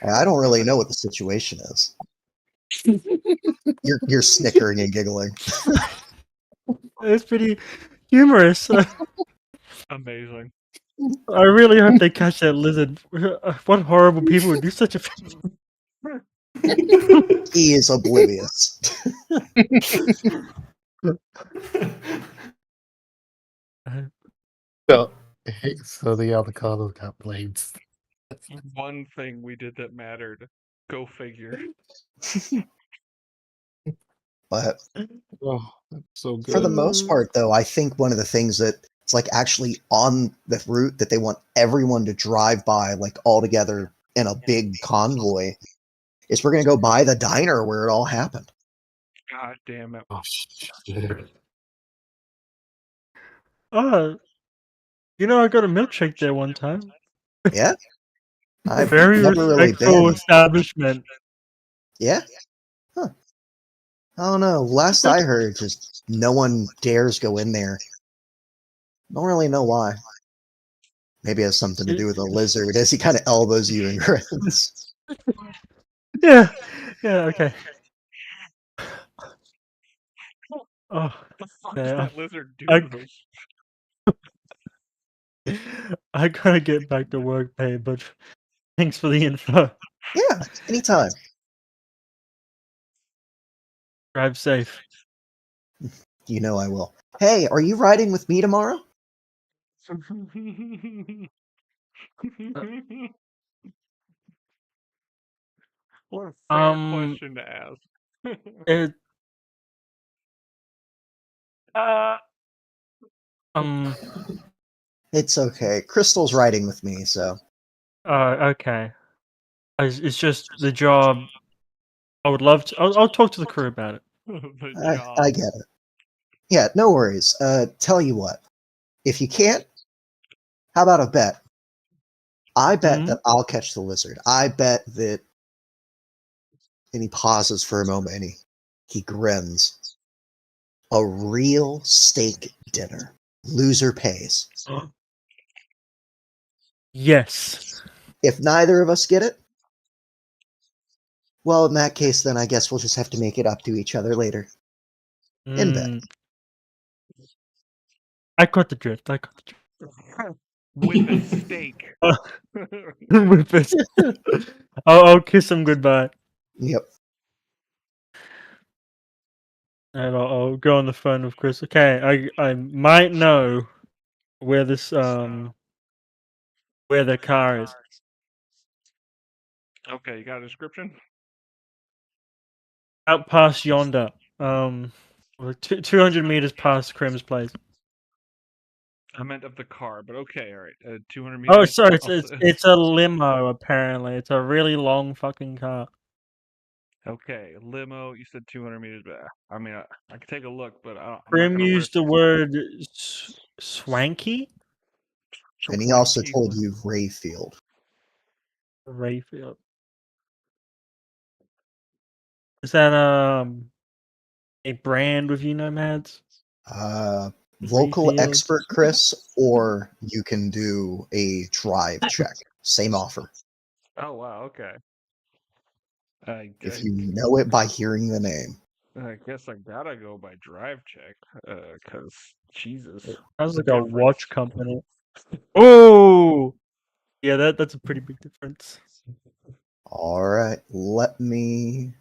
I don't really know what the situation is. You're snickering and giggling. It's pretty humorous. Amazing. I really hope they catch that lizard. What horrible people would do such a thing? He is oblivious. So the avocados got blamed. One thing we did that mattered. Go figure. But Oh, that's so good. for the most part, though, I think one of the things that it's like actually on the route that they want everyone to drive by, like all together in a big convoy, is we're going to go by the diner where it all happened. God damn it. Oh shit. Oh, I got a milkshake there one time. Yeah, I've Very never really respectful been. establishment. Yeah, huh. I don't know. Last I heard, just no one dares go in there. Don't really know why. Maybe it has something to do with a lizard, as he kind of elbows you and grins. Yeah, okay. Oh, The fuck yeah, does that lizard do? I gotta get back to work, babe, but thanks for the info. Yeah, anytime. Drive safe. You know I will. Hey, are you riding with me tomorrow? What a fair question to ask. It, It's okay. Crystal's riding with me, so. okay. It's just the job. I would love to. I'll talk to the crew about it. The job. I get it. Yeah, no worries. Tell you what. If you can't, how about a bet? I bet that I'll catch the lizard. I bet that. And he pauses for a moment and he grins. A real steak dinner. Loser pays. Yes. If neither of us get it, well, in that case, then I guess we'll just have to make it up to each other later. In bed. I caught the drift. With a steak. With this. I'll kiss him goodbye. Yep. And I'll go on the phone with Chris. Okay, I might know where this where the car is. Okay, you got a description? Out past yonder. 200 meters past Krim's place. I meant of the car, but okay, all right. 200 meters. Oh, sorry, it's a limo. Apparently, it's a really long fucking car. Okay, limo. You said 200 meters, but I mean, I could take a look, but Krim used the word swanky. And he also told you Rayfield. Rayfield. Is that a brand with you nomads? Local fields. expert, Chris, or you can do a drive check. Same offer. Oh wow, okay. If you know it by hearing the name. I guess I gotta go by drive check, cause Jesus. Sounds like a difference. watch company. Oh, yeah, that's a pretty big difference. All right, let me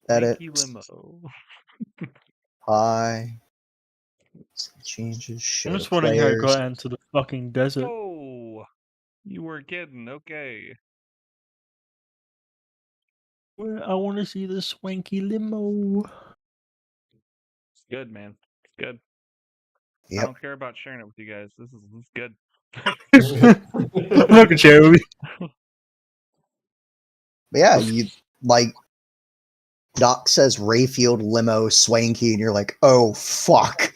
edit. Swanky limo. Hi. Some changes. Show I'm just wondering how it players. got into the fucking desert. Oh, you were kidding. Okay. I want to see the swanky limo. It's good, man. It's good. I Yep. don't care about sharing it with you guys. This is good. I'm not gonna share it with you. But yeah, you like Doc says Rayfield limo swanky, and you're like, oh fuck.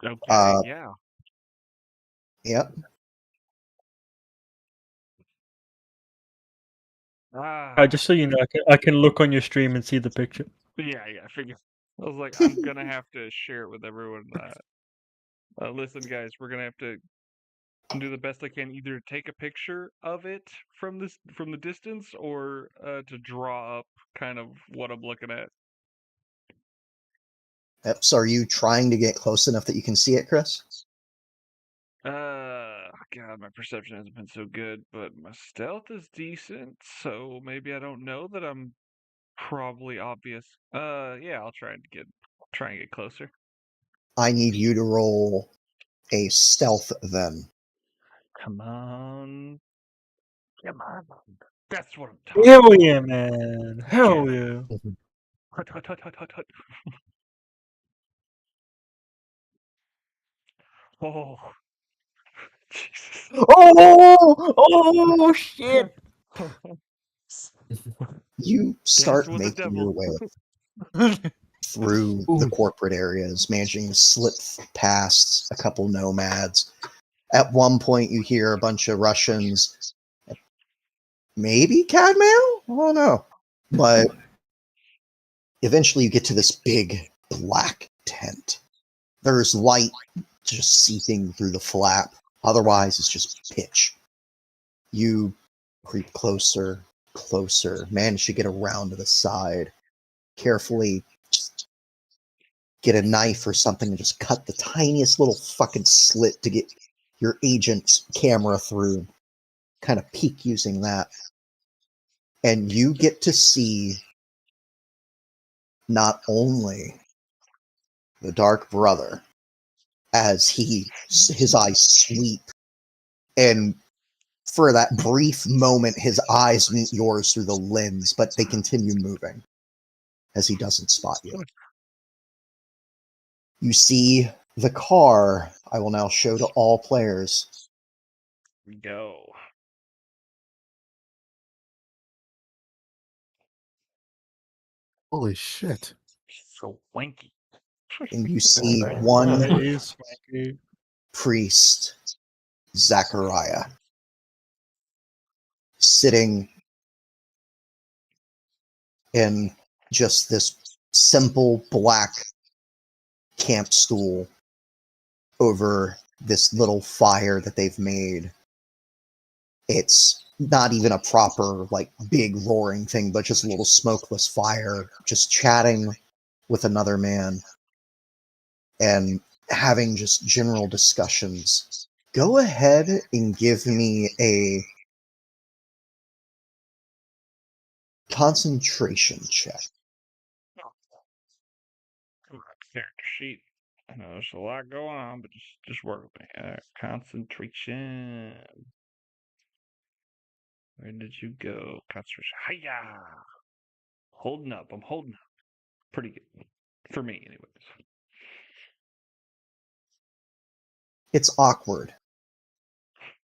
Okay, yeah. Yep. Just so you know, I can look on your stream and see the picture. Yeah, I figured. I was like, I'm gonna have to share it with everyone. Listen, guys, we're gonna have to do the best I can. Either take a picture of it from the distance, or to draw up kind of what I'm looking at. Yep. So are you trying to get close enough that you can see it, Chris? God, my perception hasn't been so good, but my stealth is decent, so maybe I don't know that I'm probably obvious. Yeah, I'll try and get closer. I need you to roll a stealth then. Come on. That's what I'm talking Hell about. yeah, man! Hell yeah! Hut, hut, hut, hut, hut, hut. Oh, Jesus. Oh shit! You start with the making your devil. way through the corporate areas, managing to slip past a couple nomads. At one point, you hear a bunch of Russians. Maybe Cadmail? I don't know. But eventually, you get to this big black tent. There's light just seeping through the flap. Otherwise, it's just pitch. You creep closer, manage to get around to the side. Carefully just get a knife or something and just cut the tiniest little fucking slit to get your agent's camera through. Kind of peek using that. And you get to see not only the Dark Brother as his eyes sweep, and for that brief moment his eyes meet yours through the lens, but they continue moving as he doesn't spot you. You see the car I will now show to all players. Go. Holy shit. So wanky. And you see It one is swanky. priest, Zachariah, sitting in just this simple black camp stool over this little fire that they've made. It's not even a proper, like, big roaring thing, but just a little smokeless fire, just chatting with another man and having just general discussions. Go ahead and give me a concentration check. Come on, character sheet. I know there's a lot going on, but just work with me. Concentration. Where did you go? Concentration. Hiya! Holding up. I'm holding up. Pretty good. For me, anyways. It's awkward.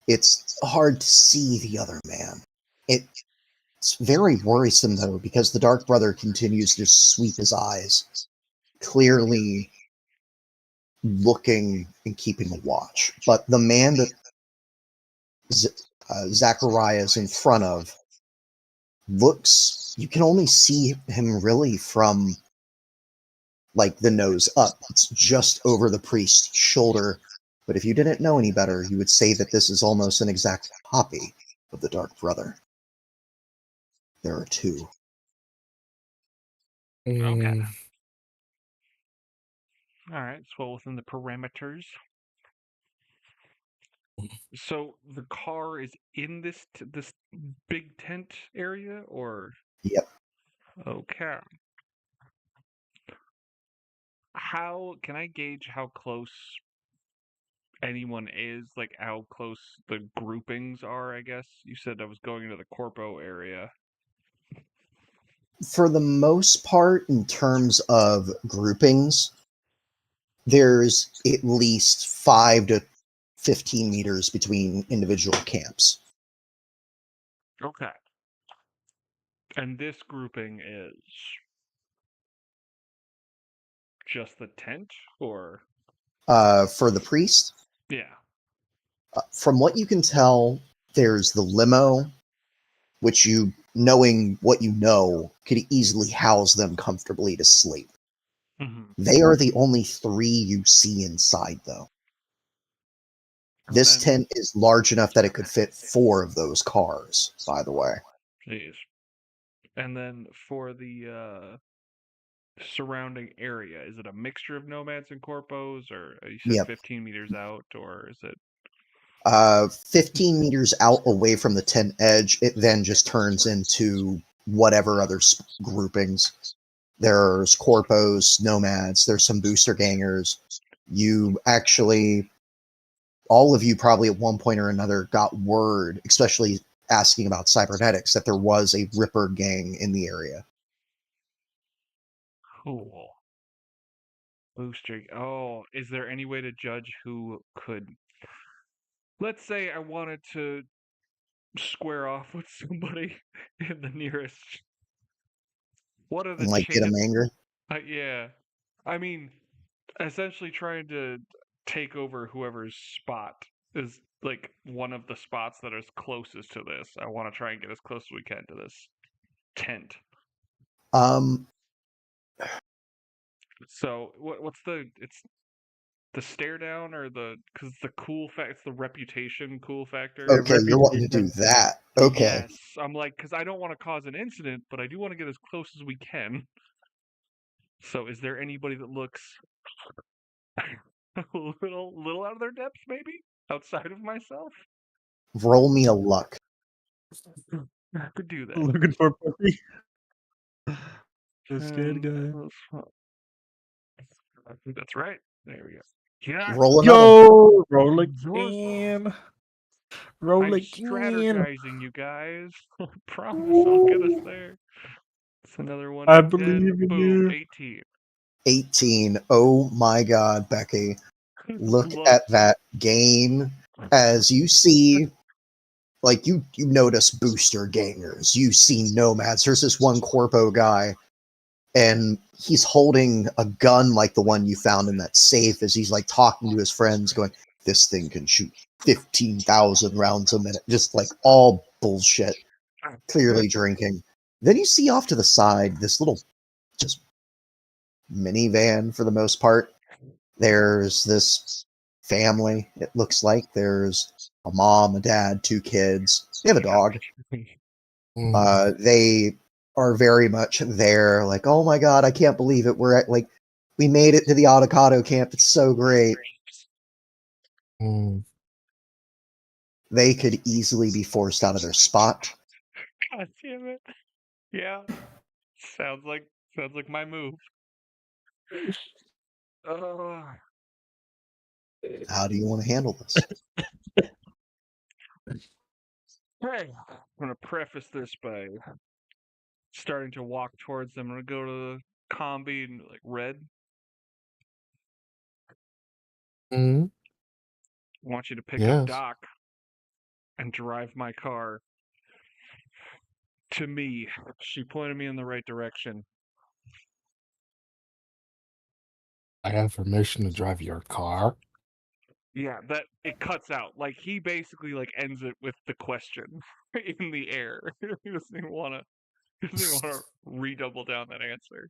It's hard to see the other man. It's very worrisome, though, because the Dark Brother continues to sweep his eyes, clearly looking and keeping a watch. But the man that Zachariah is in front of looks, you can only see him really from like the nose up. It's just over the priest's shoulder. But if you didn't know any better, you would say that this is almost an exact copy of the Dark Brother. There are two. Okay. All right. It's well within the parameters. So the car is in this big tent area, or Yep. okay. How can I gauge how close anyone is? Like how close the groupings are? I guess you said I was going to the Corpo area. For the most part, in terms of groupings, there's at least 5 to 15 meters between individual camps. Okay. And this grouping is just the tent, or For the priest, yeah. from what you can tell, there's the limo, which you, knowing what you know, could easily house them comfortably to sleep. Mm-hmm. They are the only 3 you see inside, though. And This then, tent is large enough that it could fit 4 of those cars, by the way. jeez. And then for the surrounding area, is it a mixture of nomads and corpos, or you said Yep. 15 meters out, or is it 15 meters out away from the tent edge, it then just turns into whatever other groupings. There's corpos, nomads, there's some booster gangers. You actually, all of you probably at one point or another got word, especially asking about cybernetics, that there was a Ripper gang in the area. cool? Booster. Oh, is there any way to judge who could? Let's say I wanted to square off with somebody in the nearest. What are the And like get them chances? angry. Yeah. I mean, essentially trying to take over whoever's spot is like one of the spots that is closest to this. I want to try and get as close as we can to this tent. Um, So what's it's the stare down, or because the cool fact, it's the reputation cool factor. okay, you're wanting to do that. Okay. Yes, I'm like, because I don't want to cause an incident, but I do want to get as close as we can. So is there anybody that looks a little out of their depth, maybe outside of myself? Roll me a luck. I could do that. Looking for a puppy. The scared guy. I think that's right. There we go. Yeah. Roll another. Yo, roll Yours. again. Roll I'm again. strategizing, you guys. I promise I'll get us there. It's another one. I D10. believe in Boom. you. 18. 18. Oh my god, Becky. Look Look. at that gain. As you see, like you notice booster gangers, you see nomads. There's this one corpo guy, and he's holding a gun like the one you found in that safe as he's like talking to his friends, going, "This thing can shoot 15,000 rounds a minute." Just like all bullshit. Clearly drinking. Then you see off to the side this little just minivan for the most part. There's this family, it looks like. There's a mom, a dad, 2 kids. They have a dog. They are very much there, like, oh my god, I can't believe it. We're at, like, we made it to the avocado camp. It's so great. They could easily be forced out of their spot. God damn it. Yeah. Sounds like my move. How do you want to handle this? Hey, I'm gonna preface this by starting to walk towards them. I'm gonna go to the combi and like red. Mm-hmm. I want you to pick up Yes. Doc and drive my car to me. She pointed me in the right direction. I have permission to drive your car. Yeah, that it cuts out. Like he basically like ends it with the question in the air. He doesn't even want to redouble down that answer.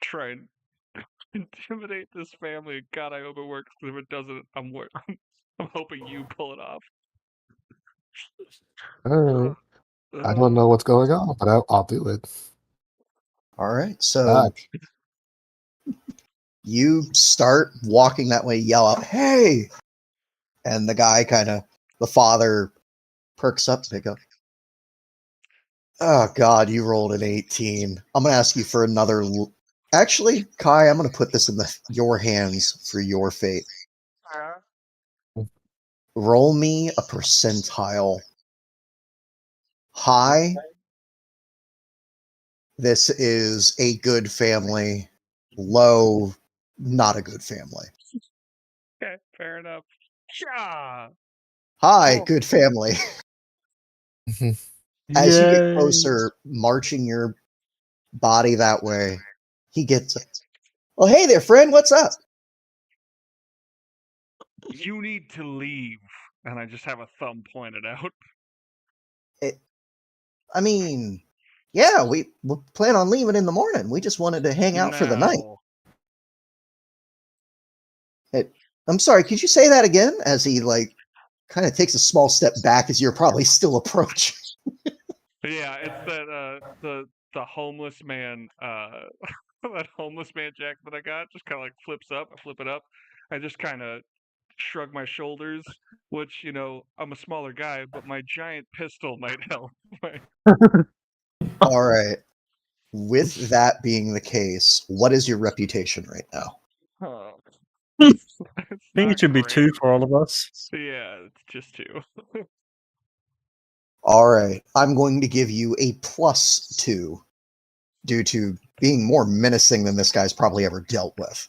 Try and intimidate this family. God, I hope it works. If it doesn't, I'm hoping you pull it off. All right. I don't know what's going on, but I'll do it. All right, so Back. you start walking that way, yell out, "Hey!" And the guy the father perks up, pick up. Oh, God, you rolled an 18. I'm going to ask you for another. Actually, Kai, I'm going to put this in your hands for your fate. Roll me a percentile. High, this is a good family. Low, not a good family. Okay, fair enough. Yeah. High, Oh. good family. As you get Yay. closer, marching your body that way, he gets, "Oh, hey there, friend, what's up?" You need to leave. And I just have a thumb pointed out. I mean, yeah, we plan on leaving in the morning. We just wanted to hang out for the night. No. I'm sorry, could you say that again? As he kind of takes a small step back as you're probably still approaching. Yeah, it's that the homeless man that homeless man jacket that I got just kind of like flips up. I flip it up. I just kind of shrug my shoulders, which I'm a smaller guy, but my giant pistol might help. All right. With that being the case, what is your reputation right now? Oh, I it's think not it should be great. 2 for all of us. Yeah, it's just 2. All right. I'm going to give you a +2 due to being more menacing than this guy's probably ever dealt with.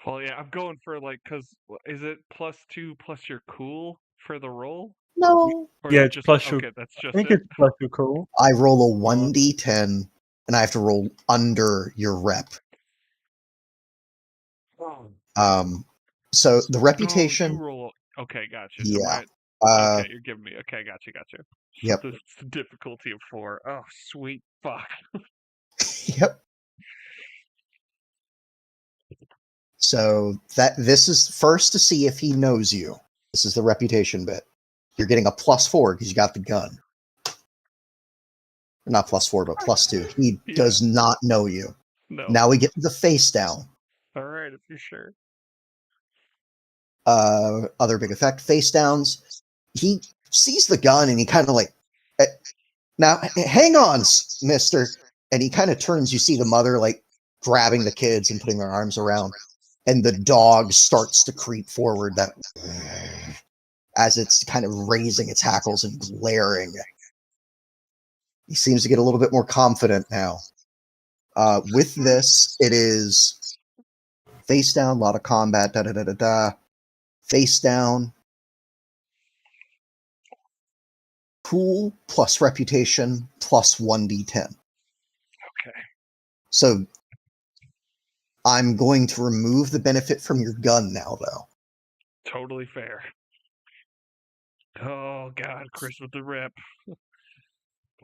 Well, yeah, I'm going for because is it +2 plus you're cool for the roll? No. Or Yeah, is it it's just plus your. okay? That's I just think it. it's plus your cool. I roll a 1d10 and I have to roll under your rep. So the Oh, reputation. you roll. Okay, gotcha. Yeah. Okay, you're giving me. Okay, gotcha. Yep. So it's the difficulty of 4. Oh, sweet fuck. Yep. So this is first to see if he knows you. This is the reputation bit. You're getting a +4 because you got the gun. Not +4, but +2. He Yeah. does not know you. No. Now we get to the face down. All right, if you're sure. Other big effect, face downs. He sees the gun and he kind of now hang on, mister. And he kind of turns. You see the mother grabbing the kids and putting their arms around. And the dog starts to creep forward as it's kind of raising its hackles and glaring. He seems to get a little bit more confident now. With this, it is face down, a lot of combat, face down, cool plus reputation plus 1d10. Okay. So I'm going to remove the benefit from your gun now, though. Totally fair. Oh God, Chris with the rep.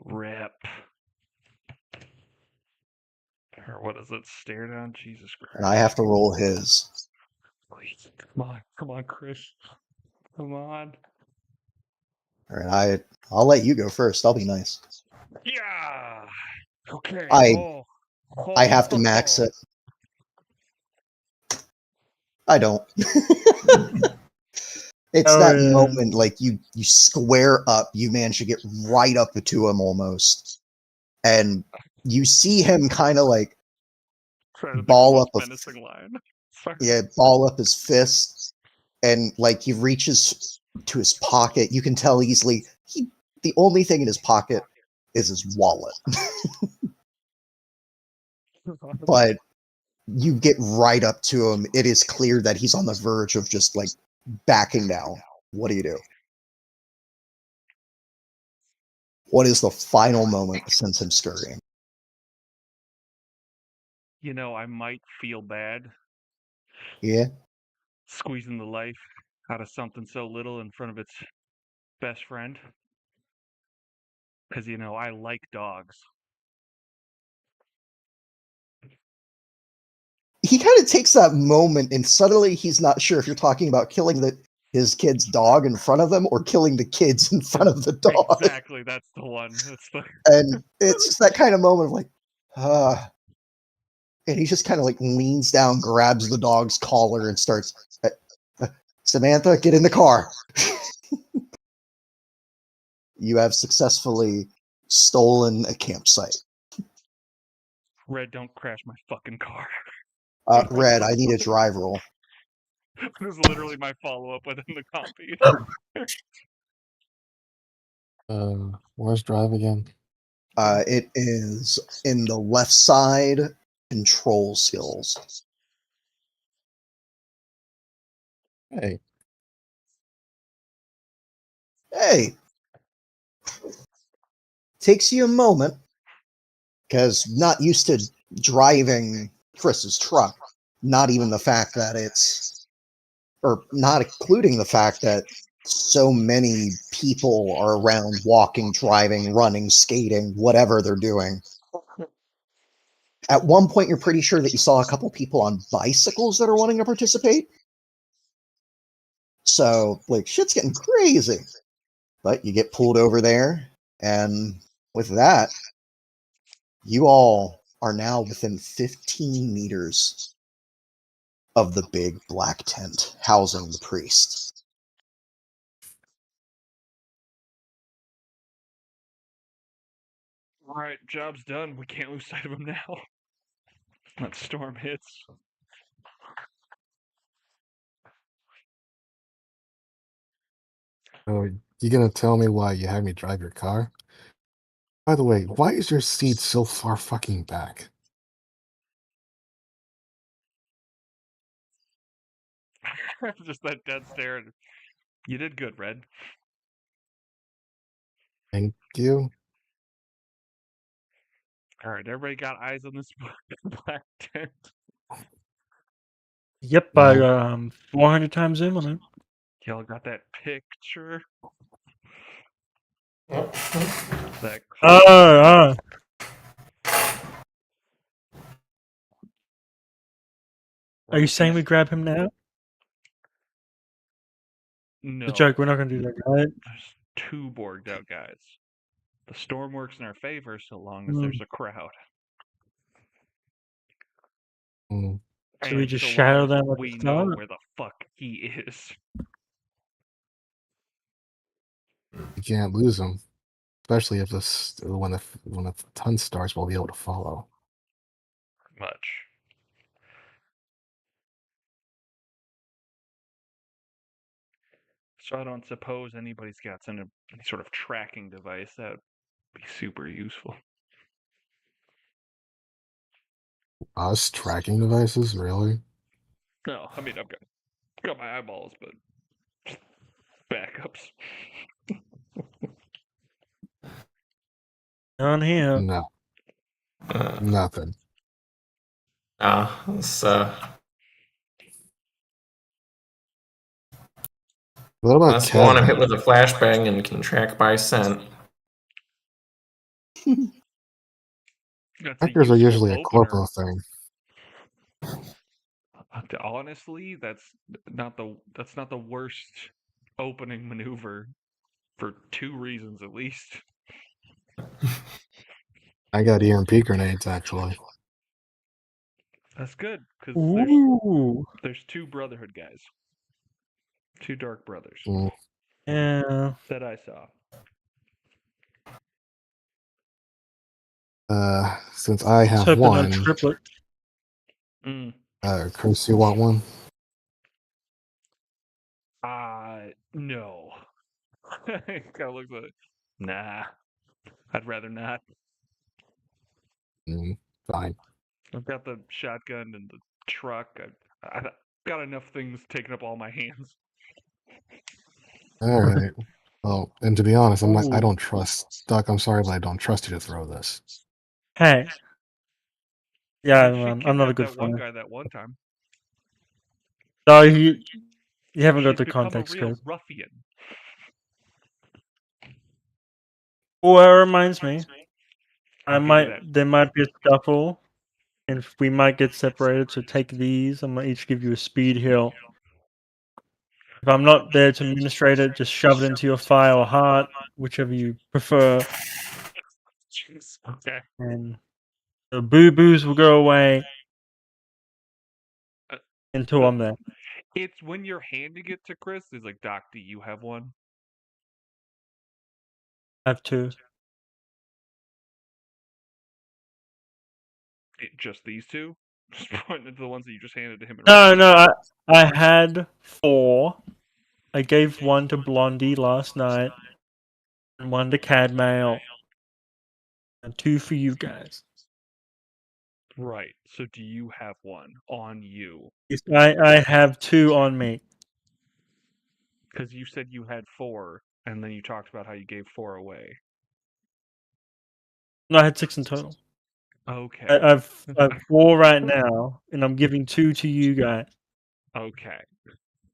Rep. Or what is it? Stare down? Jesus Christ. And I have to roll his. Please. Come on, Chris. Come on. All right, I'll let you go first. I'll be nice. Yeah. Okay. I have to max it. I don't. It's that moment, you square up, you manage to get right up to him almost, and you see him kind of Trying to think of the ball most up menacing line. Sorry. ball up his fist, and he reaches to his pocket. You can tell easily the only thing in his pocket is his wallet. But you get right up to him. It is clear that he's on the verge of just backing down. What do you do? What is the final moment that sends him scurrying? I might feel bad Yeah. squeezing the life out of something so little in front of its best friend. Because, I like dogs. he kind of takes that moment, and suddenly he's not sure if you're talking about killing his kid's dog in front of them or killing the kids in front of the dog. Exactly, that's the one. That's the. And it's just that kind of moment of like, and he just kind of like leans down, grabs the dog's collar, and starts, Samantha, get in the car. You have successfully stolen a campsite. Red, don't crash my fucking car. Red, I need a drive roll. This is literally my follow-up within the copy. Where's drive again? It is in the left side control skills. Hey, Hey, takes you a moment because not used to driving Chris's truck. Not even the fact that or not including the fact that so many people are around walking, driving, running, skating, whatever they're doing. At one point, you're pretty sure that you saw a couple people on bicycles that are wanting to participate. So, like, shit's getting crazy. But you get pulled over there, and with that, you all are now within 15 meters of the big black tent housing the priest. All right, job's done. We can't lose sight of him now. That storm hits. oh, you gonna tell me why you had me drive your car? By the way, why is your seat so far fucking back? Just that dead stare. You did good, Red. Thank you. All right, everybody got eyes on this black tent. Yep, Yeah. 400 times in on it. Y'all got that picture? Yep. That Ah, Are you saying we grab him now? No. The joke, we're not going to do that, right? There's two borged out guys. The storm works in our favor so long as there's a crowd. Mm, Should we And just so shadow long as them at we the know start? where the fuck he is. you can't lose them, especially if when the ton starts, we'll be able to follow. Much. So I don't suppose anybody's got any sort of tracking device. That'd be super useful. Us tracking devices, really? No, I mean I've got my eyeballs, but backups. On here. No, Uh, nothing. so What about unless you want to hit Kevin? with a flashbang and can track by scent. That's a Trackers are useful usually a opener. corporal thing. Honestly, that's not the worst opening maneuver for two reasons at least. I got EMP grenades, actually. That's good because Ooh. there's two Brotherhood guys, two Dark Brothers Mm, Yeah. that I saw. since I Just have hoping on one, triplet. Chris, you want one? No. Kind of looks like, nah. I'd rather not. Fine. I've got the shotgun and the truck. I've got enough things taking up all my hands. All right. Well, and to be honest, I Ooh. don't trust Duck. I'm sorry, but I don't trust you to throw this. Hey. Yeah, She I'm not a kidnapped good that one friend. guy that one time. No, you haven't got She's the become context, a real Chris. ruffian. Oh, that reminds me. I'll give you that. There might be a scuffle and we might get separated. So take these. I'm gonna each give you a speed heal. If I'm not there to administrate it, just shove it into your fire or heart, whichever you prefer. Jeez. Okay. And the boo-boos will go away until I'm there. It's when you're handing it to Chris. He's like, "Doc, do you have one?" I have two. Just these two? Just pointing to the ones that you just handed to him. No, I had 4. I gave one to Blondie last night, and one to Cadmail, and 2 for you guys. Right. So do you have one on you? I have 2 on me. Because you said you had 4, and then you talked about how you gave 4 away. No, I had 6 in total. Okay. I've 4 right now, and I'm giving 2 to you guys. Okay.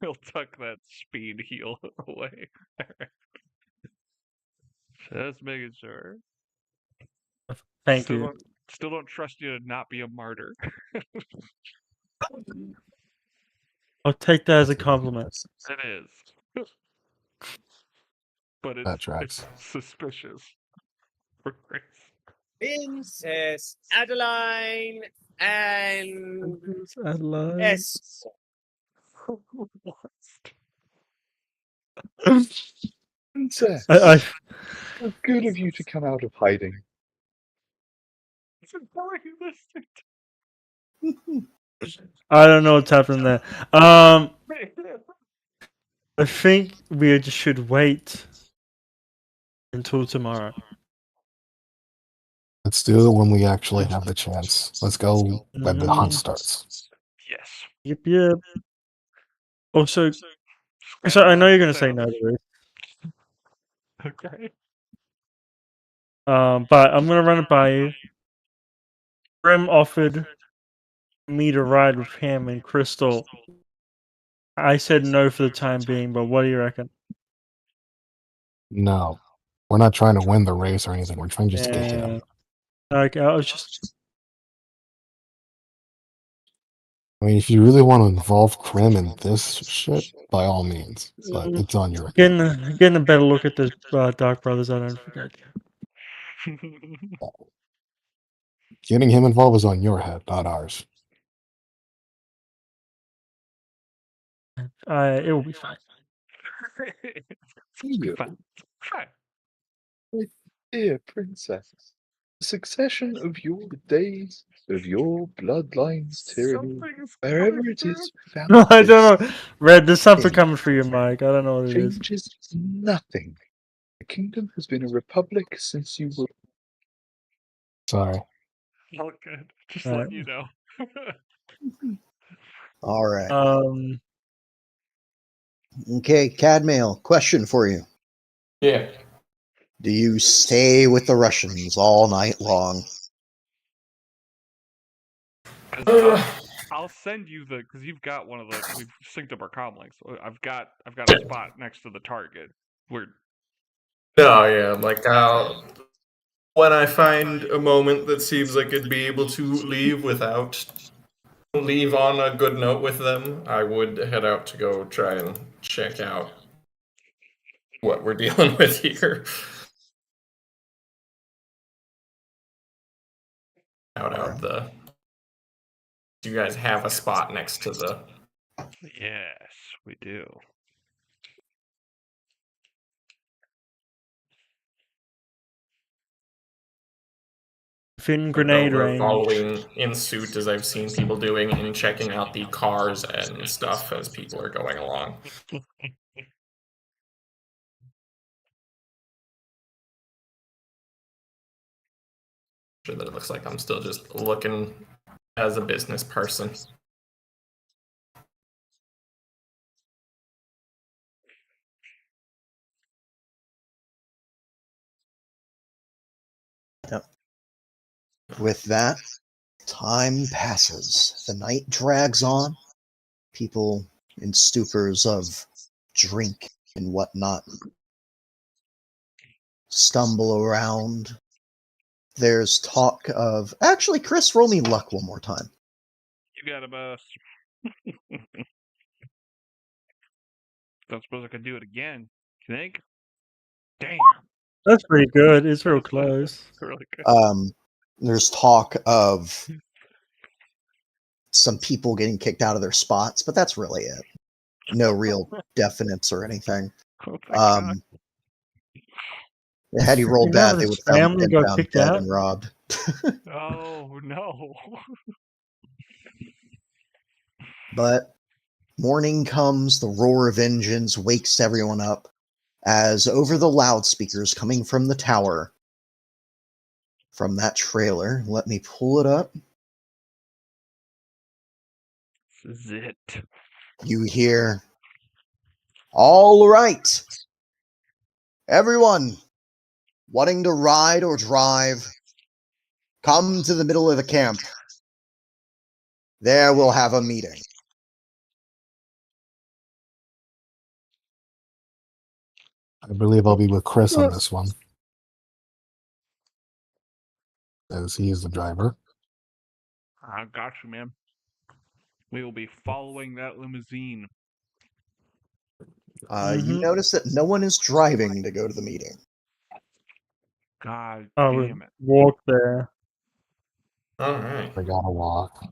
He'll tuck that speed heal away. Just making sure. Thank you. Still don't trust you to not be a martyr. I'll take that as a compliment. It is. But That it's tracks. suspicious. For Chris. Princess Adeline and Adeline. S. Princess, I how good of you to come out of hiding. I don't know what's happening there. I think we just should wait until tomorrow. Let's do it when we actually have the chance. Let's go when the hunt Mhm. starts. Yes. Yep. Also, so I know you're gonna say no to this, Okay. but I'm gonna run it by you. Grim offered me to ride with him and Crystal. I said no for the time being, but what do you reckon? No, we're not trying to win the race or anything. We're trying just to get him. Okay, I was just I mean, if you really want to involve Krim in this shit, by all means, but it's on your account. getting a better look at the Dark Brothers. I don't forget. Getting him involved is on your head, not ours. It will be fine. You, my dear princess, the succession of your days, of your bloodline's tyranny, wherever it is found No, I this don't know. Red, there's something coming for you, Mike. I don't know what it is. changes nothing. The kingdom has been a republic since you were. Sorry. All good. Just Right. letting you know. All right. Um, Okay, Cadmail, question for you. Yeah. Do you stay with the Russians all night long? I'll send you the because you've got one of the we've synced up our comm links. I've got a spot next to the target. We're No, yeah, like when I find a moment that seems like I'd be able to leave on a good note with them, I would head out to go try and check out what we're dealing with here. Out the. You guys have a spot next to the. yes, we do. Fin grenade range. Following in suit as I've seen people doing in checking out the cars and stuff as people are going along. Sure that it looks like I'm still just looking as a business person. Yep. With that, time passes. The night drags on. People in stupors of drink and whatnot stumble around there's talk of... Actually, Chris, roll me luck one more time. You got a bust. Don't suppose I could do it again. You think? Damn. That's pretty good. It's real close. Really good. There's talk of some people getting kicked out of their spots, but that's really it. No real definites or anything. Oh my God. Had he rolled You know, bad, they his would have family been got found kicked dead out? and robbed. Oh no. But morning comes, the roar of engines wakes everyone up, as over the loudspeakers coming from the tower, from that trailer, let me pull it up, This is it. you hear, "All right, everyone wanting to ride or drive, come to the middle of the camp. There we'll have a meeting." I believe I'll be with Chris on this one, as he is the driver. I got you, man. We will be following that limousine. You notice that no one is driving to go to the meeting. God Oh, we damn it. walk there. All right. I gotta walk.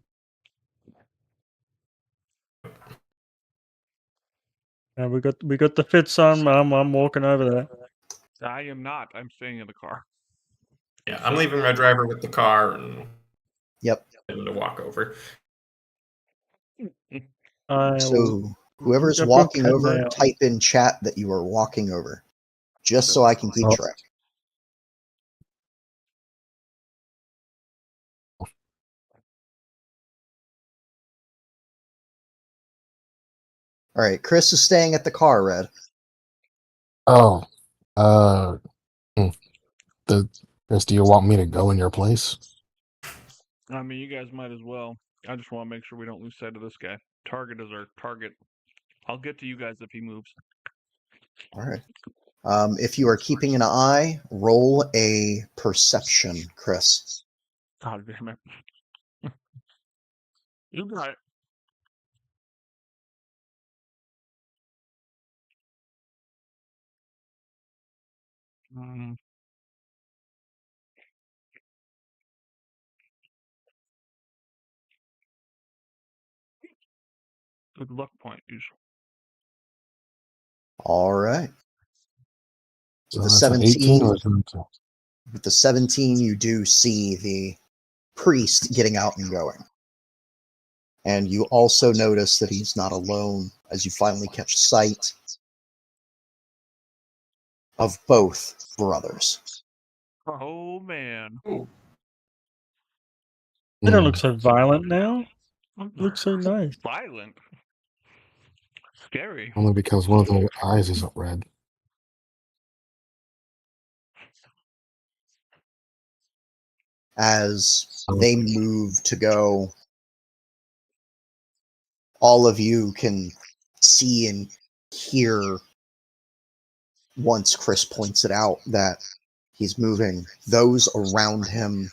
And we got the fits on. I'm walking over there. I am not. I'm staying in the car. Yeah, I'm leaving my driver with the car and Yep. him to walk over. So whoever's Yep, walking okay, over, now. type in chat that you are walking over, just so I can keep Oh. track. All right, Chris is staying at the car, Red. Oh, Chris, do you want me to go in your place? I mean, you guys might as well. I just want to make sure we don't lose sight of this guy. Target is our target. I'll get to you guys if he moves. All right. If you are keeping an eye, roll a perception, Chris. God damn it. You got it. Good luck point, usually. All right. So With the that's an 18 or 17, 17? with the 17, you do see the priest getting out and going. And you also notice that he's not alone as you finally catch sight of both brothers. Oh, man. They don't look so violent now. Looks so nice. Violent. Scary. Only because one of their eyes isn't red. As they move to go, all of you can see and hear, once Chris points it out, that he's moving. Those around him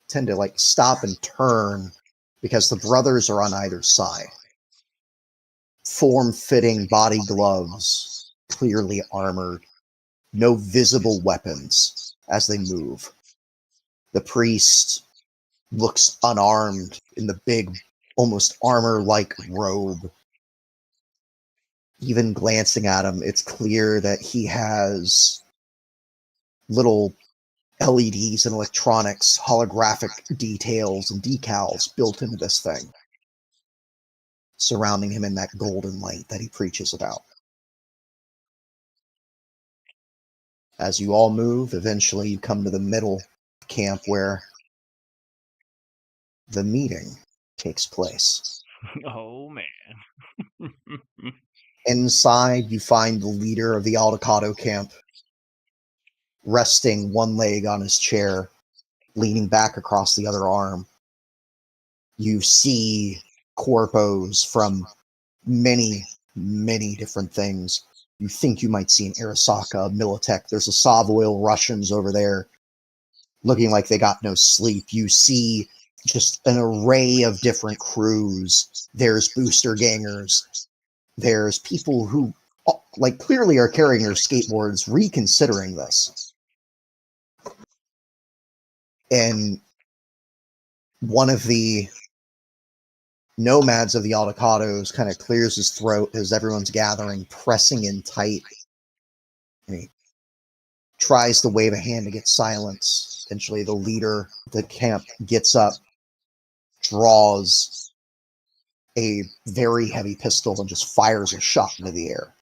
tend to stop and turn because the brothers are on either side. Form-fitting body gloves, clearly armored, no visible weapons as they move. The priest looks unarmed in the big, almost armor-like robe. Even glancing at him, it's clear that he has little LEDs and electronics, holographic details and decals built into this thing, surrounding him in that golden light that he preaches about. As you all move, eventually you come to the middle camp where the meeting takes place. Oh, man. Inside, you find the leader of the Aldecado camp, resting one leg on his chair, leaning back across the other arm. You see corpos from many, many different things. You think you might see an Arasaka, a Militech. There's a Savoil Russians over there. looking like they got no sleep. You see just an array of different crews. There's booster gangers. There's people who, like, clearly are carrying their skateboards, reconsidering this. And one of the nomads of the Aldecados kind of clears his throat as everyone's gathering, pressing in tight. And he tries to wave a hand to get silence. Eventually, the leader of the camp gets up, draws a very heavy pistol, and just fires a shot into the air.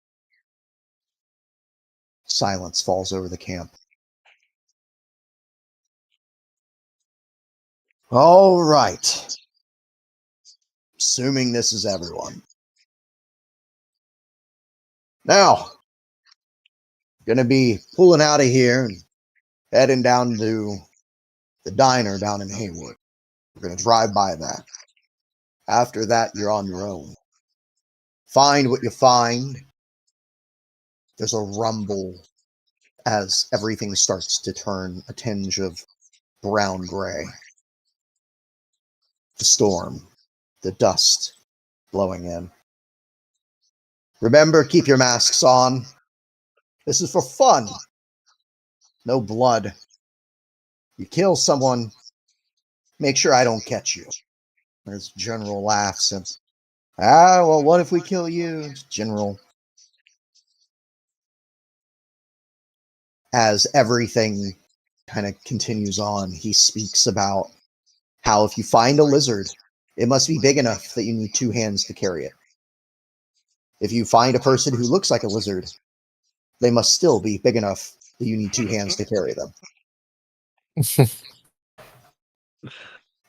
Silence falls over the camp. All right. Assuming this is everyone. Now, gonna be pulling out of here and heading down to the diner down in Haywood. We're gonna drive by that. After that, you're on your own. Find what you find. There's a rumble as everything starts to turn a tinge of brown-gray. The storm, the dust blowing in. Remember, keep your masks on. This is for fun. No blood. You kill someone, make sure I don't catch you. There's General laughs and, well, what if we kill you? General. As everything kind of continues on, he speaks about how if you find a lizard, it must be big enough that you need 2 hands to carry it. If you find a person who looks like a lizard, they must still be big enough that you need 2 hands to carry them.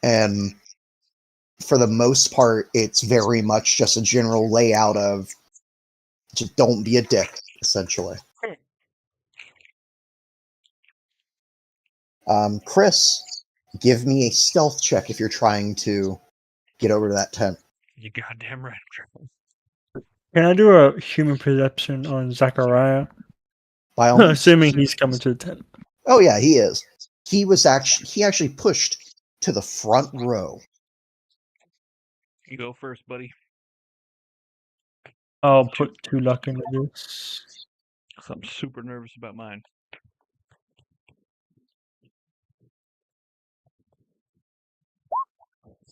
And for the most part, it's very much just a general layout of just don't be a dick, essentially. Chris, give me a stealth check if you're trying to get over to that tent. You goddamn right, Travis. Can I do a human perception on Zachariah? By all means. Assuming he's coming to the tent. Oh yeah, he is. He actually pushed to the front row. You go first, buddy. I'll put 2 luck into this. So I'm super nervous about mine.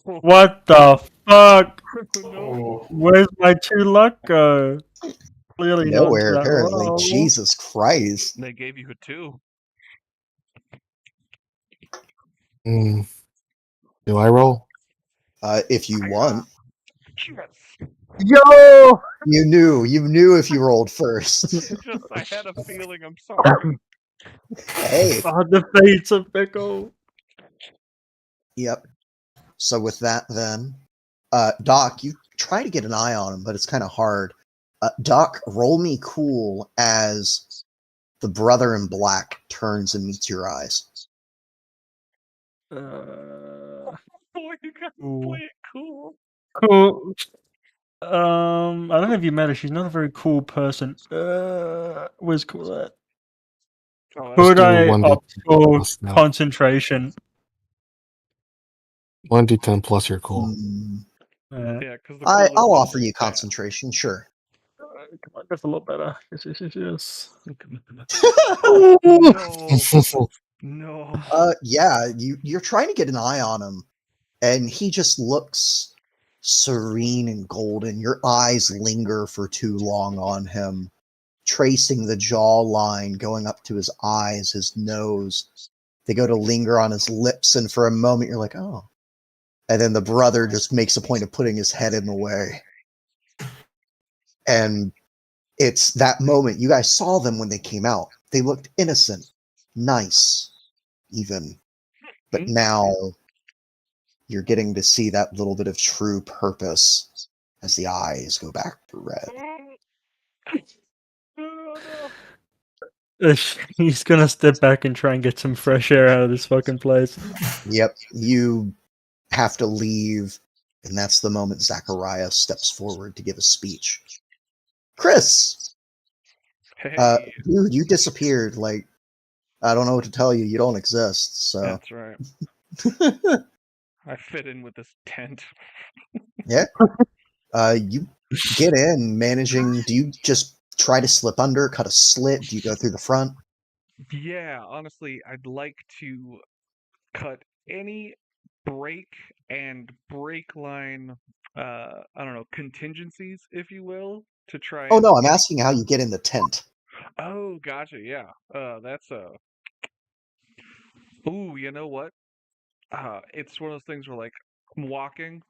What the fuck? Oh, Where's my 2 luck go? Clearly not Nowhere, that apparently. roll. Jesus Christ. They gave you a 2. Do I roll? If you want. Yes. Yo! You knew if you rolled first. I had a feeling. I'm sorry. Hey. Oh, the fates are fickle. Yep. So with that then, Doc, you try to get an eye on him, but it's kind of hard. Doc, roll me cool as the brother in black turns and meets your eyes. Boy, you gotta play it cool. Cool. I don't know if you met her. She's not a very cool person. Where's cool at? Oh, Could do I 1d10 opt for plus now. concentration? 1d10 plus your cool. yeah, because I'll offer you concentration, sure. Come on, that's a lot better. Yes. No. Yeah, you're trying to get an eye on him, and he just looks serene and golden. Your eyes linger for too long on him, tracing the jawline going up to his eyes, his nose. They go to linger on his lips, and for a moment you're like, oh. And then the brother just makes a point of putting his head in the way. And it's that moment. You guys saw them when they came out. They looked innocent, nice, even. But now you're getting to see that little bit of true purpose as the eyes go back to red. He's gonna step back and try and get some fresh air out of this fucking place. Yep, you have to leave, and that's the moment Zachariah steps forward to give a speech. Chris! Hey. Dude, you disappeared, like, I don't know what to tell you. You don't exist. So That's right. I fit in with this tent. yeah. You get in, managing. Do you just try to slip under, cut a slit? Do you go through the front? Yeah, honestly, I'd like to cut any brake and brake line, I don't know, contingencies, if you will, to try Oh and. no, I'm asking how you get in the tent. Oh, gotcha. Yeah. That's a. Ooh, you know what? It's one of those things where like I'm walking,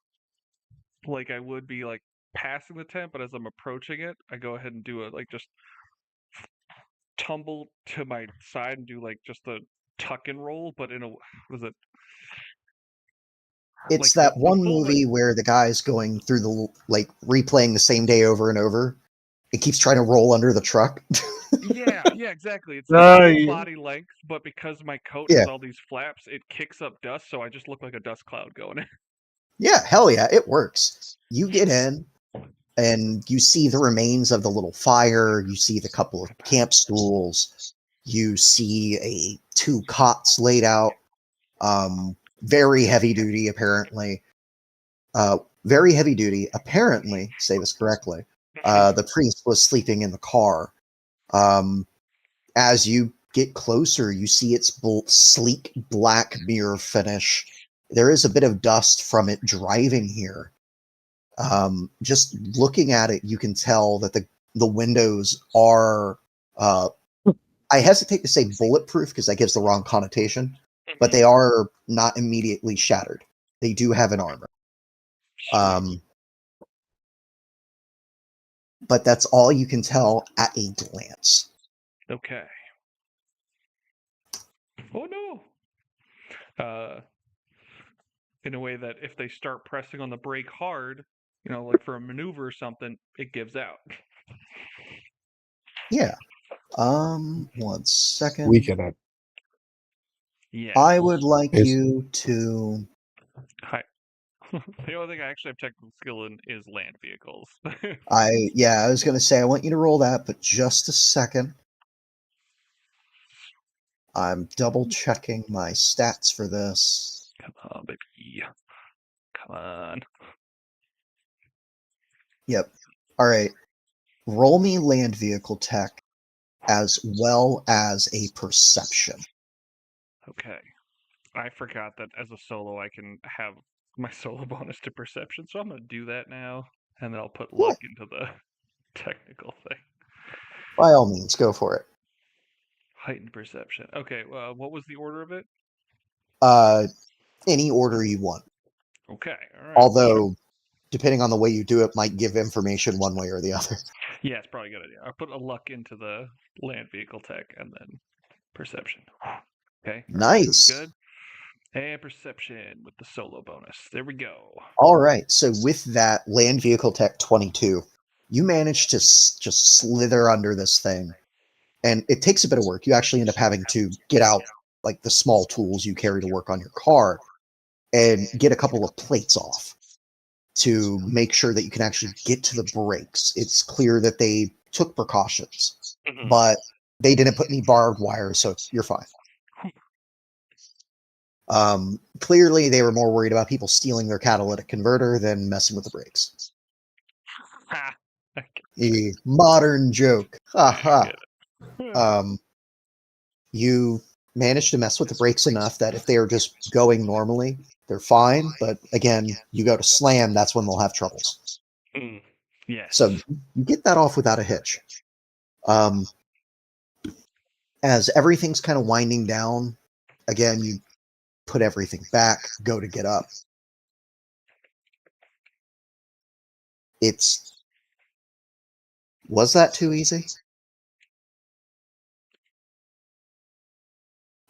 like I would be like passing the tent, but as I'm approaching it, I go ahead and do it like just tumble to my side and do like just a tuck and roll, but in a was it It's like the that one full like movie where the guy's going through the like replaying the same day over and over. It keeps trying to roll under the truck. yeah, exactly. It's like No, full body length, but because my coat Yeah. has all these flaps, it kicks up dust, so I just look like a dust cloud going in. Yeah, hell yeah, it works. You get in and you see the remains of the little fire, you see the couple of camp stools, you see two cots laid out, very heavy duty apparently. Very heavy duty. Apparently, say this correctly, the priest was sleeping in the car. As you get closer, you see its sleek black mirror finish. There is a bit of dust from it driving here. Just looking at it, you can tell that the windows are. I hesitate to say bulletproof because that gives the wrong connotation, but they are not immediately shattered. They do have an armor. But that's all you can tell at a glance. Okay. Oh no. In a way that if they start pressing on the brake hard, like for a maneuver or something, it gives out. Yeah. 1 second. We can. Yes. I would like Is- you to. Hi. The only thing I actually have technical skill in is land vehicles. I was gonna say I want you to roll that, but just a second. I'm double checking my stats for this. Come on, baby. Come on. Yep. All right. Roll me land vehicle tech as well as a perception. Okay. I forgot that as a solo, I can have my solo bonus to perception, so I'm going to do that now, and then I'll put Yeah. luck into the technical thing. By all means, go for it. Heightened perception. Okay, what was the order of it? Any order you want. Okay, all right. Although, depending on the way you do it, might give information one way or the other. Yeah, it's probably a good idea. I'll put a luck into the land vehicle tech and then perception. Okay. Nice. Good. And perception with the solo bonus. There we go. All right. So with that land vehicle tech 22, you manage to just slither under this thing, and it takes a bit of work. You actually end up having to get out like the small tools you carry to work on your car and get a couple of plates off to make sure that you can actually get to the brakes. It's clear that they took precautions, but they didn't put any barbed wire, so you're fine. Clearly, they were more worried about people stealing their catalytic converter than messing with the brakes. Ha! A modern joke. Ha ha. Good. You manage to mess with the brakes enough that if they are just going normally, they're fine. But again, you go to slam, that's when they'll have troubles. Yes. So you get that off without a hitch. As everything's kind of winding down, again, you put everything back, go to get up. Was that too easy?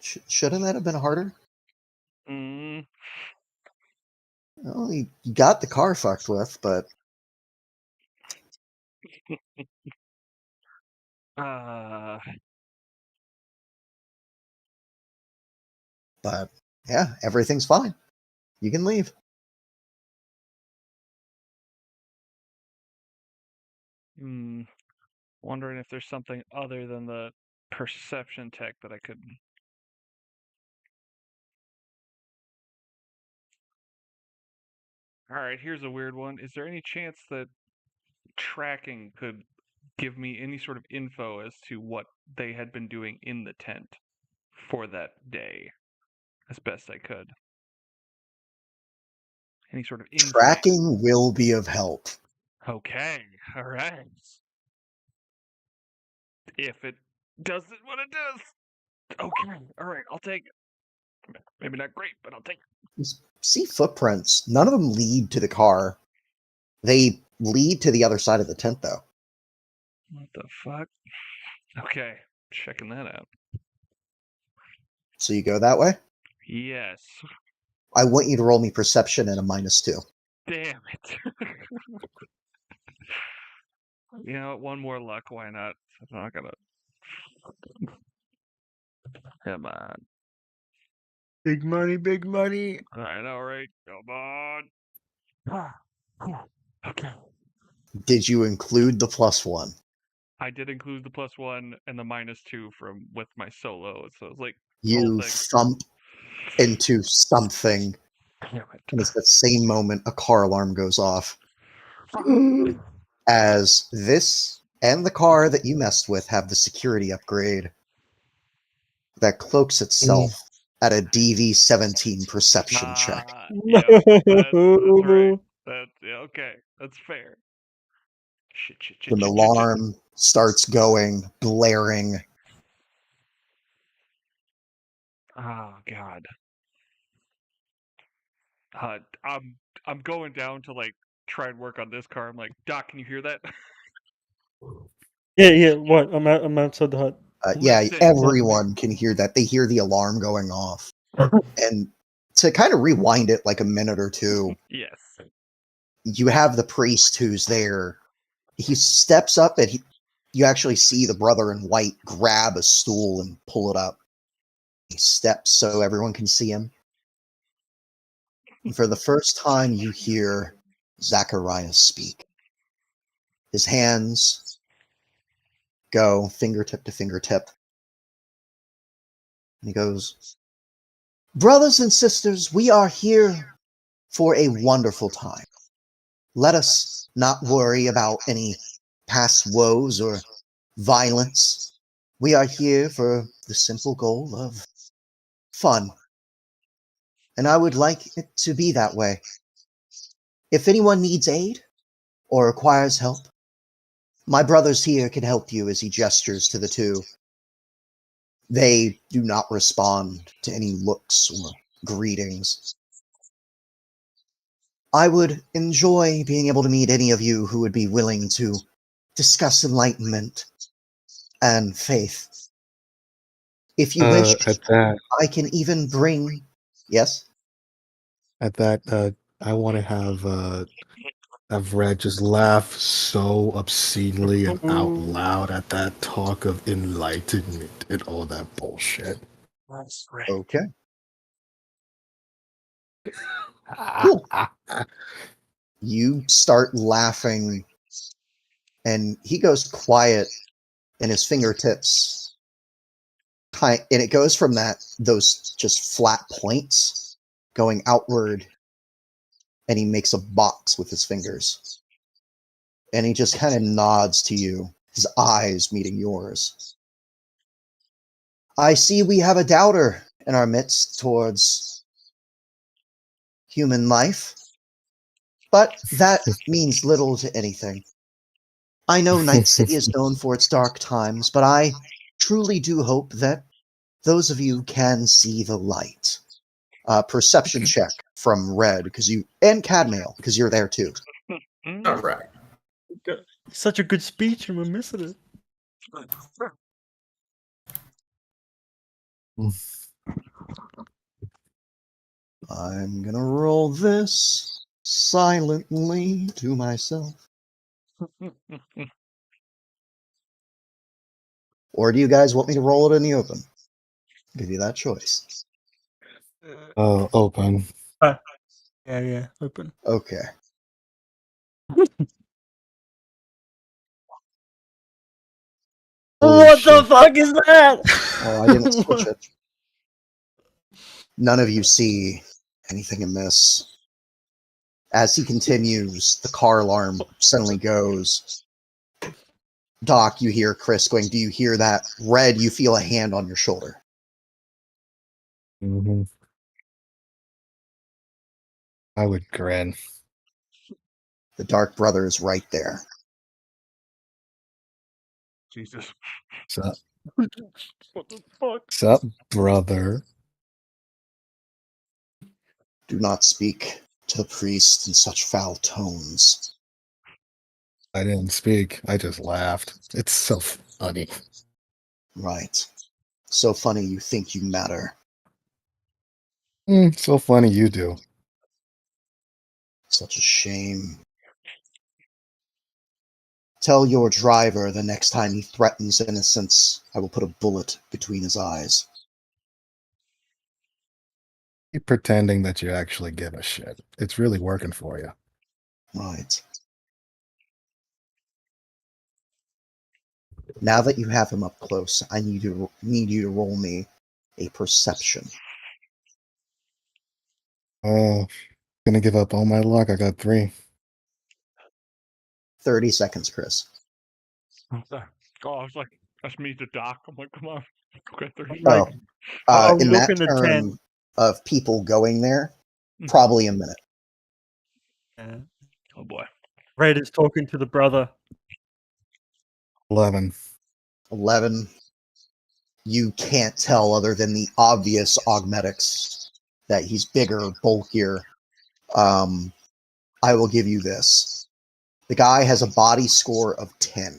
Shouldn't that have been harder? Mm, Well, you got the car fucked with, but uh, yeah, everything's fine. You can leave. wondering if there's something other than the perception tech that I could All right, here's a weird one. Is there any chance that tracking could give me any sort of info as to what they had been doing in the tent for that day, as best I could? Any sort of insight? Tracking will be of help. Okay, all right. If it does what it does. Okay, all right, I'll take it. Maybe not great, but I'll take it. You see footprints. None of them lead to the car. They lead to the other side of the tent, though. What the fuck? Okay, checking that out. So you go that way? Yes. I want you to roll me perception and a -2. Damn it. You know, one more luck, why not? I'm not gonna. Come on. Big money, big money. I know, right? Come on. Okay. Did you include the +1? I did include the +1 and the -2 from with my solo, so it's like You thing. thump into something, Damn it. and it's that same moment a car alarm goes off. As this and the car that you messed with have the security upgrade that cloaks itself at a DV-17 perception check. Yeah, that's right. Okay. That's fair. Shit. When the alarm starts going, blaring, Oh God. I'm going down to like try and work on this car. I'm like, Doc, can you hear that? Yeah. What? I'm outside the hut. yeah, Listen. everyone can hear that. They hear the alarm going off. And to kind of rewind it like a minute or two, Yes. you have the priest who's there. He steps up and you actually see the brother in white grab a stool and pull it up. He steps so everyone can see him. And for the first time, you hear Zachariah speak. His hands go fingertip to fingertip. And he goes, "Brothers and sisters, we are here for a wonderful time. Let us not worry about any past woes or violence. We are here for the simple goal of fun. And I would like it to be that way. If anyone needs aid or requires help, my brothers here can help you," as he gestures to the two. They do not respond to any looks or greetings. I would enjoy being able to meet any of you who would be willing to discuss enlightenment and faith. If you wish, At that, I can even bring... Yes? I want to have Red just laugh so obscenely and out loud at that talk of enlightenment and all that bullshit. That's right. Okay. Cool. You start laughing, and he goes quiet, and his fingertips, and it goes from those just flat points going outward, and he makes a box with his fingers. And he just kind of nods to you, his eyes meeting yours. I see we have a doubter in our midst towards human life, but that means little to anything. I know Night City is known for its dark times, but I truly do hope that those of you can see the light. Perception check from Red, and Cadmail, because you're there too. All right. Such a good speech, and we're missing it. I'm gonna roll this silently to myself. Or do you guys want me to roll it in the open? I'll give you that choice. Open. Yeah, open. Okay. What the fuck is that? Oh, I didn't switch it. None of you see anything amiss. As he continues, the car alarm suddenly goes. Doc, you hear Chris going, do you hear that? Red, you feel a hand on your shoulder. Mm-hmm. I would grin. The Dark Brother is right there. Jesus. Sup, What the fuck? sup, brother? Do not speak to the priest in such foul tones. I didn't speak. I just laughed. It's so funny. Right. So funny you think you matter. So funny you do. Such a shame. Tell your driver the next time he threatens innocence, I will put a bullet between his eyes. Keep pretending that you actually give a shit. It's really working for you. Right. Now that you have him up close, I need you to roll me a perception. Oh, gonna give up all my luck. I got 3. 30 seconds, Chris. Oh, I was like, that's me to Doc. I'm like, come on. Okay, 30 Like, seconds. are we In that looking at 10? term of people going there, probably a minute. Yeah. Oh boy. Red is talking to the brother. 11. 11. You can't tell other than the obvious augmetics that he's bigger, bulkier. I will give you this. The guy has a body score of 10.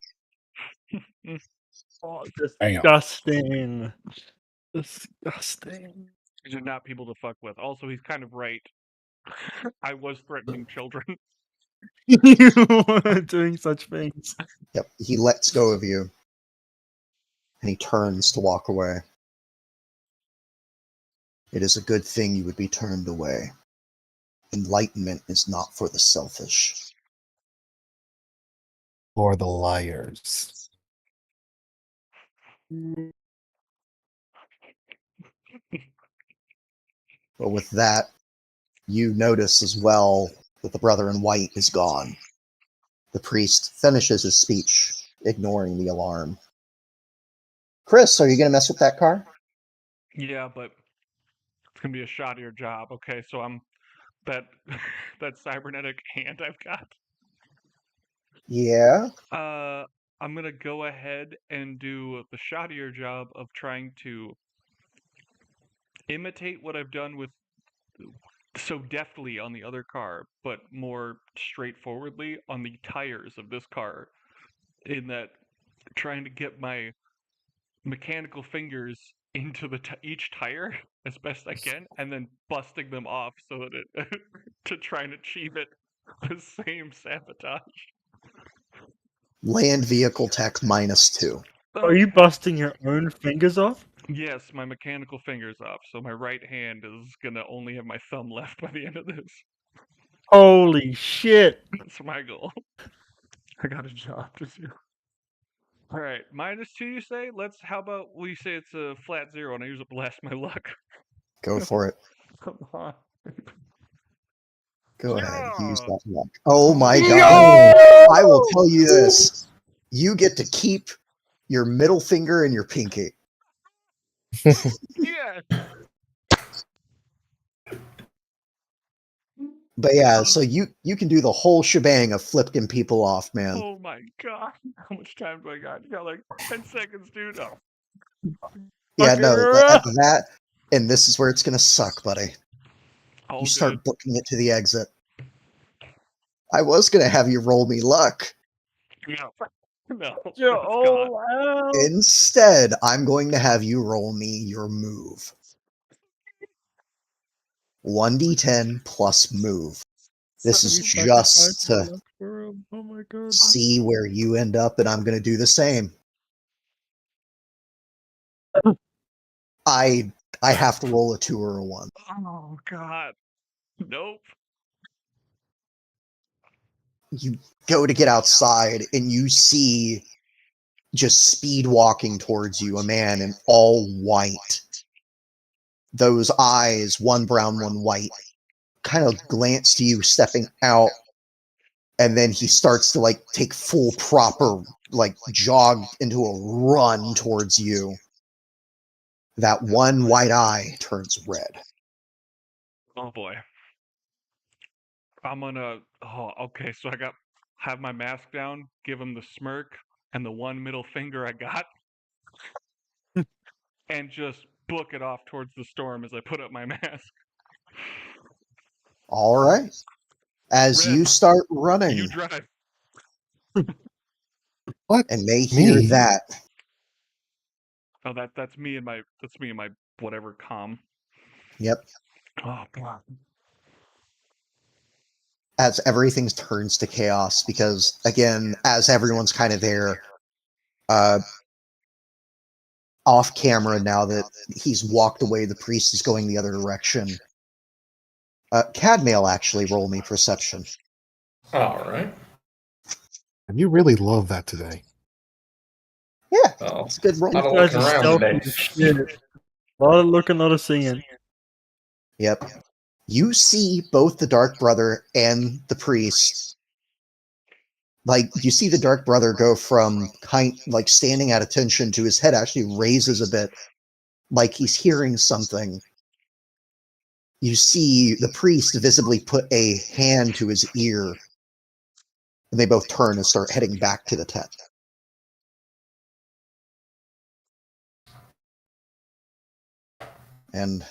Oh, Damn. disgusting. Disgusting. These are not people to fuck with. Also, he's kind of right. I was threatening children. You were doing such things. Yep. He lets go of you. And he turns to walk away. It is a good thing you would be turned away. Enlightenment is not for the selfish. For the liars. But with that, you notice as well that the brother in white is gone. The priest finishes his speech, ignoring the alarm. Chris, are you going to mess with that car? Yeah, but it's gonna be a shoddier job. Okay, so I'm that that cybernetic hand I've got. Yeah. I'm gonna go ahead and do the shoddier job of trying to imitate what I've done with so deftly on the other car, but more straightforwardly on the tires of this car. In that, trying to get my mechanical fingers into each tire as best I can, and then busting them off so that it to try and achieve it the same sabotage. Land vehicle tech -2. Are you busting your own fingers off? Yes, my mechanical fingers off, so my right hand is gonna only have my thumb left by the end of this. Holy shit. That's my goal. I got a job to do. All right, -2. You say? How about we say it's a flat 0, and I use up the last of my luck. Go for it. Come on. Go ahead. Use Yeah! that luck. Oh my god. I will tell you this. You get to keep your middle finger and your pinky. Yeah. But yeah, so you can do the whole shebang of flipping people off, man. Oh my god. How much time do I got? You got like 10 seconds, dude. Oh. Yeah, no, Fucker. at that, and this is where it's gonna suck, buddy. All You start good. booking it to the exit. I was gonna have you roll me luck. No. No. You're It's all gone. out. Instead, I'm going to have you roll me your move. 1d10 plus move. This is You just sacrificed your to luck for him. Oh my god. see where you end up, and I'm going to do the same. I have to roll a 2 or a 1. Oh god. Nope. You go to get outside, and you see just speed walking towards you a man in all white. Those eyes, one brown, one white, kind of glance to you stepping out, and then he starts to like take full proper like jog into a run towards you. That one white eye turns red. Oh boy. I'm gonna. Oh, okay. So have my mask down, give him the smirk and the one middle finger I got, and just book it off towards the storm as I put up my mask. All right. As Red, you start running, you drive. What? and they hear Me? that, Oh, that's me and my whatever comm. yep, Oh god. as everything turns to chaos, because again, as everyone's kind of there, off camera now that he's walked away, the priest is going the other direction. Cadmail, actually roll me perception. All right. And you really love that today. Yeah, Oh, it's a good a roll. lot of These guys looking are around stealthy today. as shit. A lot of looking, a lot of seeing. Yep. You see both the Dark Brother and the priest. Like, you see the Dark Brother go from like standing at attention to his head actually raises a bit, like he's hearing something. You see the priest visibly put a hand to his ear, and they both turn and start heading back to the tent. And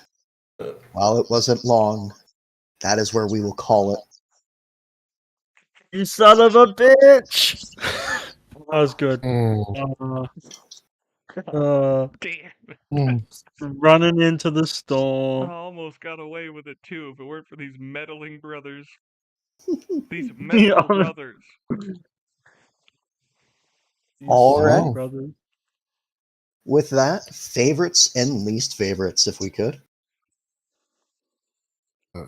while it wasn't long, that is where we will call it. You son of a bitch! That was good. Mm, Damn. mm. Running into the I storm. almost got away with it too if it weren't for these meddling brothers. These Yeah, meddle brothers. All right. Oh. brother. With that, favorites and least favorites, if we could. Ugh.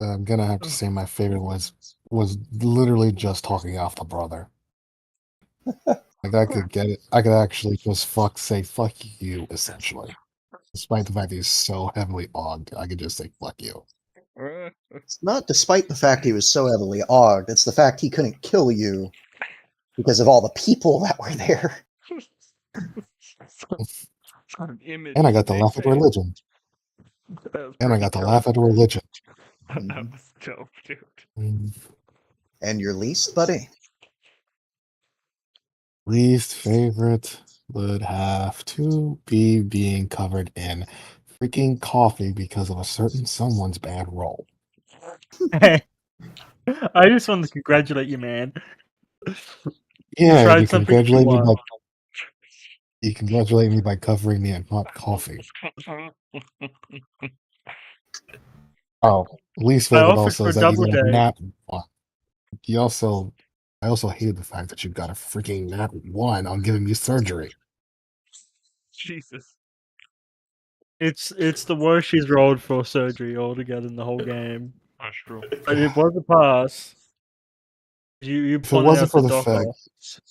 I'm gonna have to say my favorite was literally just talking off the brother. Like I could get it. I could actually just say fuck you, essentially. Despite the fact he's so heavily ogged, I could just say fuck you. It's not despite the fact he was so heavily ogged, it's the fact he couldn't kill you because of all the people that were there. An image. And I got to laugh at religion. And I got to laugh at religion. That was dope, dude. Mm. And your least, buddy? Least favorite would have to be being covered in freaking coffee because of a certain someone's bad roll. Hey, I just wanted to congratulate you, man. Yeah, tried you something you congratulate me by won. you congratulate me by covering me in hot coffee. Oh, least I favorite offered also for is a that you double got a day. nat one. I also hated the fact that you got a freaking nat one on giving me surgery. Jesus. It's the worst she's rolled for surgery altogether in the whole game. That's true. But it was a pass. You If it pointed wasn't out for the the fact, doctor.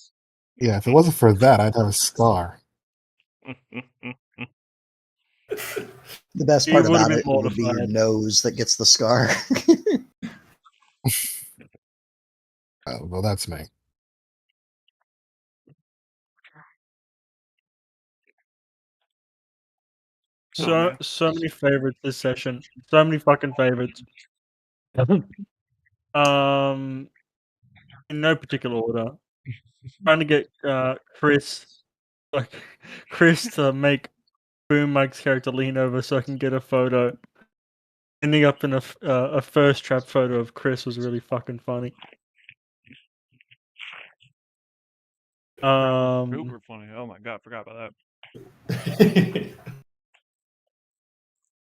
yeah, if it wasn't for that, I'd have a scar. The best He part would have about been it would be your mortified. nose that gets the scar. Oh, well, that's me. So many favorites this session. So many fucking favorites. In no particular order. Trying to get Chris, like Chris, to make Boom Mike's character lean over so I can get a photo. Ending up in a first trap photo of Chris was really fucking funny. Super funny. Oh my god, forgot about that.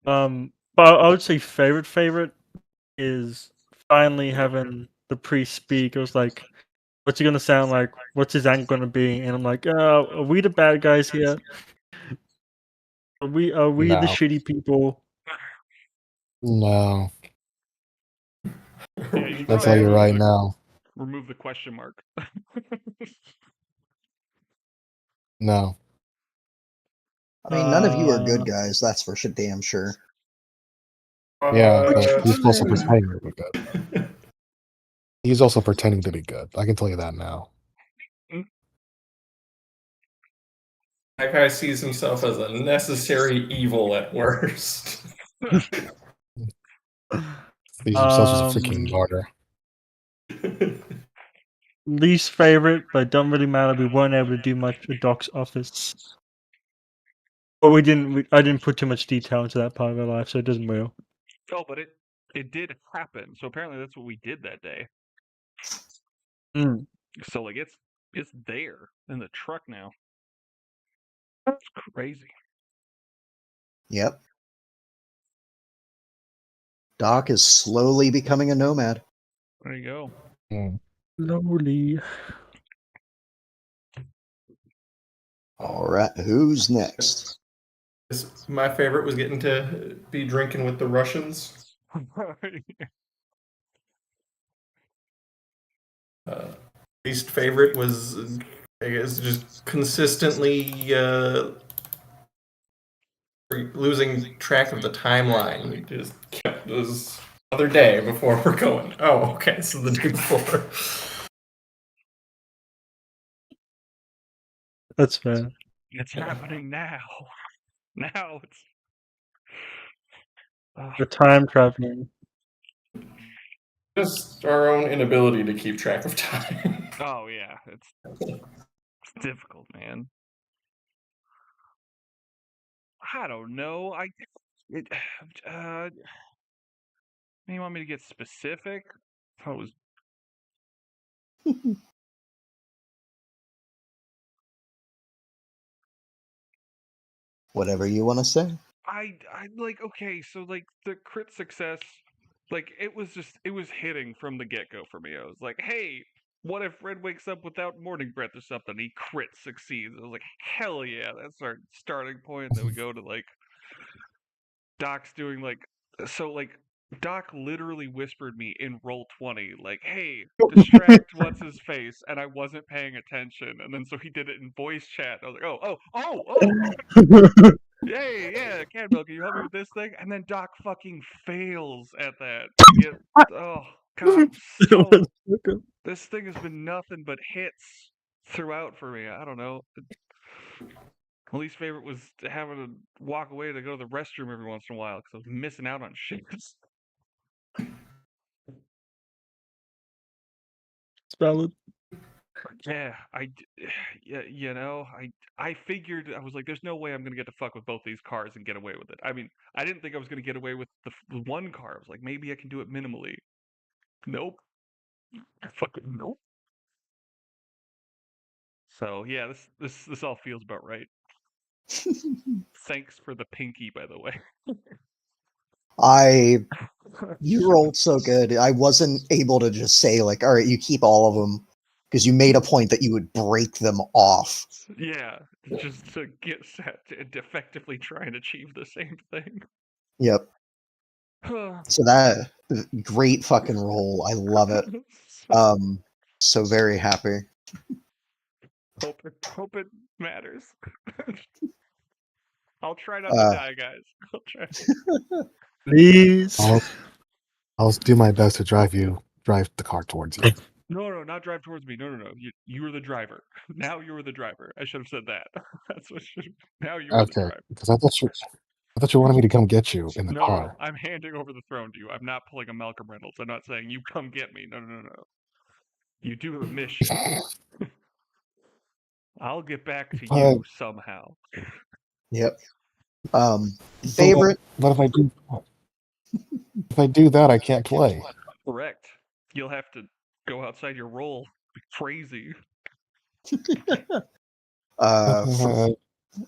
But I would say favorite is finally having the priest speak. It was like, what's he gonna sound like? What's his anger gonna be? And I'm like, are we the bad guys here? Are we the No. shitty people? No. Yeah, you should That's probably how you're right remove now. remove the question mark. No. I mean, none of you are Uh, good guys, that's for damn sure. Yeah, but Uh, he's also pretending to be good. He's also pretending to be good. I can tell you that now. That guy sees himself as a necessary evil at worst. Sees himself as a freaking martyr. Least favorite, but don't really matter. We weren't able to do much with Doc's office. But we didn't. I didn't put too much detail into that part of our life, so it doesn't matter. Oh, but it did happen. So apparently that's what we did that day. Mm. So like it's there in the truck now. It's crazy. Yep. Doc is slowly becoming a nomad. There you go. Mm. Slowly. All right, who's next? My favorite was getting to be drinking with the Russians. Least favorite was, I guess, just consistently losing track of the timeline. We just kept this other day before we're going. Oh, okay, so the day before. That's fair. It's happening now. Now it's The time traveling. Just our own inability to keep track of time. oh yeah, it's difficult, man. I don't know. It, you want me to get specific? I was Whatever you want to say. I like okay, so like the crit success, like it was hitting from the get go for me. I was like, hey, what if Red wakes up without morning breath or something? He crit succeeds. I was like, hell yeah, that's our starting point. And then we go to like Doc's doing like so like Doc literally whispered me in roll 20, like, hey, distract what's his face, and I wasn't paying attention. And then so he did it in voice chat. I was like, oh. Yeah, Cadwell, can you help me with this thing? And then Doc fucking fails at that. Oh god, this thing has been nothing but hits throughout for me. I don't know. My least favorite was having to walk away to go to the restroom every once in a while because I was missing out on shit. It's valid. Yeah, you know, I figured I was like, there's no way I'm gonna get to fuck with both these cars and get away with it. I mean, I didn't think I was gonna get away with the one car. I was like, maybe I can do it minimally. Nope. Fucking nope. So yeah, this all feels about right. Thanks for the pinky, by the way. You rolled so good. I wasn't able to just say like, all right, you keep all of them because you made a point that you would break them off. Yeah, just to get set and effectively try and achieve the same thing. Yep. So that great fucking roll. I love it. So very happy. Hope it matters. I'll try not to die, guys. I'll try. Please. I'll do my best to drive the car towards you. No, not drive towards me. No. You were the driver. Now you were the driver. I should have said that. That's what should. Now you were the driver. Because I thought you wanted me to come get you in the No, car. I'm handing over the throne to you. I'm not pulling a Malcolm Reynolds. I'm not saying you come get me. No. You do have a mission. I'll get back to you somehow. Yep. Favorite. But if I do that, I can't play. Correct. You'll have to go outside your role. Crazy.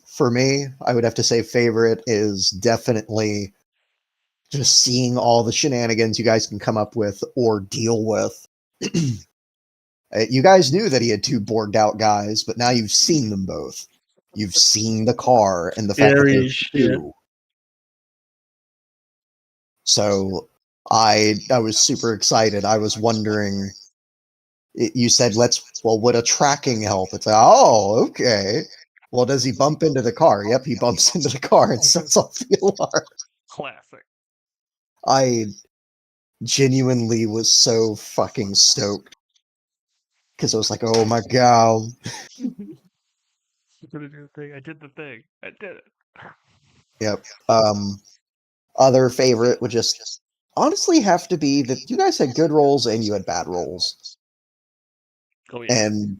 For me, I would have to say favorite is definitely just seeing all the shenanigans you guys can come up with or deal with. You guys knew that he had two borged out guys, but now you've seen them both. You've seen the car and the fact that there's two. So I was super excited. I was wondering. You said, would a tracking help? It's like, oh, okay. Well, does he bump into the car? Yep, he bumps into the car and sets off the alarm. Classic. I genuinely was so fucking stoked. Because I was like, oh my god. I'm gonna do the thing. I did the thing. I did it. Yep. Other favorite would just honestly have to be that you guys had good rolls and you had bad rolls. Oh yeah. And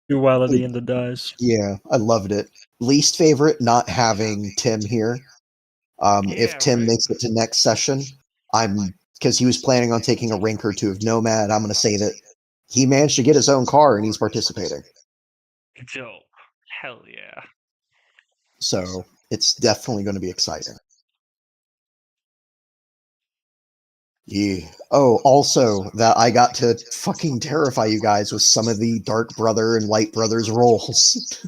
Duality in the dice. yeah, I loved it. Least favorite, not having Tim here. If Yeah, Tim right. makes it to next session, because he was planning on taking a rink or two of Nomad, I'm going to say that he managed to get his own car and he's participating. Dope. Hell yeah. So it's definitely going to be exciting. Yeah. Oh, also that I got to fucking terrify you guys with some of the Dark Brother and Light Brothers rolls.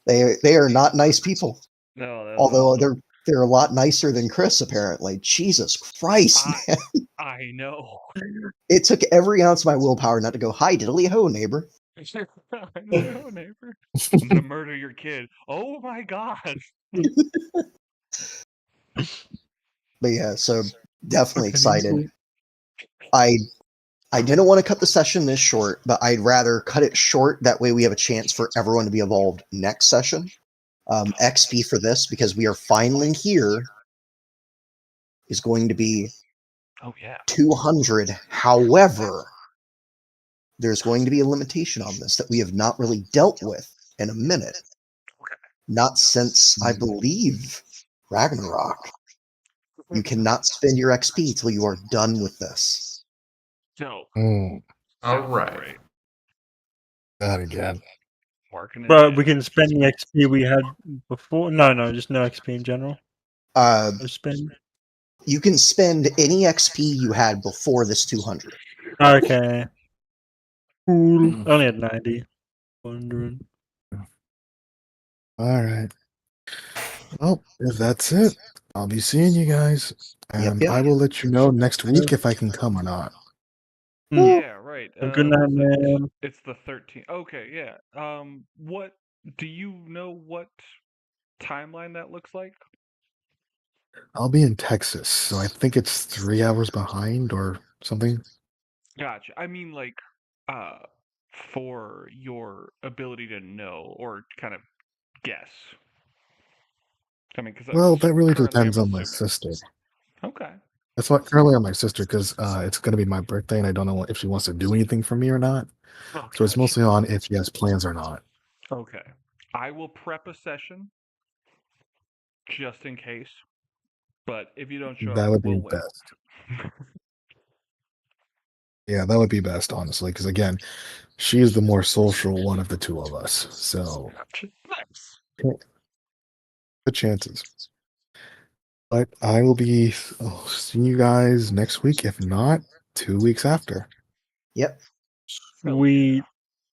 They are not nice people. No, that's Although awesome. they're a lot nicer than Chris apparently. Jesus Christ, man. I know. It took every ounce of my willpower not to go, hi diddly ho, neighbor. I know, neighbor. I'm gonna murder your kid. Oh my god. But yeah, so definitely excited. I didn't want to cut the session this short, but I'd rather cut it short. That way we have a chance for everyone to be involved next session. XP for this, because we are finally here, is going to be Oh yeah. 200. However, there's going to be a limitation on this that we have not really dealt with in a minute. Not since, I believe, Ragnarok. You cannot spend your XP till you are done with this. Dope. All right. That again. Marking it But we down. can spend the XP we had before. No, just no XP in general. No spend. You can spend any XP you had before this 200. Okay. Cool. Only had 90. 100. All right. Well, if that's it, I'll be seeing you guys, and Yep. I will let you know next week if I can come or not. Yeah, right. Good night, man. It's the 13th. Okay, yeah. What do you know what timeline that looks like? I'll be in Texas, so I think it's 3 hours behind or something. Gotcha. I mean, like, for your ability to know or kind of guess. I mean, because Well, that really currently depends I'm on my assuming. sister. Okay. That's what currently on my sister because it's going to be my birthday, and I don't know if she wants to do anything for me or not. Oh, So it's gotcha. mostly on if she has plans or not. Okay. I will prep a session just in case. But if you don't show That up, would be we'll win. best. Yeah, that would be best, honestly, because again, she is the more social one of the two of us. So Gotcha. Nice. good chances. But I will be seeing you guys next week, if not 2 weeks after. Yep. Hell We